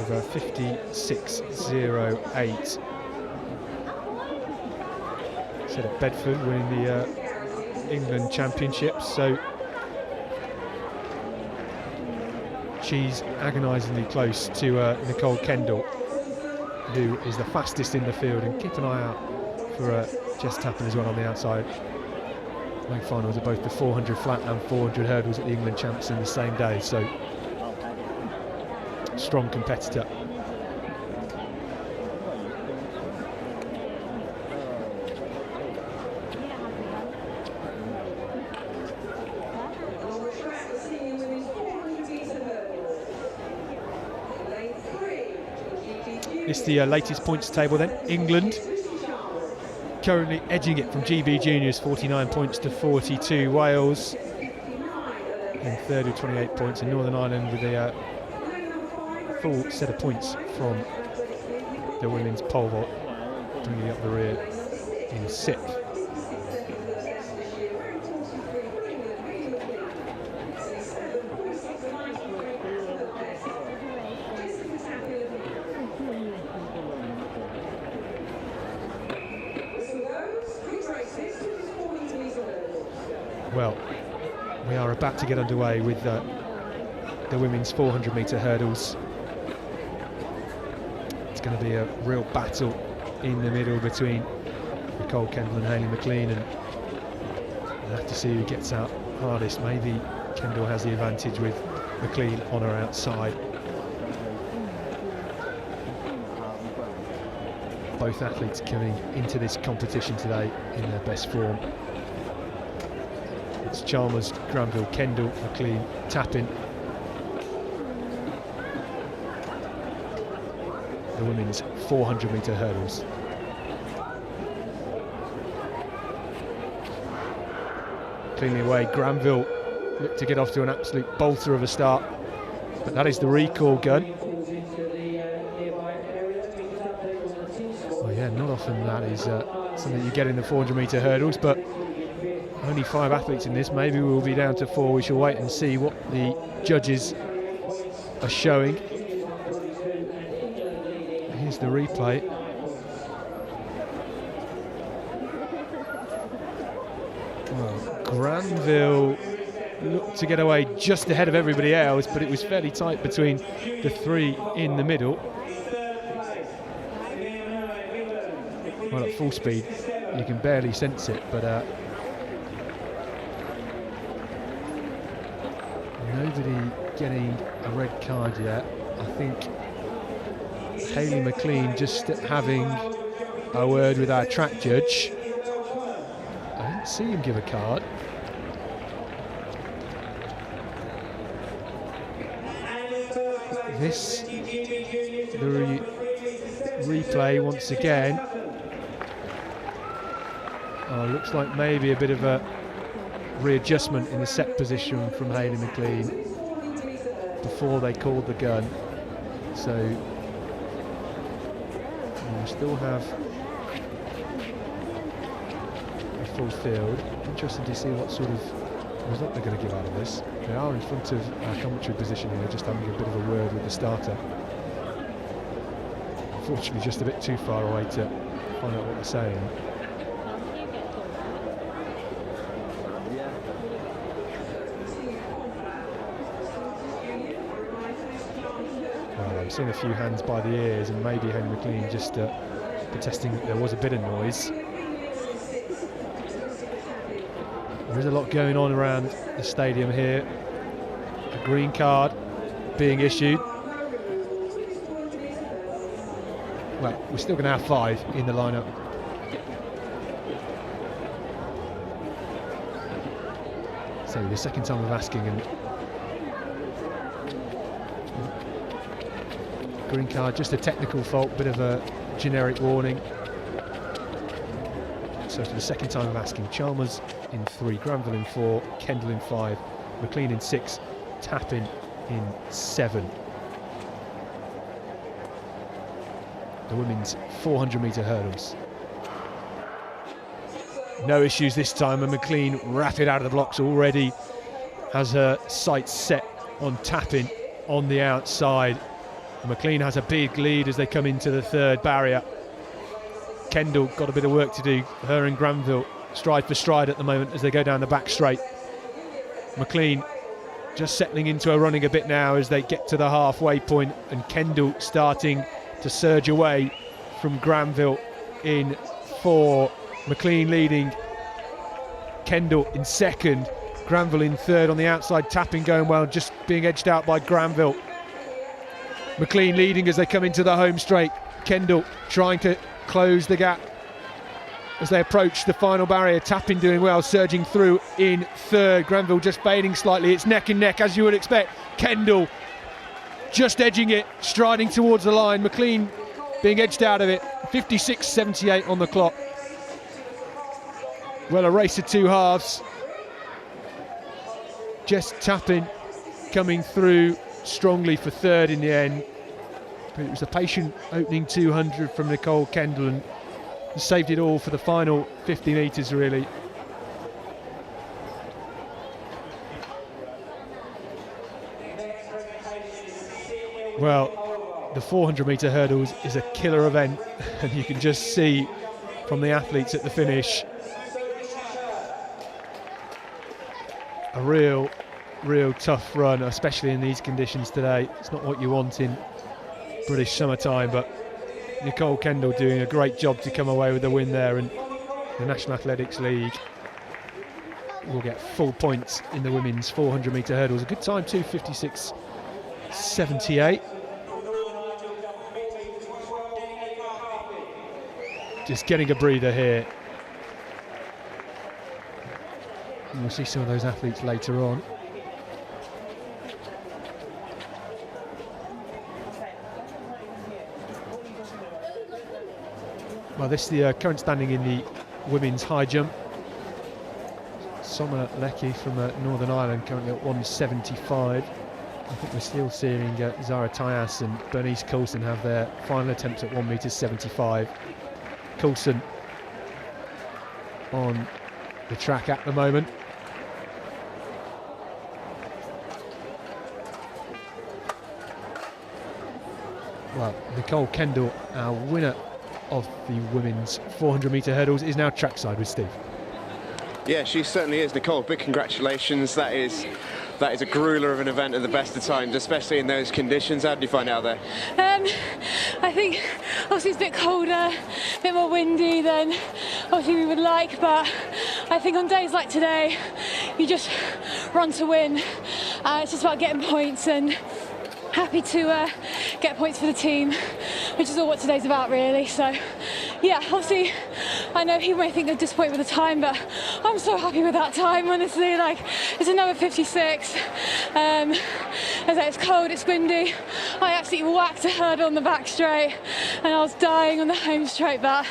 of 56.08. Set at Bedford, winning the England Championships. So she's agonisingly close to Nicole Kendall, who is the fastest in the field, and keep an eye out for Jess Tappan as well on the outside. Main finals are both the 400 flat and 400 hurdles at the England Champs in the same day, so strong competitor. It's the latest points table then. England currently edging it from GB Juniors, 49 points to 42. Wales in third with 28 points, and Northern Ireland with a full set of points from the women's pole vault, bringing up the rear in sixth. Well, we are about to get underway with the women's 400 metre hurdles. It's going to be a real battle in the middle between Nicole Kendall and Hayley Mclean, and we'll have to see who gets out hardest. Maybe Kendall has the advantage with Mclean on her outside. Both athletes coming into this competition today in their best form. It's Chalmers, Granville, Kendall, Mclean, Tappan. The women's 400 metre hurdles. Cleanly away, Granville looked to get off to an absolute bolter of a start, but that is the recall gun. Oh yeah, not often that is something you get in the 400 metre hurdles, but only 5 athletes in this. Maybe we'll be down to 4. We shall wait and see what the judges are showing. Here's the replay. Well, Granville looked to get away just ahead of everybody else, but it was fairly tight between the 3 in the middle. Well, at full speed, you can barely sense it, but nobody getting a red card yet. I think Hayley Mclean just having a word with our track judge. I didn't see him give a card. This, the replay once again. Looks like maybe a bit of a readjustment in the set position from Hayley Mclean before they called the gun. So we still have a full field. Interesting to see what sort of result they're going to give out of this. They are in front of our commentary position here, just having a bit of a word with the starter. Unfortunately, just a bit too far away to find out what they're saying. I've seen a few hands by the ears, and maybe Hayley Mclean just protesting that there was a bit of noise. There is a lot going on around the stadium here. A green card being issued. Well, we're still going to have 5 in the lineup. So the second time of asking, and green card, just a technical fault, bit of a generic warning. So for the second time of asking, Chalmers in 3, Granville in 4, Kendall in 5, Mclean in 6, Tappan in 7. The women's 400 metre hurdles. No issues this time, and Mclean rapid out of the blocks already. Has her sights set on Tutton on the outside. And Mclean has a big lead as they come into the 3rd barrier. Kendall got a bit of work to do. Her and Granville stride for stride at the moment as they go down the back straight. Mclean just settling into her running a bit now as they get to the halfway point, and Kendall starting to surge away from Granville in 4. Mclean leading, Kendall in 2nd, Granville in 3rd on the outside. Tapping going well, just being edged out by Granville. Mclean leading as they come into the home straight. Kendall trying to close the gap as they approach the final barrier. Tapping doing well, surging through in 3rd. Granville just fading slightly. It's neck and neck as you would expect. Kendall just edging it, striding towards the line. Mclean being edged out of it. 56.78 on the clock. Well, a race of 2 halves. Jess Tappin coming through strongly for 3rd in the end. But it was a patient opening 200 from Nicole Kendall and saved it all for the final 50 metres, really. Well, the 400 metre hurdles is a killer event, and you can just see from the athletes at the finish a real tough run, especially in these conditions today. It's not what you want in British summertime, but Nicole Kendall doing a great job to come away with the win there, and the National Athletics League will get full points in the women's 400 metre hurdles. A good time too, 56.78. Just getting a breather here. And we'll see some of those athletes later on. Well, this is the current standing in the women's high jump. Sommer Leckie from Northern Ireland currently at 175. I think we're still seeing Zara Tyas and Bernice Coulson have their final attempt at 1m75. Coulson on the track at the moment. Well, Nicole Kendall, our winner of the women's 400 metre hurdles, is now trackside with Steve. Yeah, she certainly is. Nicole, big congratulations. That is a grueler of an event at the best of times, especially in those conditions. How did you find it out there? I think obviously it's a bit colder, a bit more windy than obviously we would like, but I think on days like today you just run to win. It's just about getting points, and happy to get points for the team, which is all what today's about, really. So yeah, obviously I know people may think they're disappointed with the time, but I'm so happy with that time, honestly. Like, it's another 56. As I say, it's cold, it's windy. I absolutely whacked a hurdle on the back straight and I was dying on the home straight, but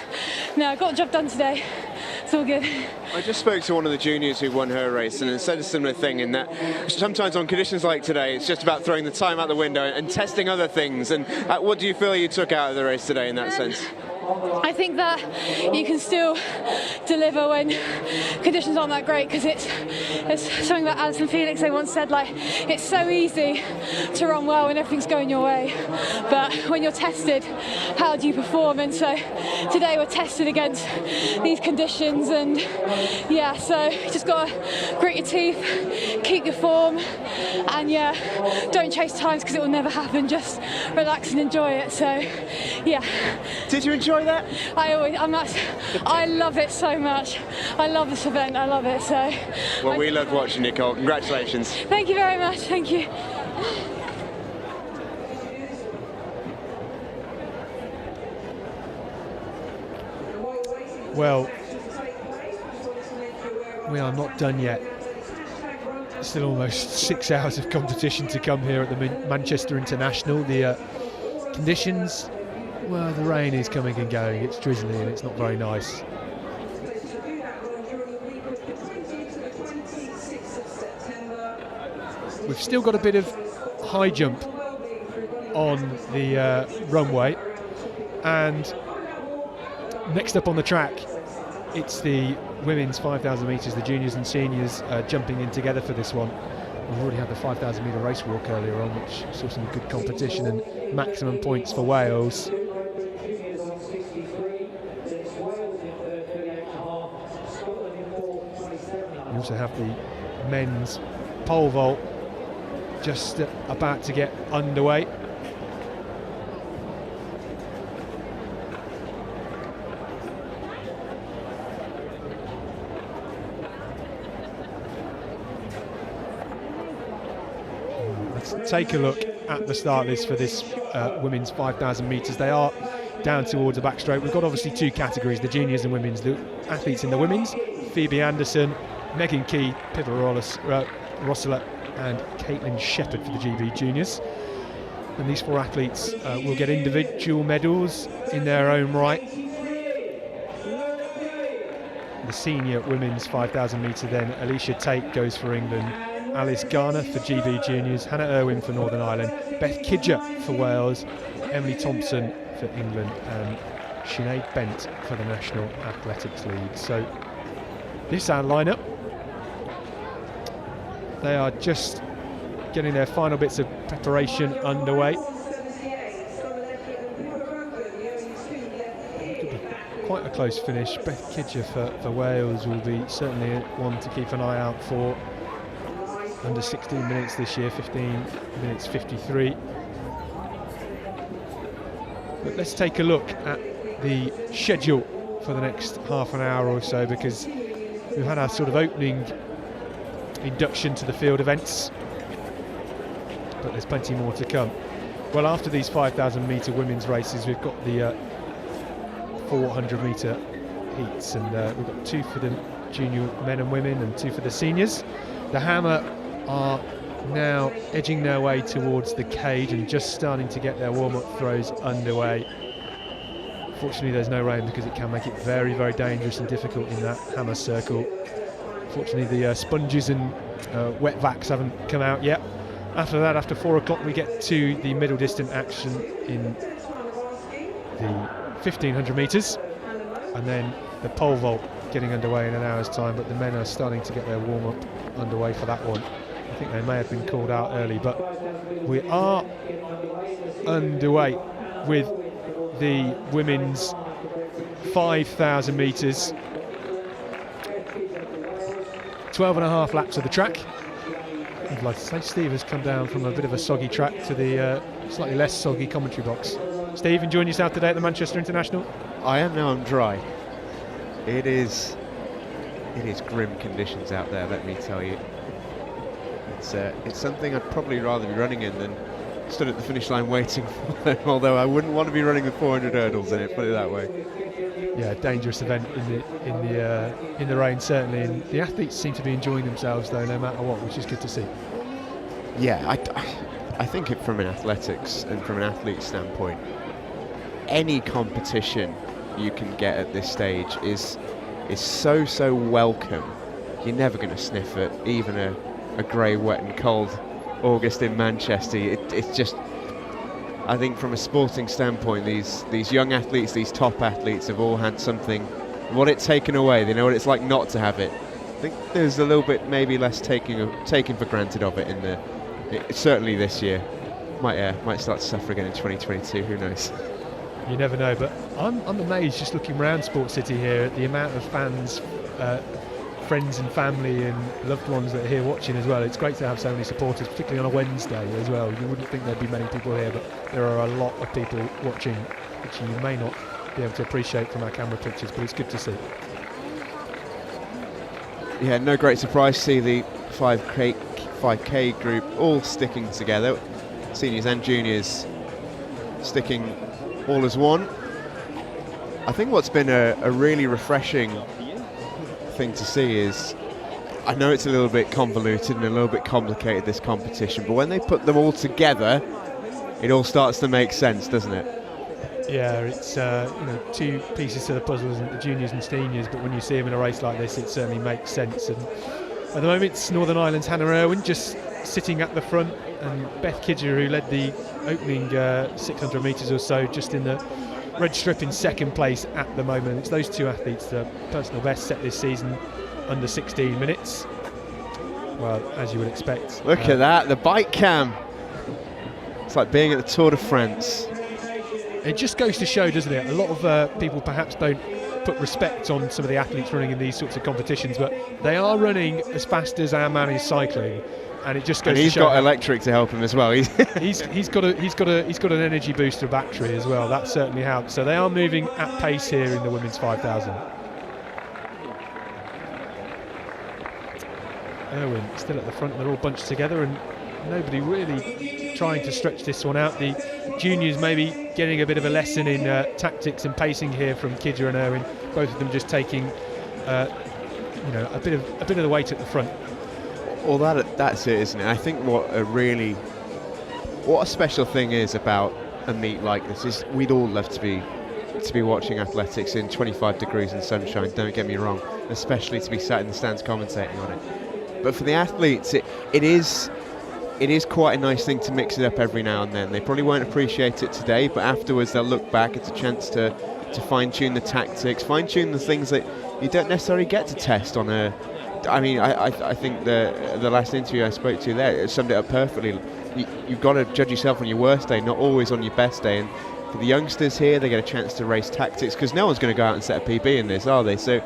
no, I got the job done today. It's all good. I just spoke to one of the juniors who won her race and said a similar thing, in that sometimes on conditions like today it's just about throwing the time out the window and testing other things. And what do you feel you took out of the race today in that sense? I think that you can still deliver when conditions aren't that great, because it's something that Alison Felix, they once said, like, it's so easy to run well when everything's going your way, but when you're tested, how do you perform? And so today we're tested against these conditions, and yeah, so you just got to grit your teeth, keep your form, and yeah, don't chase times because it will never happen. Just relax and enjoy it. So yeah. Did you enjoy that? I love it so much. I love this event. I love it. So. Well, we loved watching, Nicole. Congratulations. Thank you very much. Thank you. Well, we are not done yet. Still almost 6 hours of competition to come here at the Manchester International. The conditions, well, the rain is coming and going. It's drizzly and it's not very nice. We've still got a bit of high jump on the runway, and next up on the track it's the women's 5,000 metres, the juniors and seniors jumping in together for this one. We've already had the 5,000 metre race walk earlier on, which saw some good competition and maximum points for Wales. We also have the men's pole vault just about to get underway. Let's take a look at the start list for this women's 5,000 metres. They are down towards the backstroke. We've got obviously two categories, the juniors and women's. The athletes in the women's, Phoebe Anderson, Megan Key, Pippa Rossler and Caitlin Shepherd for the GB juniors. And these four athletes will get individual medals in their own right. The senior women's 5,000 metre then, Alicia Tate goes for England, Alice Garner for GB juniors, Hannah Irwin for Northern Ireland, Beth Kidger for Wales, Emily Thompson for England and Sinead Bent for the National Athletics League. So this is our lineup. They are just getting their final bits of preparation underway. Quite a close finish. Beth Kidger for Wales will be certainly one to keep an eye out for. Under 16 minutes this year, 15 minutes 53. But let's take a look at the schedule for the next half an hour or so, because we've had our sort of opening induction to the field events, but there's plenty more to come. Well, after these 5,000 metre women's races, we've got the 400 metre heats, and we've got two for the junior men and women and two for the seniors. The Hammer are now edging their way towards the cage and just starting to get their warm-up throws underway. Fortunately there's no rain, because it can make it very, very dangerous and difficult in that Hammer circle. Fortunately the sponges and wet vacs haven't come out yet. After that, after 4 o'clock, we get to the middle distance action in the 1,500 metres, and then the pole vault getting underway in an hour's time, but the men are starting to get their warm-up underway for that one. I think they may have been called out early, but we are underway with the women's 5,000 metres. 12 and a half laps of the track. I'd like to say Steve has come down from a bit of a soggy track to the slightly less soggy commentary box. Steve, enjoying yourself today at the Manchester International? I am now. I'm dry. It is grim conditions out there, let me tell you. It's something I'd probably rather be running in than stood at the finish line waiting for them, although I wouldn't want to be running the 400 hurdles in it, put it that way. Yeah, dangerous event in the rain, certainly, and the athletes seem to be enjoying themselves though, no matter what, which is good to see. Yeah, I think from an athletics and from an athlete standpoint, any competition you can get at this stage is so welcome. You're never going to sniff at even a grey, wet and cold August in Manchester. It's just, I think from a sporting standpoint, these young athletes, these top athletes have all had something, what it's taken away. They know what it's like not to have it. I think there's a little bit maybe less taking for granted of it certainly this year. Might start to suffer again in 2022, who knows. You never know, but I'm amazed just looking around Sport City here at the amount of fans, friends and family and loved ones that are here watching as well. It's great to have so many supporters, particularly on a Wednesday as well. You wouldn't think there'd be many people here, but there are a lot of people watching, which you may not be able to appreciate from our camera pictures, but it's good to see. Yeah, no great surprise to see the 5K group all sticking together, seniors and juniors sticking all as one. I think what's been a really refreshing thing to see is, I know it's a little bit convoluted and a little bit complicated, this competition, but when they put them all together, it all starts to make sense, doesn't it? Yeah, it's two pieces to the puzzle, isn't it? The juniors and seniors, but when you see them in a race like this, it certainly makes sense. And at the moment, it's Northern Ireland's Hannah Irwin just sitting at the front, and Beth Kidger, who led the opening 600 metres or so, just in the red strip in second place at the moment. It's those two athletes, the personal best set this season, under 16 minutes. Well, as you would expect. Look at that, the bike cam. It's like being at the Tour de France. It just goes to show, doesn't it? A lot of people perhaps don't put respect on some of the athletes running in these sorts of competitions, but they are running as fast as our man is cycling, and it just goes. And he's to show got electric to help him as well. he's got an energy booster battery as well. That certainly helps. So they are moving at pace here in the women's 5,000. Irwin still at the front. They're all bunched together, and nobody really trying to stretch this one out. The juniors maybe getting a bit of a lesson in tactics and pacing here from Kidger and Irwin. Both of them just taking, a bit of the weight at the front. Well, that's it, isn't it? I think what a special thing is about a meet like this is we'd all love to be watching athletics in 25 degrees and sunshine. Don't get me wrong, especially to be sat in the stands commentating on it. But for the athletes, it is quite a nice thing to mix it up every now and then. They probably won't appreciate it today, but afterwards they'll look back. It's a chance to fine-tune the tactics, fine-tune the things that you don't necessarily get to test on a... I mean, I think the last interview I spoke to there, it summed it up perfectly. You've got to judge yourself on your worst day, not always on your best day. And for the youngsters here, they get a chance to race tactics, because no one's going to go out and set a PB in this, are they? So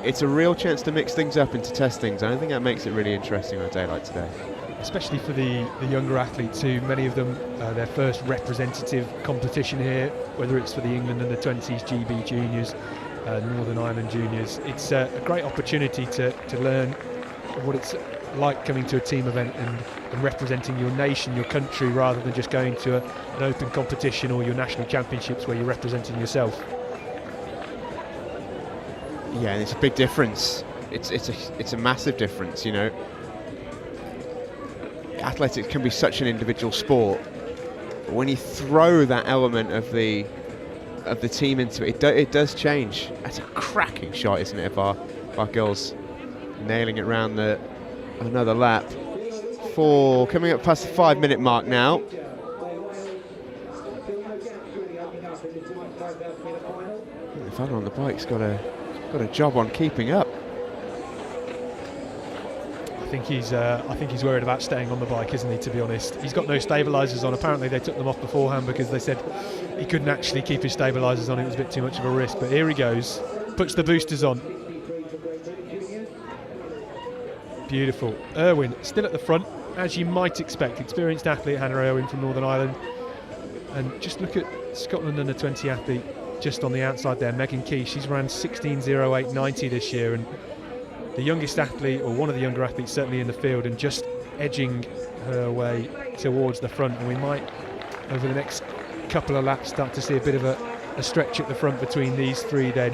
it's a real chance to mix things up and to test things. And I think that makes it really interesting on a day like today. Especially for the younger athletes, who many of them their first representative competition here, whether it's for the England under-20s, GB juniors, Northern Ireland juniors. It's a great opportunity to learn what it's like coming to a team event and representing your nation, your country, rather than just going to an open competition or your national championships where you're representing yourself. Yeah, and it's a big difference. It's a massive difference, you know. Athletics can be such an individual sport, but when you throw that element of the team into it, it does change. That's a cracking shot, isn't it, of our girls nailing it round another lap. Coming up past the 5-minute mark now. The fella on the bike's got a job on keeping up. I think he's worried about staying on the bike, isn't he, to be honest. He's got no stabilisers on. Apparently they took them off beforehand because they said he couldn't actually keep his stabilisers on. It was a bit too much of a risk. But here he goes, puts the boosters on. Beautiful. Irwin still at the front, as you might expect. Experienced athlete, Hannah Irwin from Northern Ireland. And just look at Scotland under-20 athlete just on the outside there, Megan Key. She's ran 16:08.90 this year, and the youngest athlete, or one of the younger athletes certainly in the field, and just edging her way towards the front. And we might, over the next couple of laps, start to see a bit of a stretch at the front between these three then.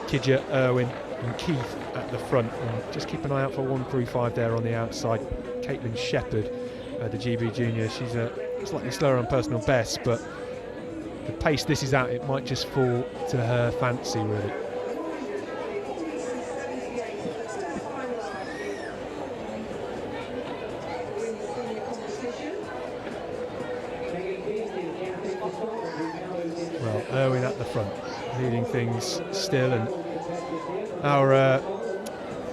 Kidger, Irwin and Keith at the front. And just keep an eye out for 135 there on the outside. Caitlin Shepherd, the GB junior. She's slightly slower on personal best, but the pace this is at, it might just fall to her fancy, really. Well, Irwin at the front, leading things still, and our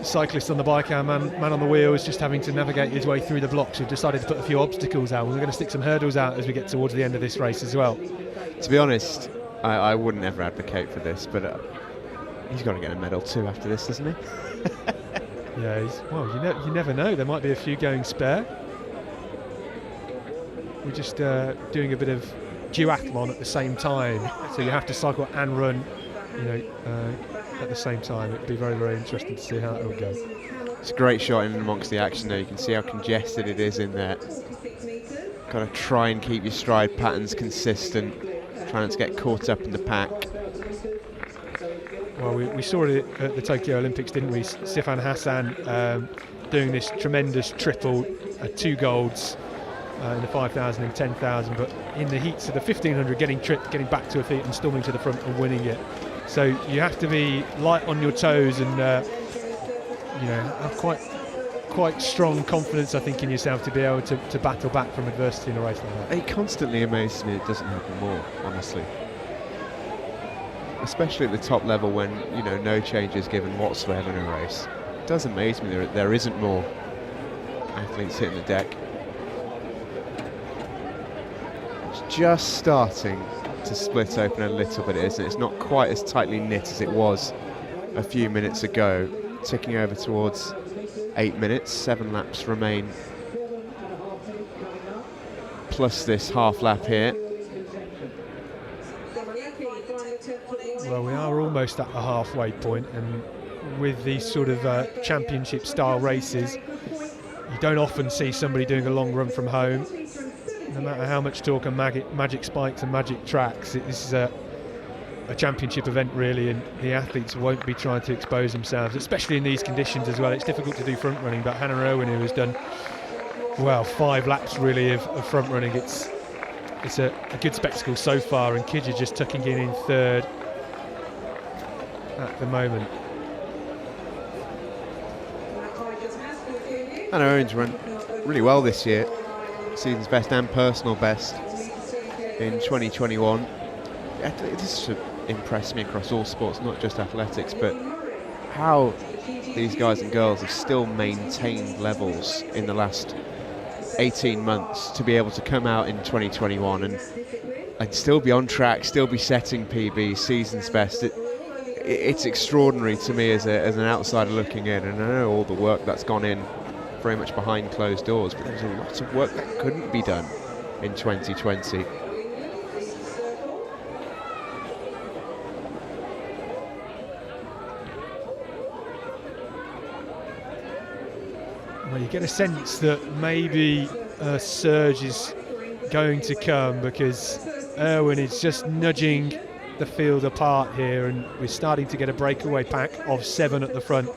cyclist on the bike, our man on the wheel, is just having to navigate his way through the blocks. We've decided to put a few obstacles out. We're going to stick some hurdles out as we get towards the end of this race as well. To be honest, I wouldn't ever advocate for this, but he's got to get a medal too after this, doesn't he? Yeah, you never know. There might be a few going spare. We're just doing a bit of duathlon at the same time, so you have to cycle and run, at the same time. It'd be very, very interesting to see how it will go. It's a great shot in amongst the action there. You can see how congested it is in there. Got to try and keep your stride patterns consistent, trying to get caught up in the pack. Well, we saw it at the Tokyo Olympics, didn't we? Sifan Hassan doing this tremendous triple, 2 golds in the 5,000 and 10,000, but in the heats of the 1,500 getting tripped, getting back to her feet and storming to the front and winning it. So you have to be light on your toes and have quite quite strong confidence, I think, in yourself to be able to battle back from adversity in a race like that. It constantly amazes me it doesn't happen more, honestly. Especially at the top level when, you know, no change is given whatsoever in a race. It does amaze me there isn't more athletes hitting the deck. It's just starting to split open a little bit, isn't it? It's not quite as tightly knit as it was a few minutes ago. Ticking over towards 8 minutes, 7 laps remain, plus this half lap here. Well, we are almost at the halfway point, and with these sort of championship style races, you don't often see somebody doing a long run from home. No matter how much talk of magic spikes and magic tracks, this is a championship event really, and the athletes won't be trying to expose themselves, especially in these conditions as well. It's difficult to do front running, but Hannah Irwin, who has done, well, 5 laps really of front running, it's a good spectacle so far, and Kidger just tucking in third at the moment. Hannah Irwin's run really well this year, season's best and personal best in 2021. This should impress me across all sports, not just athletics, but how these guys and girls have still maintained levels in the last 18 months to be able to come out in 2021 and still be on track, still be setting PBs, season's best. It's extraordinary to me as an outsider looking in, and I know all the work that's gone in very much behind closed doors, but there's a lot of work that couldn't be done in 2020. Well, you get a sense that maybe a surge is going to come, because Irwin is just nudging the field apart here, and we're starting to get a breakaway pack of 7 at the front.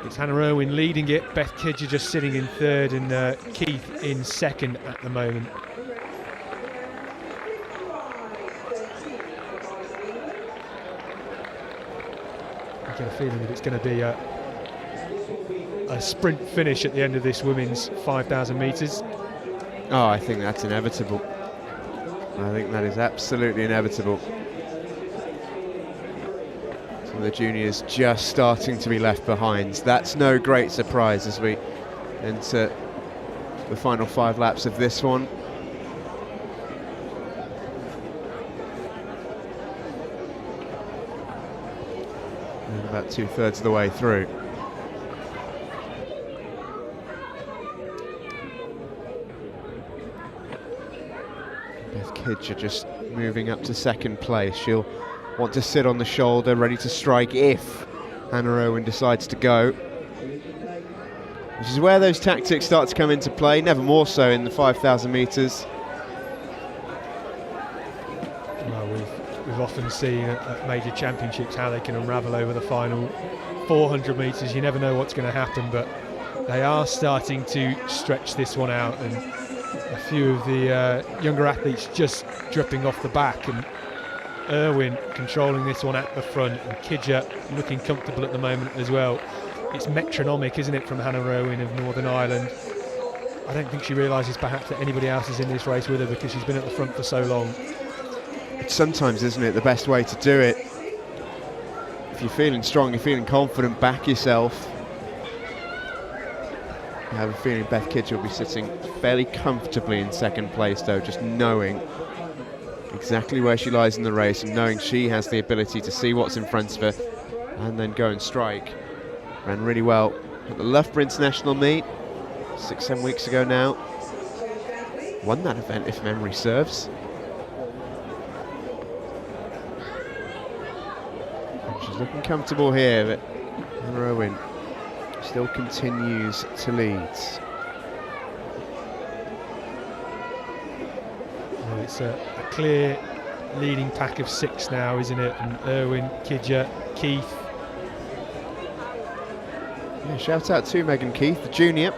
It's Hannah Irwin leading it, Beth Kidger just sitting in third, and Keith in second at the moment. I get a feeling that it's going to be a sprint finish at the end of this women's 5,000 metres. Oh, I think that's inevitable. I think that is absolutely inevitable. Some of the juniors just starting to be left behind. That's no great surprise as we enter the final 5 laps of this one. And about 2/3 of the way through. Kidger just moving up to second place. She'll want to sit on the shoulder, ready to strike if Hannah Irwin decides to go. Which is where those tactics start to come into play, never more so in the 5,000 metres. Well, we've often seen at major championships how they can unravel over the final 400 metres. You never know what's going to happen, but they are starting to stretch this one out, and a few of the younger athletes just dripping off the back, and Irwin controlling this one at the front, and Kidger looking comfortable at the moment as well. It's metronomic, isn't it, from Hannah Irwin of Northern Ireland. I don't think she realises perhaps that anybody else is in this race with her, because she's been at the front for so long. It's sometimes, isn't it, the best way to do it. If you're feeling strong, you're feeling confident, back yourself. I have a feeling Beth Kidger will be sitting fairly comfortably in second place, though, just knowing exactly where she lies in the race and knowing she has the ability to see what's in front of her and then go and strike. Ran really well at the Loughborough International meet 6-7 weeks ago now. Won that event, if memory serves. And she's looking comfortable here, but Hannah Irwin still continues to lead. Well, it's a clear leading pack of 6 now, isn't it? And Irwin, Kidger, Keith. Yeah, shout out to Megan Keith, the junior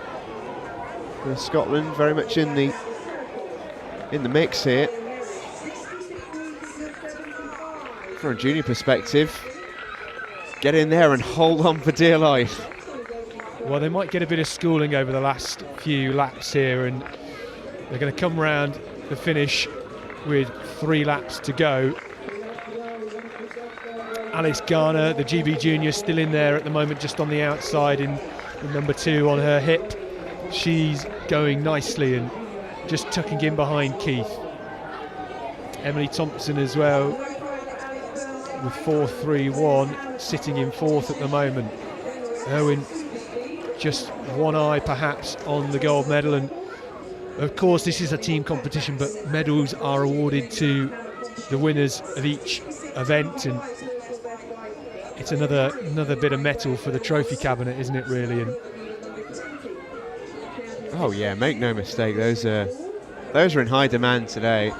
for Scotland, very much in the mix here. From a junior perspective, get in there and hold on for dear life. Well, they might get a bit of schooling over the last few laps here, and they're going to come round the finish with 3 laps to go. Alice Garner, the GB junior, still in there at the moment, just on the outside in number 2 on her hip. She's going nicely and just tucking in behind Keith. Emily Thompson as well with 4.31, sitting in 4th at the moment. Irwin just one eye perhaps on the gold medal, and of course this is a team competition, but medals are awarded to the winners of each event, and it's another bit of metal for the trophy cabinet, isn't it, really? And oh yeah, make no mistake, those are in high demand today.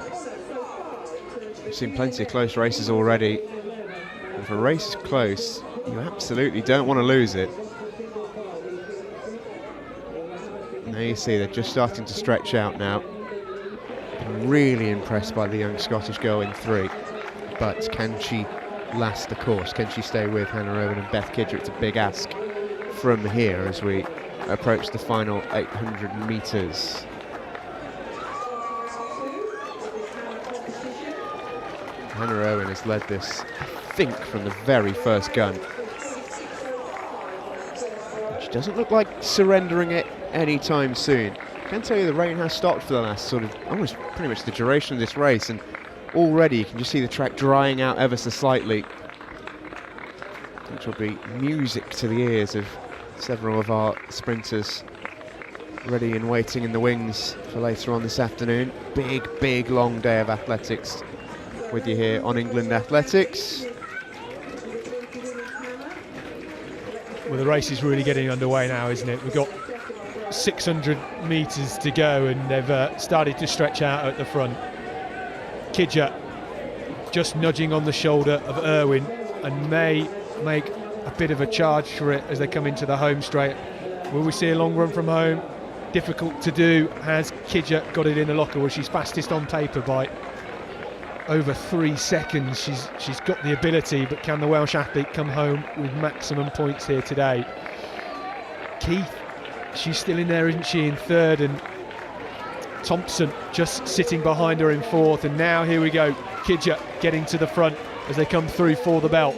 We've seen plenty of close races already. If a race is close, you absolutely don't want to lose it. Now you see they're just starting to stretch out now. I'm really impressed by the young Scottish girl in 3, but can she last the course? Can she stay with Hannah Owen and Beth Kidger? It's a big ask from here as we approach the final 800 metres. Hannah Owen has led this, I think, from the very first gun. She doesn't look like surrendering it anytime soon. I can tell you the rain has stopped for the last sort of almost pretty much the duration of this race, and already you can just see the track drying out ever so slightly, which will be music to the ears of several of our sprinters ready and waiting in the wings for later on this afternoon. Big long day of athletics with you here on England Athletics. Well, the race is really getting underway now, isn't it? We've got 600 metres to go, and they've started to stretch out at the front. Kidger just nudging on the shoulder of Irwin, and may make a bit of a charge for it as they come into the home straight. Will we see a long run from home? Difficult to do. Has Kidger got it in the locker? Well, she's fastest on paper by over 3 seconds. She's got the ability, but can the Welsh athlete come home with maximum points here today? Keith, she's still in there, isn't she, in 3rd, and Thompson just sitting behind her in 4th, and now here we go, Kidger getting to the front as they come through for the belt.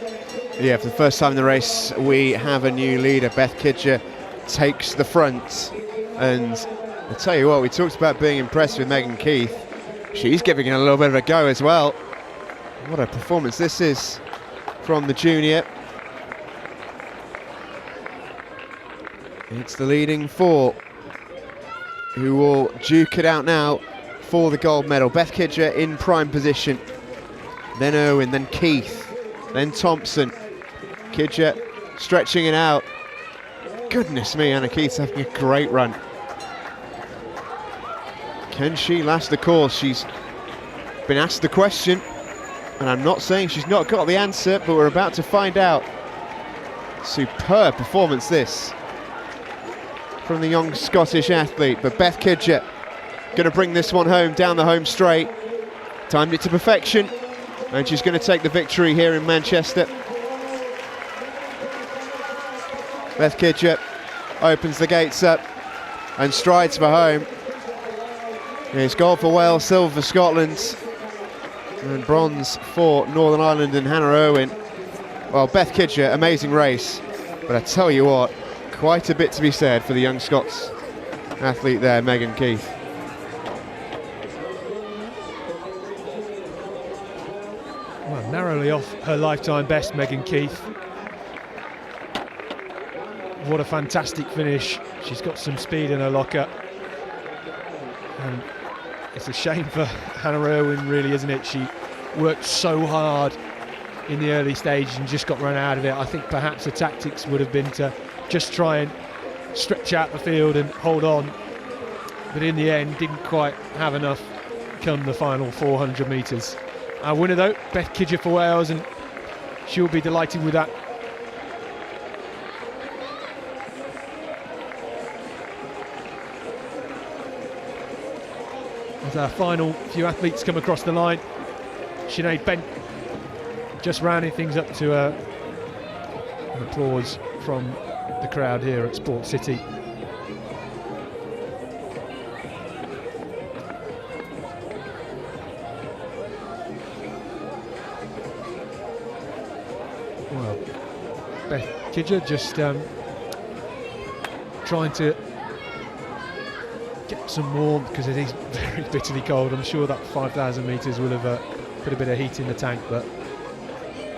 Yeah, for the first time in the race we have a new leader. Beth Kidger takes the front, and I'll tell you what, we talked about being impressed with Megan Keith. She's giving it a little bit of a go as well. What a performance this is from the junior. It's the leading 4 who will duke it out now for the gold medal. Beth Kidger in prime position, then Irwin, then Keith, then Thompson. Kidger stretching it out. Goodness me, Anna Keith's having a great run. Can she last the course? She's been asked the question, and I'm not saying she's not got the answer, but we're about to find out. Superb performance this from the young Scottish athlete, but Beth Kidger going to bring this one home down the home straight. Timed it to perfection, and she's going to take the victory here in Manchester. Beth Kidger opens the gates up and strides for home. It's gold for Wales, silver for Scotland, and bronze for Northern Ireland and Hannah Owen. Well, Beth Kidger, amazing race, but I tell you what, quite a bit to be said for the young Scots athlete there, Megan Keith. Well, narrowly off her lifetime best, Megan Keith. What a fantastic finish. She's got some speed in her locker. And it's a shame for Hannah Irwin, really, isn't it? She worked so hard in the early stage and just got run out of it. I think perhaps the tactics would have been to just try and stretch out the field and hold on. But in the end, didn't quite have enough come the final 400 metres. Our winner, though, Beth Kidger for Wales, and she'll be delighted with that. As our final few athletes come across the line, Sinead Bent just rounding things up to an applause from the crowd here at Sport City. Well, Beth Kidger just trying to get some warmth because it is very bitterly cold. I'm sure that 5,000 metres will have put a bit of heat in the tank, but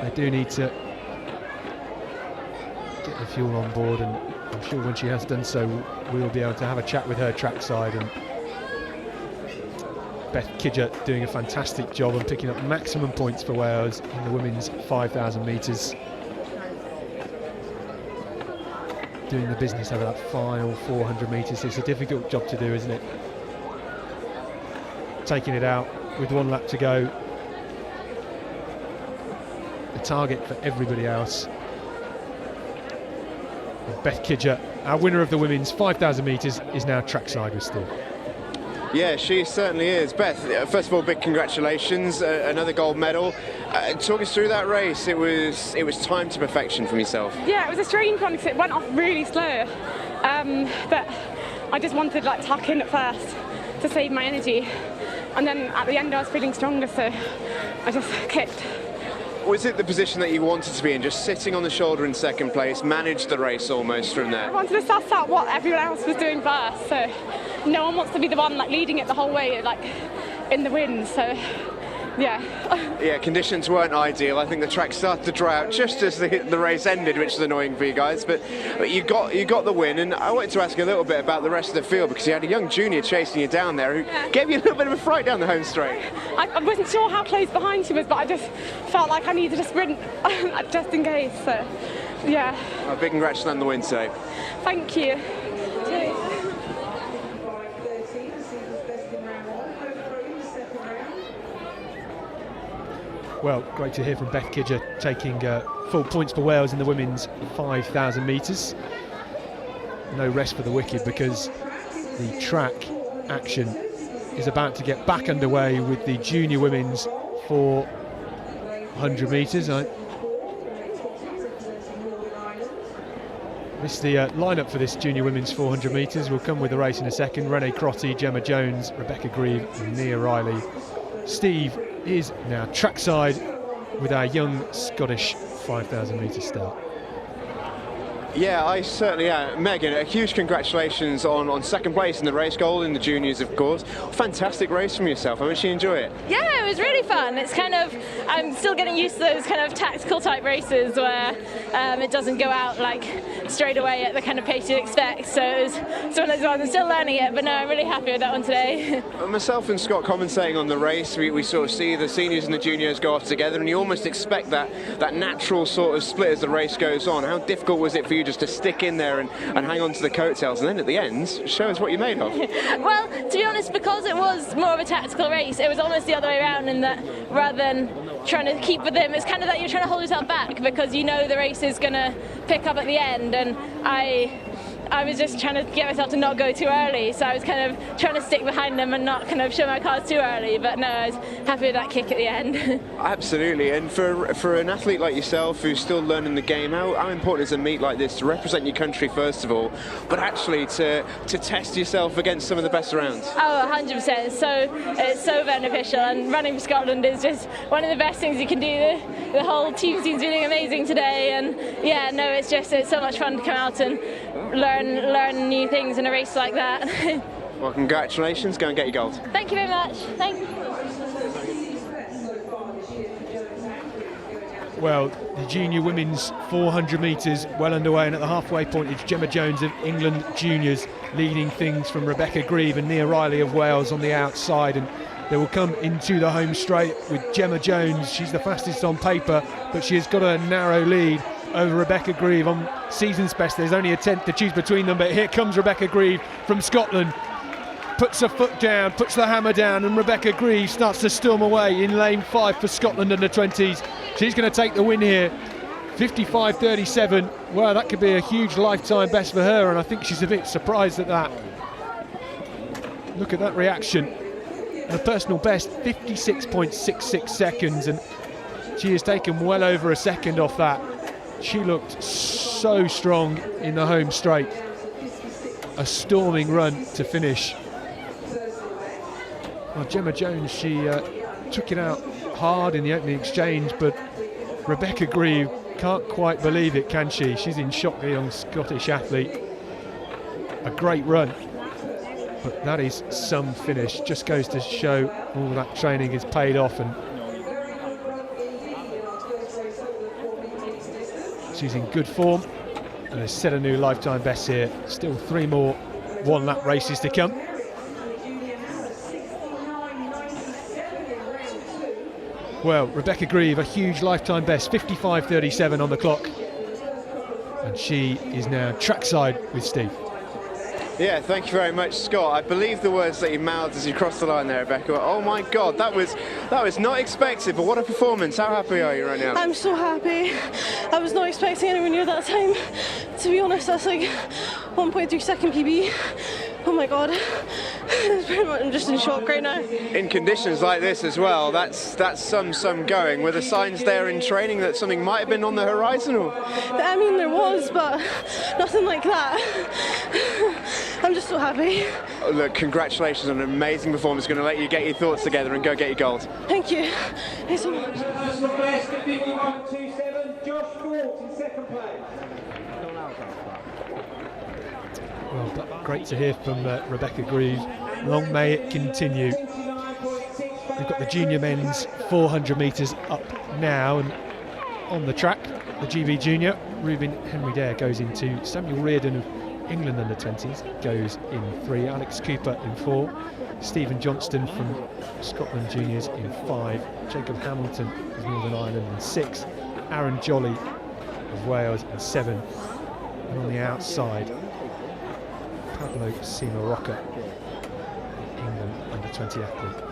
they do need to get the fuel on board, and I'm sure when she has done so, we'll be able to have a chat with her trackside. And Beth Kidger doing a fantastic job and picking up maximum points for Wales in the women's 5,000 metres. Doing the business over that final 400 metres. It's a difficult job to do, isn't it? Taking it out with 1 lap to go. The target for everybody else. And Beth Kidger, our winner of the women's 5,000 metres, is now trackside with Steve. Yeah, she certainly is. Beth, first of all, big congratulations, another gold medal. Talk us through that race. It was timed to perfection from yourself. Yeah, it was a strange one because it went off really slow, but I just wanted to tuck in at first to save my energy, and then at the end I was feeling stronger, so I just kicked. Was it the position that you wanted to be in, just sitting on the shoulder in second place, managed the race almost from there? I wanted to suss out what everyone else was doing first, so no one wants to be the one leading it the whole way, in the wind, so yeah. Yeah, conditions weren't ideal. I think the track started to dry out just as the race ended, which is annoying for you guys, but you got the win. And I wanted to ask you a little bit about the rest of the field, because you had a young junior chasing you down there who gave you a little bit of a fright down the home straight. I wasn't sure how close behind she was, but I just felt like I needed to sprint just in case, so yeah. Well, big congratulations on the win today. Thank you. Well, great to hear from Beth Kidger taking full points for Wales in the women's 5,000 metres. No rest for the wicked, because the track action is about to get back underway with the junior women's 400 metres. This is the lineup for this junior women's 400 metres. We'll come with the race in a second. Renee Crotty, Gemma Jones, Rebecca Grieve and Nia Riley. Steve is now trackside with our young Scottish 5,000 metre start. Yeah, I certainly am. Megan, a huge congratulations on second place in the race, gold in the juniors, of course. Fantastic race from yourself. How much did you enjoy it? Yeah, it was really fun. It's I'm still getting used to those kind of tactical type races where it doesn't go out straight away at the kind of pace you'd expect. So it was one of those ones. I'm still learning it, but no, I'm really happy with that one today. Myself and Scott commentating on the race, we sort of see the seniors and the juniors go off together, and you almost expect that natural sort of split as the race goes on. How difficult was it for you just to stick in there and hang on to the coattails, and then at the end, show us what you're made of? Well, to be honest, because it was more of a tactical race, it was almost the other way around, in that rather than trying to keep with them, it's kind of that you're trying to hold yourself back because you know the race is going to pick up at the end, and I was just trying to get myself to not go too early, so I was kind of trying to stick behind them and not kind of show my cards too early, but no, I was happy with that kick at the end. Absolutely, and for an athlete like yourself who's still learning the game, how important is a meet like this to represent your country first of all, but actually to test yourself against some of the best around? Oh, 100%, it's so beneficial, and running for Scotland is just one of the best things you can do. The whole team seems to be doing amazing today, and yeah, no, it's so much fun to come out and learn new things in a race like that. Well, congratulations, go and get your gold. Thank you very much. Thanks. Well, the junior women's 400 metres well underway, and at the halfway point it's Gemma Jones of England juniors leading things from Rebecca Grieve and Nia Riley of Wales on the outside, and they will come into the home straight with Gemma Jones. She's the fastest on paper, but she has got a narrow lead over Rebecca Grieve on season's best. There's only a tenth to choose between them, but here comes Rebecca Grieve from Scotland, puts her foot down, puts the hammer down, and Rebecca Grieve starts to storm away in lane 5 for Scotland under 20s. She's going to take the win here. 55.37. Wow, that could be a huge lifetime best for her, and I think she's a bit surprised at that. Look at that reaction. And a personal best, 56.66 seconds, and she has taken well over a second off that. She looked so strong in the home straight. A storming run to finish. Well, Gemma Jones, she took it out hard in the opening exchange, but Rebecca Grieve can't quite believe it, can she? She's in shock, the young Scottish athlete. A great run, but that is some finish. Just goes to show all that training is paid off, and she's in good form and has set a new lifetime best here. Still 3 more one-lap races to come. Well, Rebecca Grieve, a huge lifetime best, 55.37 on the clock. And she is now trackside with Steve. Yeah, thank you very much, Scott. I believe the words that you mouthed as you crossed the line there, Rebecca. Oh my God, that was not expected, but what a performance. How happy are you right now? I'm so happy. I was not expecting anywhere near that time. To be honest, that's like 1.3 second PB. Oh my God. I'm just in shock right now. In conditions like this as well, that's some going. Were the signs there in training that something might have been on the horizon? Or? I mean, there was, but nothing like that. I'm just so happy. Oh, look, congratulations on an amazing performance. Going to let you get your thoughts together and go get your gold. Thank you. Thanks so much. Josh Fort in second place. Well, but great to hear from Rebecca Grieve. Long may it continue. We've got the junior men's 400 metres up now, and on the track, the GB junior, Reuben Henry-Dare goes into Samuel Reardon of England under-20s, goes in 3, Alex Cooper in 4, Stephen Johnston from Scotland juniors in 5, Jacob Hamilton of Northern Ireland in 6, Aaron Jolly of Wales in 7, and on the outside, Pablo Sima-Roca, England under-20 athlete.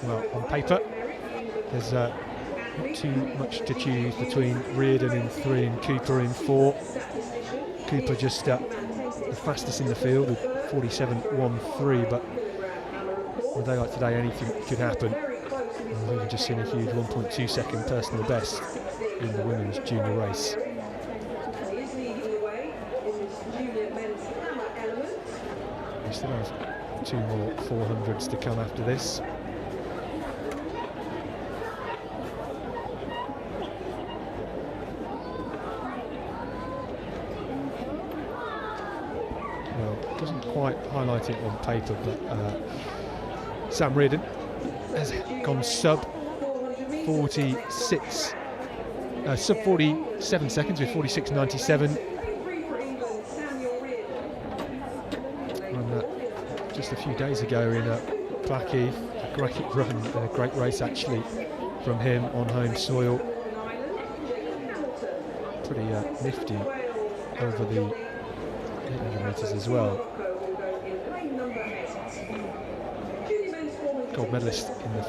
Well, on paper, there's not too much to choose between Reardon in 3 and Cooper in 4. Cooper just the fastest in the field with 47.13, but on a day like today, anything could happen. And we've just seen a huge 1.2 second personal best in the women's junior race. We still have 2 more 400s to come after this. Well, it doesn't quite highlight it on paper, but Sam Reardon has gone sub 47 seconds with 46.97. Just a few days ago in Blackheath, a great run, a great race actually from him on home soil. Pretty nifty over the 800 metres as well. Gold medalist in the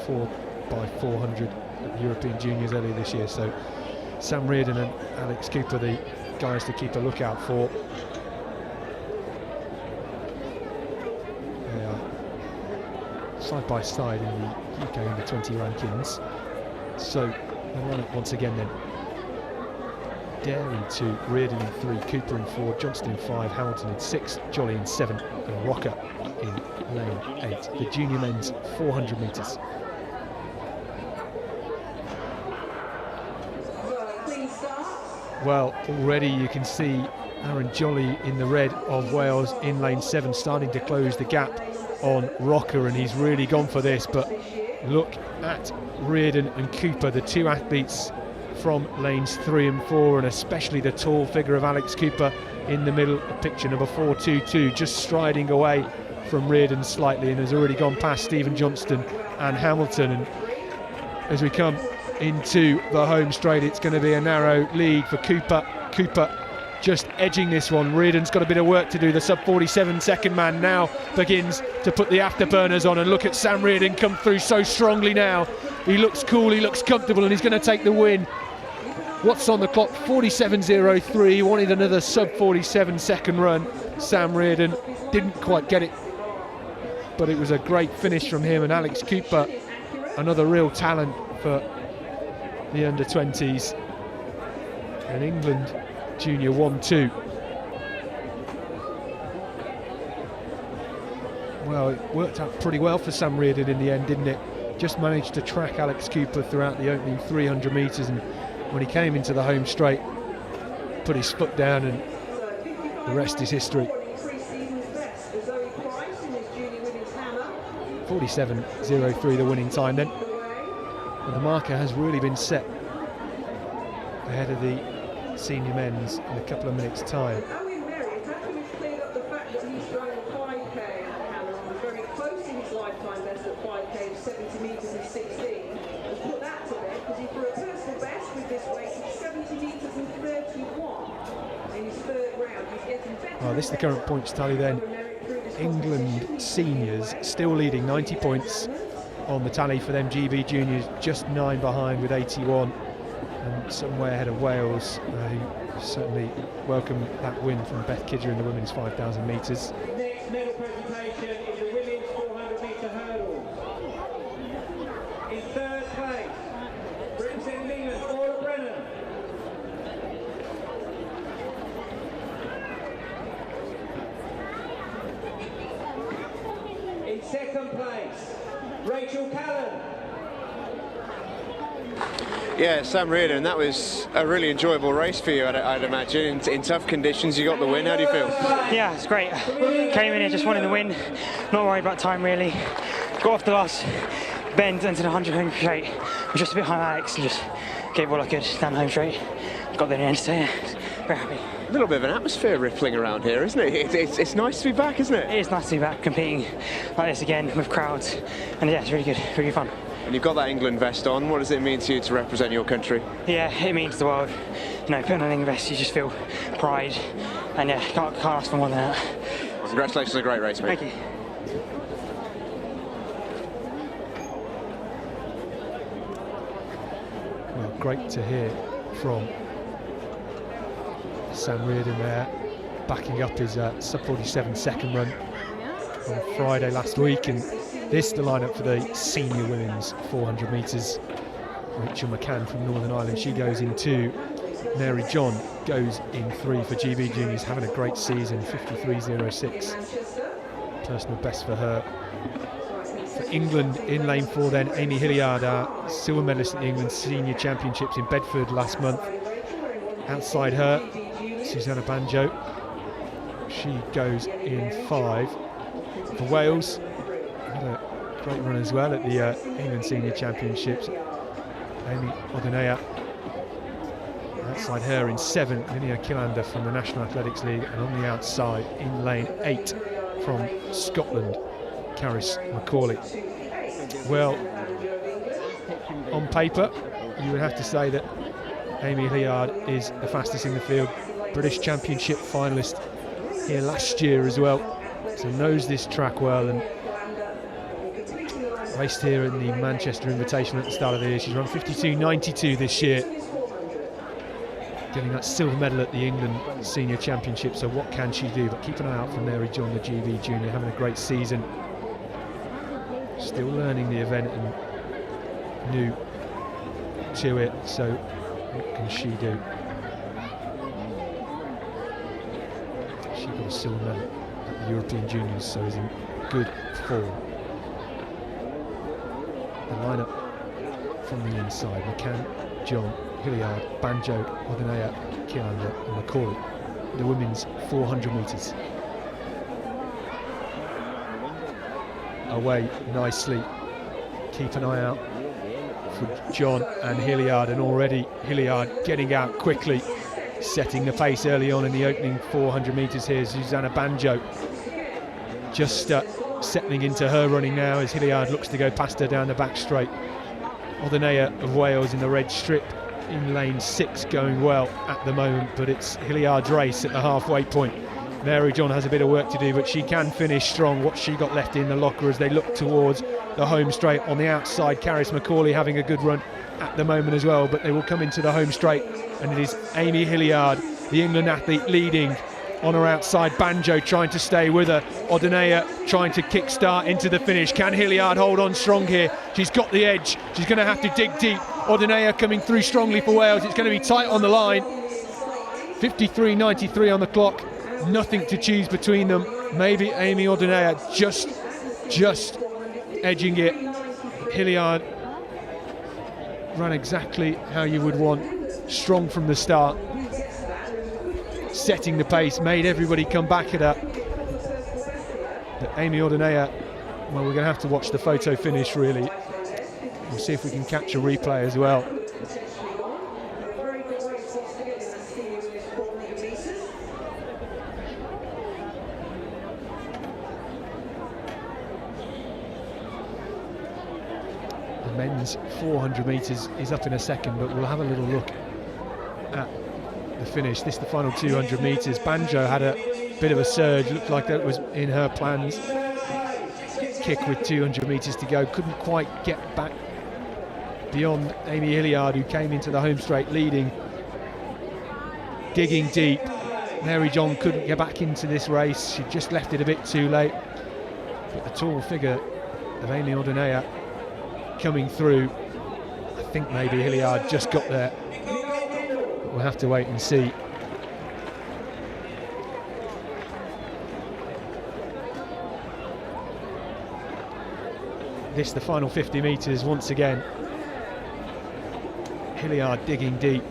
4x400 at European Juniors earlier this year. So Sam Reardon and Alex Cooper, the guys to keep a lookout for. Side by side in the UK under-20 rankings. So they'll run it once again then. Dare in 2, Reardon in 3, Cooper in 4, Johnston in 5, Hamilton in 6, Jolly in 7, and Rocker in lane 8. The junior men's 400 metres. Well, already you can see Aaron Jolly in the red of Wales in lane 7, starting to close the gap on Rocker, and he's really gone for this. But look at Reardon and Cooper, the 2 athletes from lanes 3 and 4, and especially the tall figure of Alex Cooper in the middle of picture number 422, just striding away from Reardon slightly, and has already gone past Stephen Johnston and Hamilton. And as we come into the home straight, it's going to be a narrow lead for Cooper. Cooper just edging this one. Reardon's got a bit of work to do. The sub 47 second man now begins to put the afterburners on, and look at Sam Reardon come through so strongly now. He looks cool, he looks comfortable, and he's going to take the win. What's on the clock? 47.03. Wanted another sub 47 second run. Sam Reardon didn't quite get it, but it was a great finish from him. And Alex Cooper, another real talent for the under-20s, and England Junior 1-2. Well, it worked out pretty well for Sam Reardon in the end, didn't it? Just managed to track Alex Cooper throughout the opening 300 metres, and when he came into the home straight, put his foot down, and the rest is history. 47.03 the winning time then. And the marker has really been set ahead of the senior men's in a couple of minutes' time. Well, this is the current points tally then. England seniors still leading, 90 points on the tally for them. GB juniors just 9 behind with 81, and somewhere ahead of Wales, who certainly welcome that win from Beth Kidger in the women's 5,000 metres. Next medal presentation is the women's 400 metre hurdle. In third place, representing England, Orla Brennan. In second place, Rachel Callan. Yeah, Sam Reardon, that was a really enjoyable race for you, I'd imagine. In tough conditions, you got the win. How do you feel? Yeah, it's great. Came in here just wanting the win, not worried about time really. Got off the last bend into the 100 home straight. Was just a bit behind Alex and just gave all I could down the home straight. Got there in the end, so yeah, very happy. A little bit of an atmosphere rippling around here, isn't it? It's nice to be back, isn't it? It is nice to be back competing like this again with crowds, and yeah, it's really good, really fun. And you've got that England vest on. What does it mean to you to represent your country? Yeah, it means the world. You know, putting on an England vest, you just feel pride, and yeah, can't ask for more than that. Well, congratulations on a great race, mate. Thank you. Well, great to hear from Sam Reardon there, backing up his sub-47 second run on Friday last week, and this is the lineup for the senior women's 400 metres. Rachel McCann from Northern Ireland, she goes in 2. Mary John goes in 3 for GB Juniors, having a great season, 53.06. Personal best for her. For England in lane 4 then, Amy Hilliard, our silver medalist at the England Senior Championships in Bedford last month. Outside her, Susanna Banjo. She goes in 5. For Wales, had a great run as well at the England Senior Championships. Amy Odinea. Outside her in 7, Linnea Killander from the National Athletics League, and on the outside in lane 8 from Scotland, Caris McCauley. Well, on paper, you would have to say that Amy Hilliard is the fastest in the field. British Championship finalist here last year as well, so knows this track well, and raced here in the Manchester Invitational at the start of the year. She's run 52.92 this year, getting that silver medal at the England Senior Championship. So what can she do? But keep an eye out for Mary John, the GB junior, having a great season. Still learning the event and new to it, so what can she do? She got a silver medal at the European Juniors, so is in good form. The lineup from the inside: McCann, John, Hilliard, Banjo, Odinea, Killander and McCauley. The women's 400 metres. Away nicely. Keep an eye out for John and Hilliard, and already Hilliard getting out quickly, setting the pace early on in the opening 400 metres here. Susanna Banjo just settling into her running now as Hilliard looks to go past her down the back straight. Odinea of Wales in the red strip in lane 6, going well at the moment, but it's Hilliard's race at the halfway point. Mary John has a bit of work to do, but she can finish strong. What she got left in the locker as they look towards the home straight. On the outside, Caris McCauley having a good run at the moment as well, but they will come into the home straight, and it is Amy Hilliard, the England athlete, leading on her outside. Banjo trying to stay with her. Odinea trying to kick-start into the finish. Can Hilliard hold on strong here? She's got the edge. She's going to have to dig deep. Ordinea coming through strongly for Wales. It's going to be tight on the line. 53.93 on the clock. Nothing to choose between them. Maybe Amy Ordinea just edging it. Hilliard ran exactly how you would want. Strong from the start. Setting the pace, made everybody come back at her. But Amy Ordinea, well, we're going to have to watch the photo finish really. We'll see if we can catch a replay as well. The men's 400 metres is up in a second, but we'll have a little look at the finish. This is the final 200 metres. Banjo had a bit of a surge, looked like that was in her plans. Kick with 200 metres to go, couldn't quite get back beyond Amy Hilliard, who came into the home straight leading, digging deep. Mary John couldn't get back into this race, she just left it a bit too late. But the tall figure of Amy Ordinea coming through. I think maybe Hilliard just got there. We'll have to wait and see. This the final 50 metres once again. Hilliard digging deep.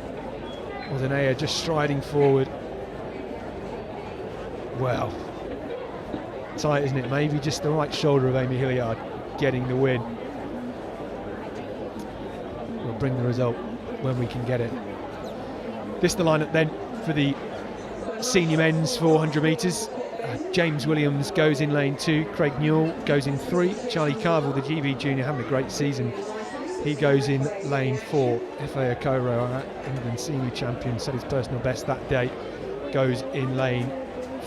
Ordinea just striding forward. Well, tight, isn't it? Maybe just the right shoulder of Amy Hilliard getting the win. We'll bring the result when we can get it. This the lineup then for the senior men's 400 metres. James Williams goes in lane 2, Craig Newell goes in 3, Charlie Carville, the GB junior, having a great season, he goes in lane 4. Efe Okoro, our England senior champion, set his personal best that day, goes in lane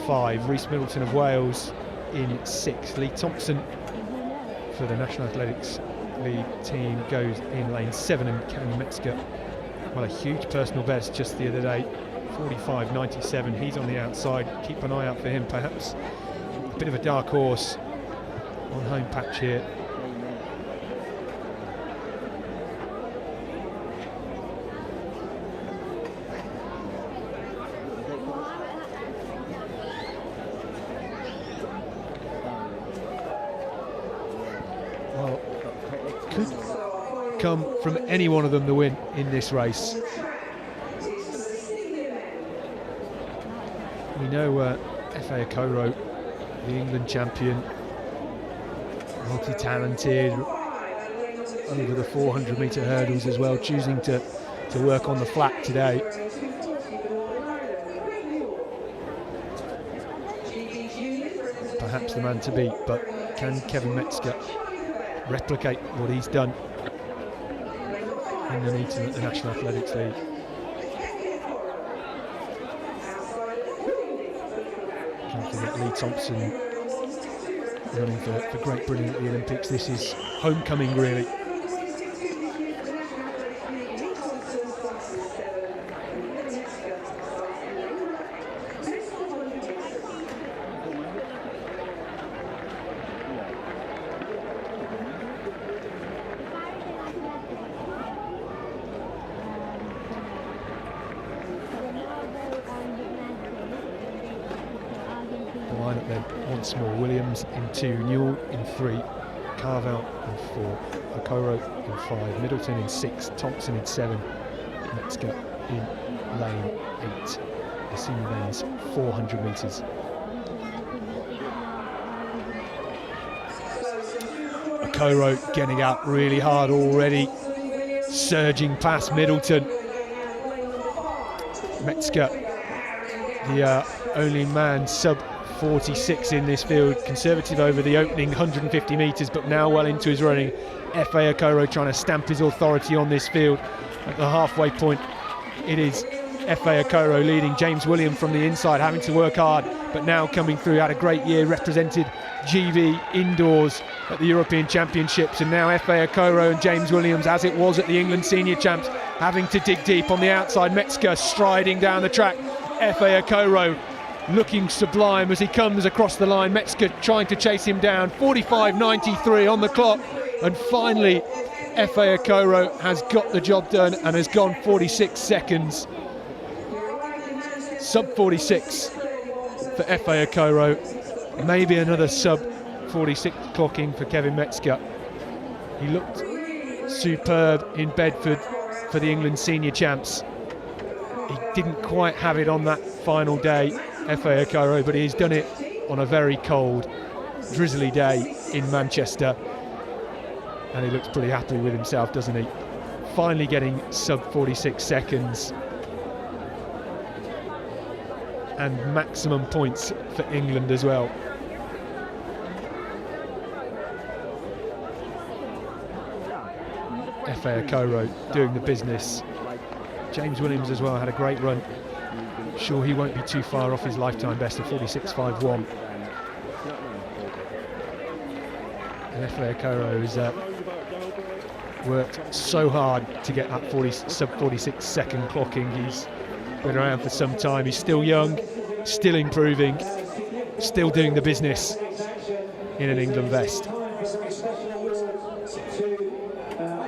5. Rhys Middleton of Wales in 6. Lee Thompson for the National Athletics League team goes in lane 7, and Kevin Metzger, well, a huge personal best just the other day, 45.97. He's on the outside. Keep an eye out for him, perhaps a bit of a dark horse on home patch here. Well, could come from any one of them the win in this race. We know Efe Okoro, the England champion, multi-talented, over the 400 metre hurdles as well, choosing to work on the flat today. Perhaps the man to beat, but can Kevin Metzger replicate what he's done in the meeting at the National Athletics League? Lee Thompson running for Great Britain at the Olympics. This is homecoming really. Once more, Williams in 2, Newell in 3, Carville in 4, Okoro in 5, Middleton in 6, Thompson in 7, Metzger in lane 8. The senior men's 400 metres. Okoro getting out really hard already, surging past Middleton. Metzger, the only man sub 46 in this field, conservative over the opening 150 metres, but now well into his running. Efe Okoro trying to stamp his authority on this field. At the halfway point, it is Efe Okoro leading. James Williams from the inside, having to work hard, but now coming through. Had a great year, represented GV indoors at the European Championships, and now Efe Okoro and James Williams, as it was at the England Senior Champs, having to dig deep on the outside. Metzger striding down the track. Efe Okoro looking sublime as he comes across the line. Metzger trying to chase him down. 45.93 on the clock, and finally Efe Okoro has got the job done and has gone 46 seconds. Sub 46 for Efe Okoro. Maybe another sub 46 clocking for Kevin Metzger. He looked superb in Bedford for the England senior champs. He didn't quite have it on that final day, Efe Okoro, but he's done it on a very cold, drizzly day in Manchester. And he looks pretty happy with himself, doesn't he? Finally getting sub 46 seconds. And maximum points for England as well. Efe Okoro doing the business. James Williams as well had a great run. Sure, he won't be too far off his lifetime best of 46.51. And Efe Okoro has worked so hard to get that sub 46 second clocking. He's been around for some time. He's still young, still improving, still doing the business in an England vest.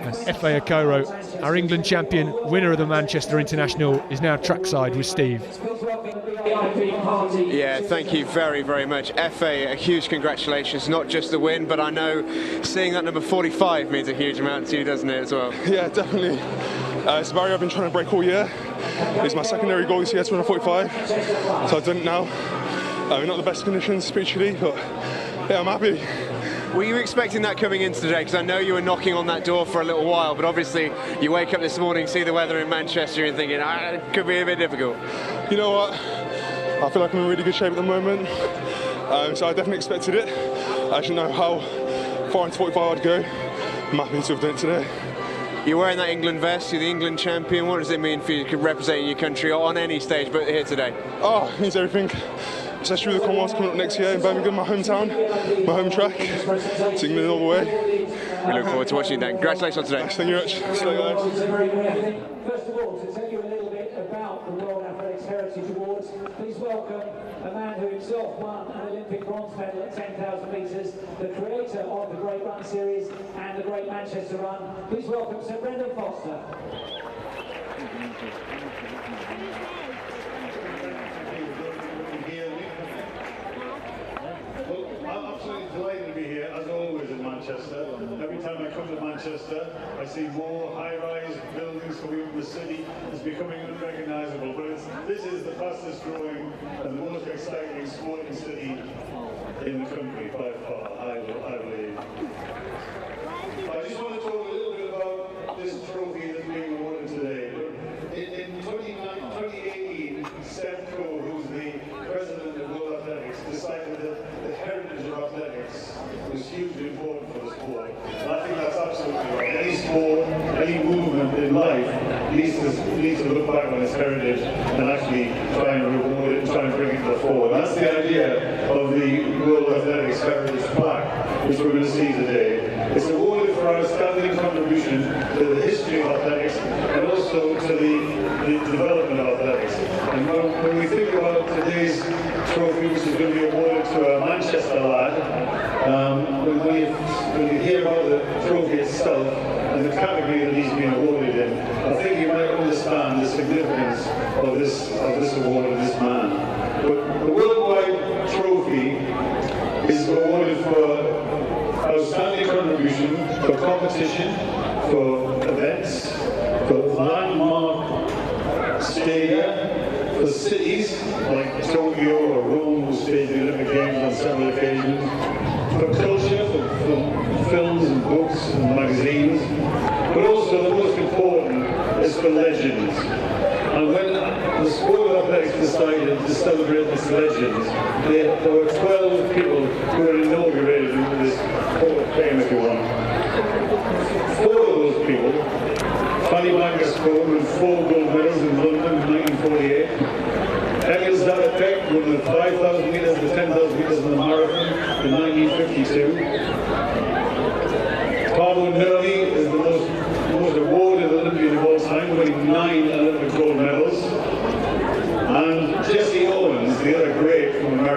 And Efe Okoro, our England champion, winner of the Manchester International, is now trackside with Steve. Yeah, thank you very, very much. Efe, a huge congratulations, not just the win, but I know seeing that number 45 means a huge amount to you, doesn't it, as well? Yeah, definitely. It's a barrier I've been trying to break all year. It's my secondary goal this year to run a 45, so I've done it now. Not the best conditions spiritually, but yeah, I'm happy. Were you expecting that coming in today? Because I know you were knocking on that door for a little while, but obviously you wake up this morning, see the weather in Manchester and thinking, it could be a bit difficult. You know what? I feel like I'm in really good shape at the moment, so I definitely expected it. I didn't know how far into 45 I'd go. I'm happy to have done it today. You're wearing that England vest, you're the England champion. What does it mean for you representing your country on any stage, but here today? Oh, it means everything. Especially with the Commonwealth coming up next year in Birmingham, my hometown, my home track. It's England all the way. We look forward to watching that. Congratulations on today. Thank you very much. See you guys. First of all, to tell you a little bit about the World Athletics Heritage Awards, please welcome a man who himself won an Olympic bronze medal at 10,000 metres, the creator of the Great Run Series and the Great Manchester Run. Please welcome Sir Brendan Foster. I'm absolutely delighted to be here, as always, in Manchester. Every time I come to Manchester, I see more high-rise buildings coming up in the city. It's becoming unrecognisable, but this is the fastest growing and the most exciting sporting city in the country by far, I believe. I just want to talk a little bit about this trophy that's being awarded today. In 2018, Steph Coe, who's the president of World Athletics, decided that the heritage of athletics was hugely important for the sport. And I think that's absolutely right. Any sport, any movement in life needs to look back on its heritage and actually try and reward it and try and bring it to the fore. And that's the idea of the World Athletics Heritage Plaque, which we're going to see today. It's awarded for our outstanding contribution to the history of athletics and also to the development of athletics. And when we think about today's trophy, which is going to be awarded to a Manchester lad, when you hear about the trophy itself and the category that he's been awarded in, I think you might understand the significance of this award and this man. But the worldwide trophy is awarded for outstanding contribution, for competition, for events, for landmark stadia, for cities like Tokyo or Rome, who staged the Olympic Games on several occasions, for culture, for films and books and magazines, but also the most important is for legends. And when the sport of athletics decided to celebrate its legends, there were 12 people who were inaugurated into this Hall of Fame, if you want. 4 of those people, Fanny Lancaster with 4 gold medals in London in 1948, Emil Zatopek won the 5,000 metres, the 10,000 metres in the marathon in 1952. Pablo Nervi is the most awarded Olympian of all time, winning 9 Olympic gold medals. And Jesse Owens, the other great from America.